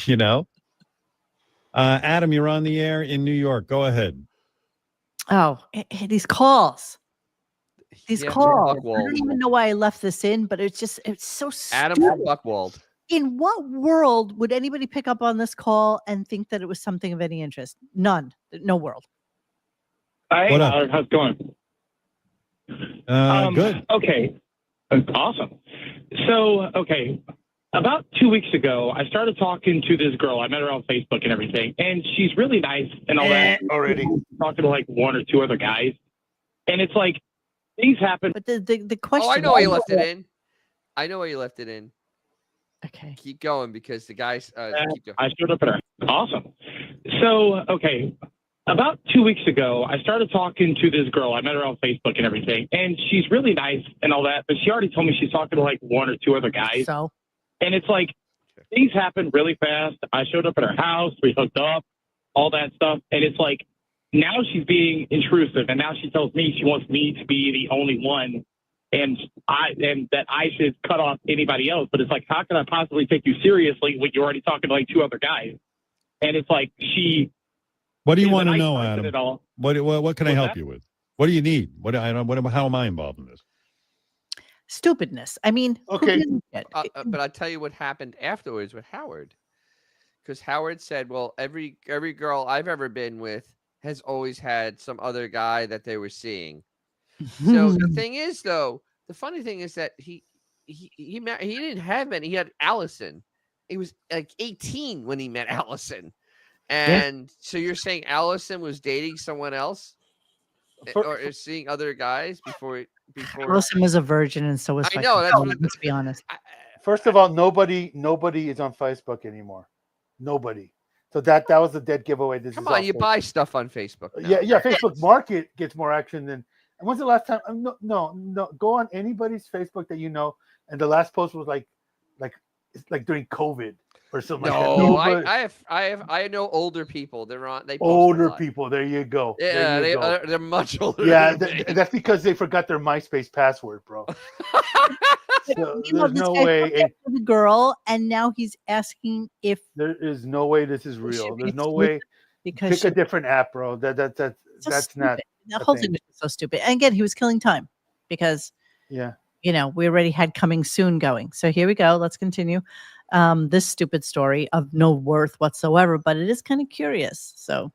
You know, Adam, you're on the air in New York. Go ahead. Oh, these calls. These calls. I Buchwald. don't even know why I left this in, but it's so stupid. Adam from Buchwald. In what world would anybody pick up on this call and think that it was something of any interest? None. No world. Hi, What up? how's it going? Good. Okay. Awesome. So, about 2 weeks ago, I started talking to this girl. I met her on Facebook and everything, and she's really nice and all that. Already. Talking to like 1 or 2 other guys. And it's like, things happen. But the question. Oh, I know why you left it in. Okay. Keep going because the guys. Keep going. I showed up at her. Awesome. So, about 2 weeks ago, I started talking to this girl. I met her on Facebook and everything, and she's really nice and all that. But she already told me she's talking to like 1 or 2 other guys. So, and it's like things happen really fast. I showed up at her house. We hooked up, all that stuff, and it's like now she's being intrusive, and now she tells me she wants me to be the only one, and that I should cut off anybody else. But it's like, how can I possibly take you seriously when you're already talking to like 2 other guys? And it's like she. What do you want to know, Adam? At all. What can I help you with? What do you need? How am I involved in this? Stupidness. I mean, okay. But I'll tell you what happened afterwards with Howard. Because Howard said, well, every girl I've ever been with has always had some other guy that they were seeing. So the thing is, though, the funny thing is that he didn't have any. He had Allison. he was like 18 when he met Allison. And so you're saying Allison was dating someone else or is seeing other guys before Allison was a virgin, and so was I know, that's what, let's be honest. First of all, nobody is on Facebook anymore. Nobody. So that was a dead giveaway. Come on, you buy stuff on Facebook now. Yeah. Facebook Market gets more action than. And when's the last time? No. Go on anybody's Facebook that you know, and the last post was like during COVID or something. No, like that. I know older people. They post Older people. There you go. Yeah, they're much older. Yeah, that's because they forgot their MySpace password, bro. So there's no way. The girl, and now he's asking if there is no way this is real. There's no way. Because pick a different app, bro. That's not. The whole thing was so stupid. And again, he was killing time because we already had Coming Soon going. So here we go. Let's continue. This stupid story of no worth whatsoever, but it is kind of curious. So,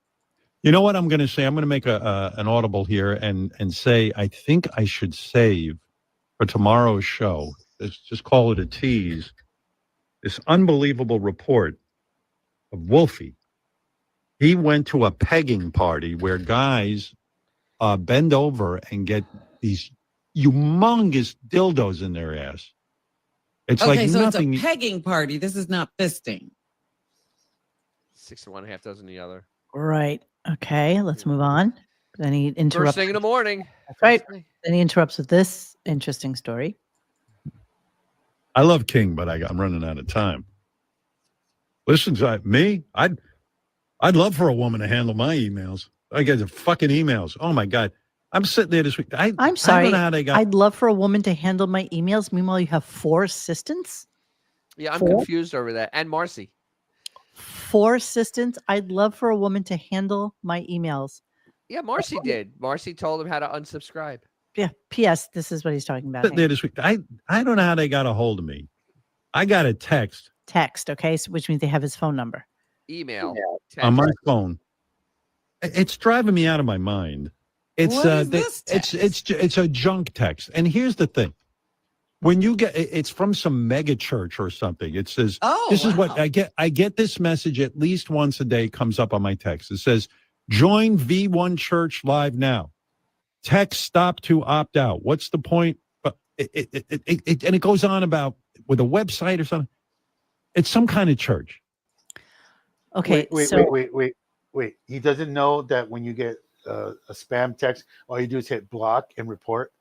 you know what I'm going to say? I'm going to make an audible here and say I think I should save for tomorrow's show. Let's just call it a tease. This unbelievable report of Wolfie. He went to a pegging party where guys bend over and get these humongous dildos in their ass. It's okay, like so nothing. It's a pegging party. This is not fisting. 6 of one, half dozen the other. right. Okay, let's move on. Then he interrupts. First thing in the morning. That's right. Then he interrupts with this interesting story. I love King, but I'm running out of time. Listen to me. I'd love for a woman to handle my emails. I get the fucking emails. Oh my God. I'm sitting there this week. I'm sorry. I don't know how they got. I'd love for a woman to handle my emails. Meanwhile, you have 4 assistants. Yeah, I'm confused over that. And Marcy. 4 assistants. I'd love for a woman to handle my emails. Yeah, Marcy did. Marcy told him how to unsubscribe. Yeah. P.S. This is what he's talking about. Sitting there this week. I don't know how they got a hold of me. I got a text. Okay, so which means they have his phone number. Email. On my phone. It's driving me out of my mind. It's What is this text? it's a junk text. And here's the thing. When you get it's from some mega church or something. It says this is what I get this message at least once a day comes up on my text. It says join V1 Church live now. Text stop to opt out. What's the point? But it goes on about with a website or something. It's some kind of church. Okay. Wait. He doesn't know that when you get a spam text, all you do is hit block and report.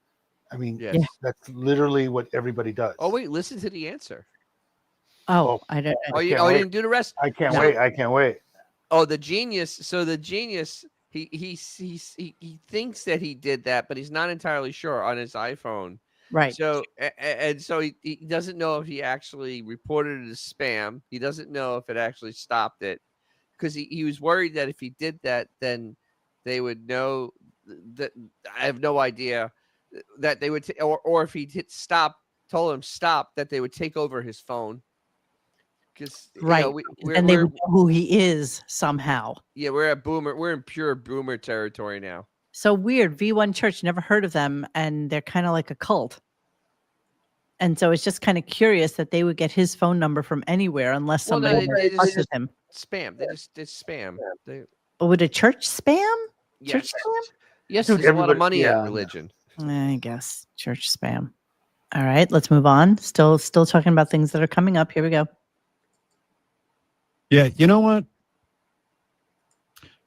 I mean, that's literally what everybody does. Oh wait, listen to the answer. Oh, I don't. You didn't do the rest. I can't wait. Oh, the genius. So the genius, he thinks that he did that, but he's not entirely sure on his iPhone. Right. So so he doesn't know if he actually reported it as spam. He doesn't know if it actually stopped it, because he was worried that if he did that, then they would know that. I have no idea that they would, or if he hit stop, told him stop, that they would take over his phone. Because right, and they would know who he is somehow. Yeah, we're in pure boomer territory now. So weird. V1 Church, never heard of them, and they're kind of like a cult. And so it's just kind of curious that they would get his phone number from anywhere unless somebody trusted him. Spam. It's spam. Would a church spam? Yes. Church spam? Yes, there's a lot of money in religion. I guess church spam. All right, let's move on. Still talking about things that are coming up. Here we go. Yeah, you know what?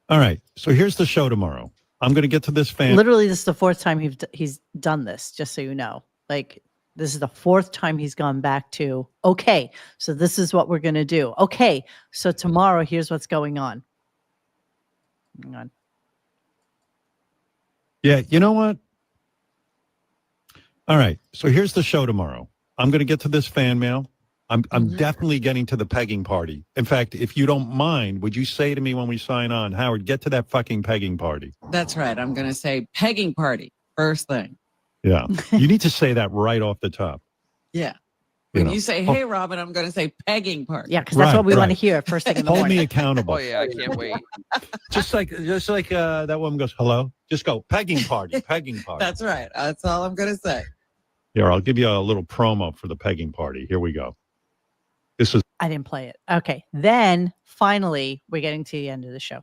All right, so here's the show tomorrow. I'm going to get to this fan. Literally, this is the 4th time he's done this, just so you know. Like, this is the 4th time he's gone back to, okay, so this is what we're going to do. Okay, so tomorrow, here's what's going on. Hang on. Yeah, you know what? All right, so here's the show tomorrow. I'm going to get to this fan mail. I'm definitely getting to the pegging party. In fact, if you don't mind, would you say to me when we sign on, Howard, get to that fucking pegging party? That's right. I'm going to say pegging party first thing. Yeah. You need to say that right off the top. Yeah. When you say, hey, Robin, I'm going to say pegging party. Yeah, because that's what we want to hear first thing in the Hold morning. me accountable. Oh, yeah, I can't wait. just like that woman goes, hello? Just go, pegging party, pegging party. That's right. That's all I'm going to say. Here, I'll give you a little promo for the pegging party. Here we go. This is. I didn't play it. Okay. Then finally, we're getting to the end of the show.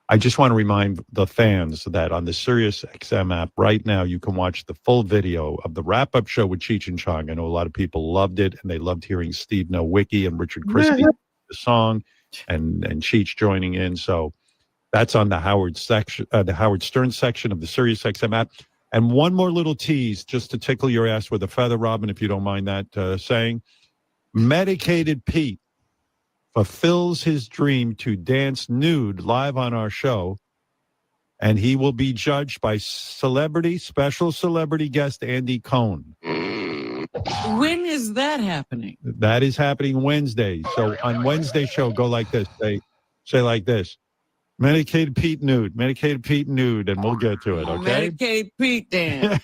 I just want to remind the fans that on the SiriusXM app right now, you can watch the full video of the wrap-up show with Cheech and Chong. I know a lot of people loved it, and they loved hearing Steve Nowicki and Richard Crispy the song, and Cheech joining in. So that's on the Howard Stern section of the SiriusXM app. And one more little tease, just to tickle your ass with a feather, Robin, if you don't mind that saying. Medicated Pete fulfills his dream to dance nude live on our show, and he will be judged by special celebrity guest Andy Cohen. When is that happening? That is happening Wednesday. So on Wednesday show, go like this. Say like this. Medicated Pete nude, and we'll get to it, okay? Medicaid Pete Dan.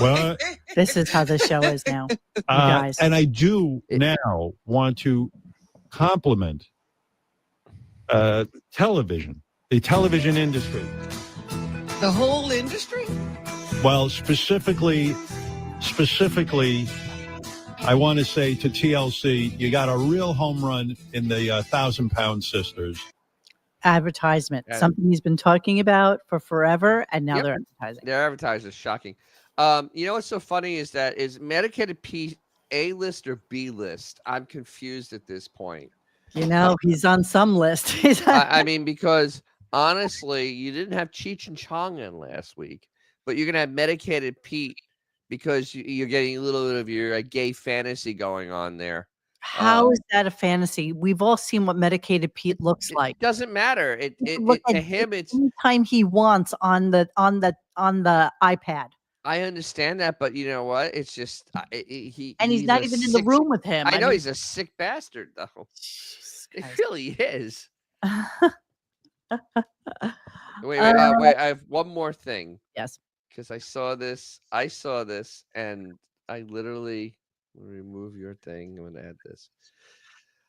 Well, This is how the show is now, you guys. and I do now want to compliment television, the television industry. The whole industry? Well, specifically, I want to say to TLC, you got a real home run in the 1,000-Pound Sisters. Advertisement. Something he's been talking about for forever, and now they're advertising. Their advertising is shocking. You know what's so funny is Medicated Pete A-list or B-list? I'm confused at this point. You know, he's on some list. I mean, because honestly, you didn't have Cheech and Chong in last week, but you're going to have Medicated Pete because you're getting a little bit of your gay fantasy going on there. How is that a fantasy? We've all seen what Medicated Pete looks like. Doesn't matter. To him, it's anytime he wants on the iPad. I understand that, but you know what? It's just he's not even in the room with him. I know he's a sick bastard, though. It really is. Wait, I have one more thing. Yes. Because I saw this, and I literally remove your thing. I'm gonna add this.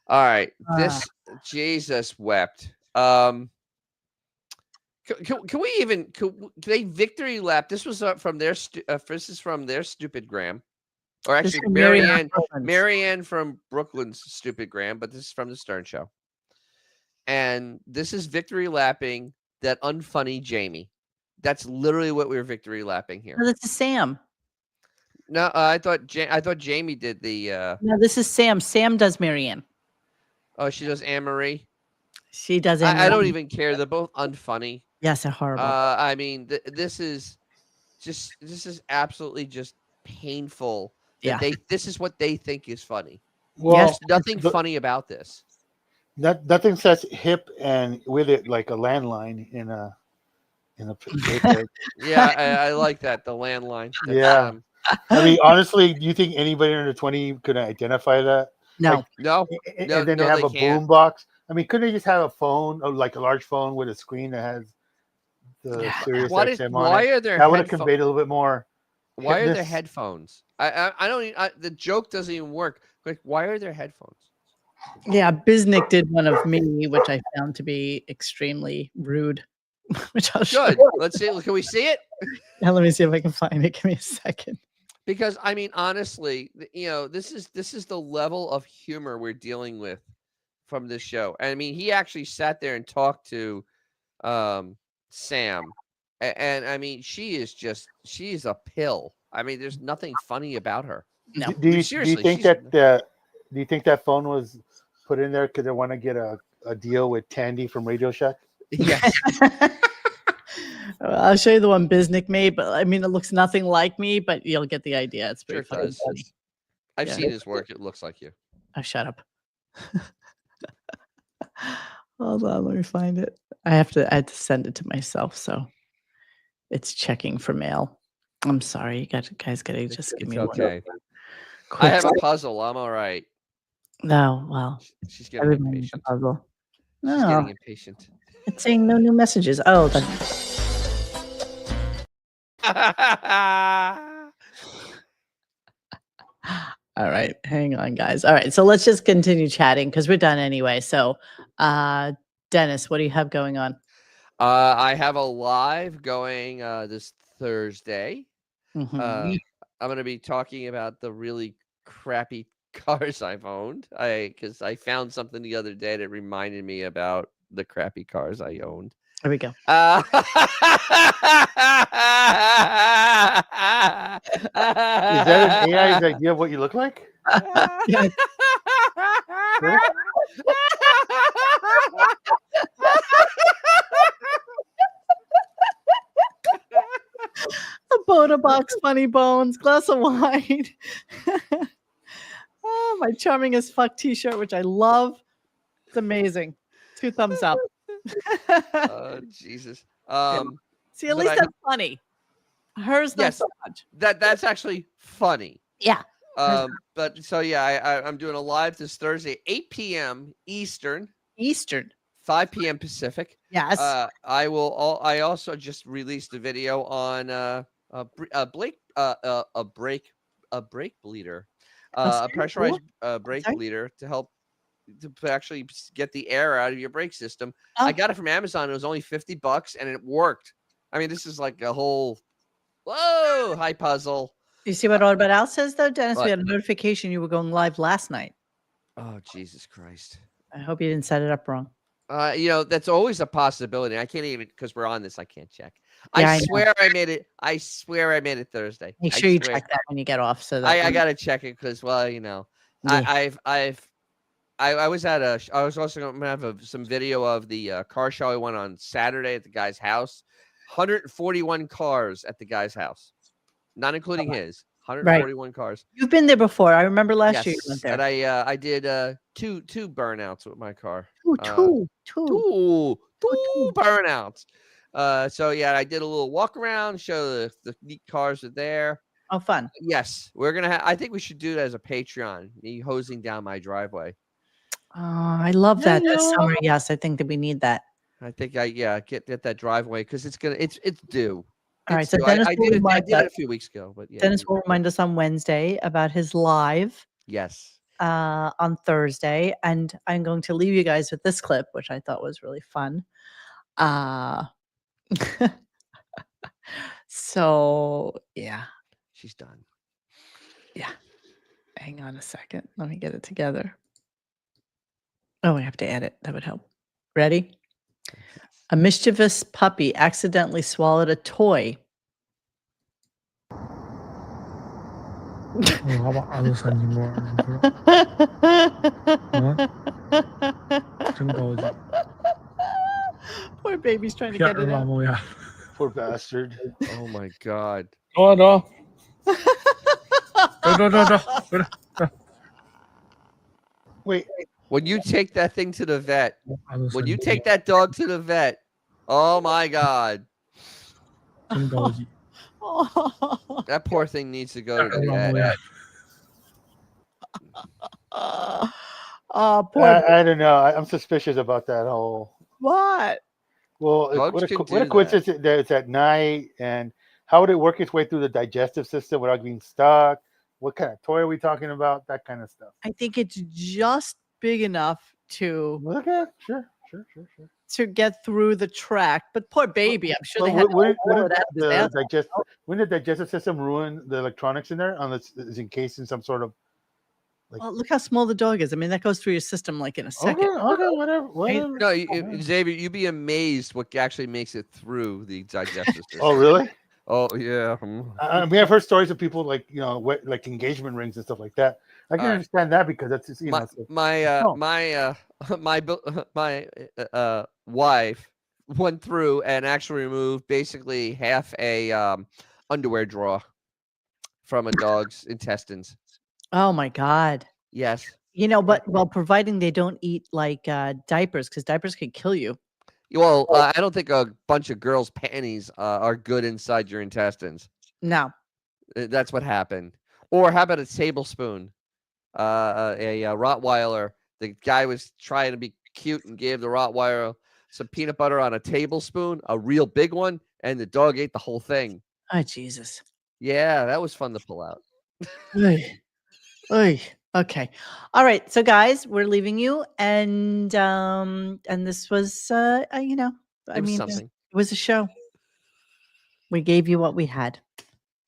All right, this Jesus wept. Can we even? Can they victory lap? This was from their. This is from their stupid gram, or actually Marianne from Brooklyn's stupid gram. But this is from the Stern Show, and this is victory lapping that unfunny Jamie. That's literally what we were victory lapping here. No, this is Sam. No, I thought Jamie did the. No, this is Sam. Sam does Marianne. Oh, she does Anne-Marie. She does. I don't even care. They're both unfunny. Yes, they're horrible. I mean, this is absolutely just painful. Yeah. This is what they think is funny. Well, there's nothing funny about this. Nothing says hip and with it like a landline in a. Yeah, I like that. The landline. Yeah. I mean, honestly, do you think anybody under 20 could identify that? No. Like, No. And then they have a boom box. I mean, couldn't they just have a phone, like a large phone with a screen that has the SiriusXM on why it? are there that would have conveyed a little bit more. Why are there headphones? I don't. The joke doesn't even work. Like, why are there headphones? Yeah, Biznick did one of me, which I found to be extremely rude. Which I'll show. Good. Let's see. Can we see it? Yeah, let me see if I can find it. Give me a second. Because I mean, honestly, this is the level of humor we're dealing with from this show. I mean, he actually sat there and talked to Sam, and I mean, she's a pill. I mean, there's nothing funny about her. No. Do you think that phone was put in there because they want to get a deal with Tandy from Radio Shack? Yes. I'll show you the one Biznick made, but I mean, it looks nothing like me, but you'll get the idea. It's very funny. I've seen his work. It looks like you. Oh, shut up. Hold on, let me find it. I had to send it to myself, so it's checking for mail. I'm sorry, you guys gotta just give me okay. One. I have a puzzle. I'm all right. No, well, she's getting impatient. Puzzle. No. She's getting impatient. It's saying no new messages. Oh, all right, hang on, guys. All right, so let's just continue chatting because we're done anyway. So, Dennis, what do you have going on? I have a live going this Thursday. Mm-hmm. I'm going to be talking about the really crappy cars I've owned. Because I found something the other day that reminded me about the crappy cars I owned. There we go. Is that an AI's idea of what you look like? Yeah. Sure. A Boda box, funny bones, glass of wine. Oh, my charming as fuck t-shirt, which I love. It's amazing. 2 thumbs up. Oh, Jesus. See, at but least that's funny. Hers not Yes, so much. that's actually funny. Yeah. But so yeah, I'm doing a live this Thursday, 8 p.m. Eastern, 5 p.m. Pacific. Yes. I also just released a video on a brake bleeder, a pressurized brake bleeder to help to actually get the air out of your brake system. I got it from Amazon. It was only $50 and it worked. I mean, this is like a whole high puzzle. You see what All About Al says, though, Dennis? What? We had a notification you were going live last night. Oh, Jesus Christ. I hope you didn't set it up wrong. That's always a possibility. I can't even, because we're on this, I can't check. Yeah, I I know. swear I made it. I swear I made it Thursday. Make I sure you swear. check that when you get off. So that I gotta check it because, well, Yeah. I was at I was also gonna have some video of the car show I went on Saturday at the guy's house. 141 cars at the guy's house, not including his. 141 cars. You've been there before. I remember last year you went there. And I did two burnouts with my car. Two burnouts. So yeah, I did a little walk around, show the neat cars are there. Oh, fun. Yes, we're gonna I think we should do it as a Patreon. Me hosing down my driveway. Oh, I love that this summer. Yes, I think that we need that. I think get that driveway because it's due. All right, It's so due. Dennis I will did remind it us- a few weeks ago, but yeah. Dennis will remind us on Wednesday about his live Yes. on Thursday, and I'm going to leave you guys with this clip, which I thought was really fun. So yeah, she's done. Yeah, hang on a second. Let me get it together. Oh, I have to add it. That would help. Ready? A mischievous puppy accidentally swallowed a toy. Poor baby's trying to get it out. Poor bastard. Oh my God. Wait. When you take that thing to the vet, when you take that dog to the vet, oh my God. That poor thing needs to go to the vet. Oh, poor. I don't know. I'm suspicious about that whole. What? Well, Dogs what a can do coincidence that it's at night, and how would it work its way through the digestive system without being stuck? What kind of toy are we talking about? That kind of stuff. I think it's just big enough to sure. to get through the tract. But poor baby, I'm sure they But had wouldn't the the digestive system ruin the electronics in there unless it's encased in some sort of? Well, look how small the dog is. I mean, that goes through your system like in a second. Okay, whatever. No, Xavier, you'd be amazed what actually makes it through the digestive system. Oh, really? Oh, yeah. I've heard stories of people like like engagement rings and stuff like that. I can understand that because that's just, my wife went through and actually removed basically half a underwear drawer from a dog's intestines. Oh my God. Yes. But providing they don't eat like diapers, because diapers could kill you. Well, I don't think a bunch of girls' panties are good inside your intestines. No. That's what happened. Or how about a tablespoon? A Rottweiler. The guy was trying to be cute and gave the Rottweiler some peanut butter on a tablespoon, a real big one, and the dog ate the whole thing. Oh, Jesus. Yeah, that was fun to pull out. Oy. Okay. All right. So guys, we're leaving you. And this was it was a show. We gave you what we had.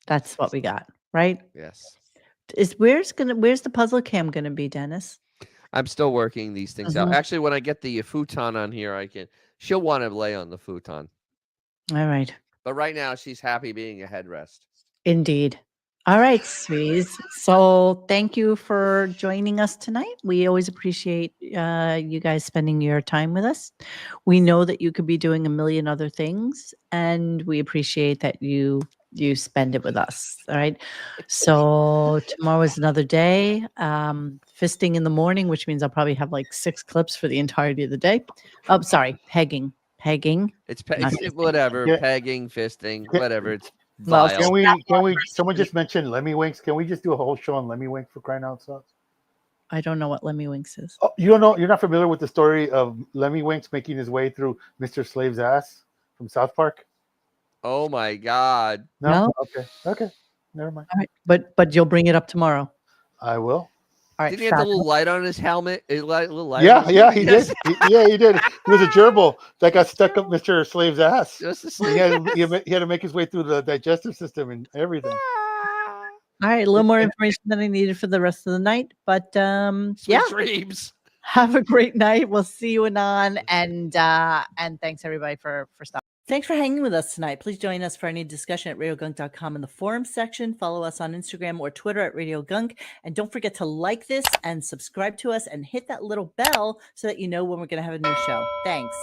That's what we got, right? Yes. Where's the puzzle cam gonna be, Dennis? I'm still working these things out. Mhm. Actually, when I get the futon on here, she'll want to lay on the futon. All right. But right now, she's happy being a headrest. Indeed. All right, sweeties. So thank you for joining us tonight. We always appreciate you guys spending your time with us. We know that you could be doing a million other things, and we appreciate that you spend it with us. All right. So tomorrow is another day. Fisting in the morning, which means I'll probably have like 6 clips for the entirety of the day. Oh, sorry, pegging. It's not fisting. whatever, Yeah. pegging, fisting, Yeah. whatever. It's Well, vile. Can we? Someone just mentioned Lemmy Winks. Can we just do a whole show on Lemmy Winks for crying out loud? I don't know what Lemmy Winks is. Oh, you don't know? You're not familiar with the story of Lemmy Winks making his way through Mr. Slave's ass from South Park? Oh my God. No? Okay. Never mind. All right. But you'll bring it up tomorrow. I will. All right. Did he have the little light on his helmet? Little light on Yeah, his he Yes. did. He did. He was a gerbil that got stuck up Mr. Slave's ass. Just a He had to make his way through the digestive system and everything. All right, a little more information than I needed for the rest of the night, but Sweet dreams. Have a great night. We'll see you anon, and thanks everybody for stopping. Thanks for hanging with us tonight. Please join us for any discussion at RadioGunk.com in the forum section. Follow us on Instagram or Twitter at RadioGunk, and don't forget to like this and subscribe to us and hit that little bell so that you know when we're going to have a new show. Thanks.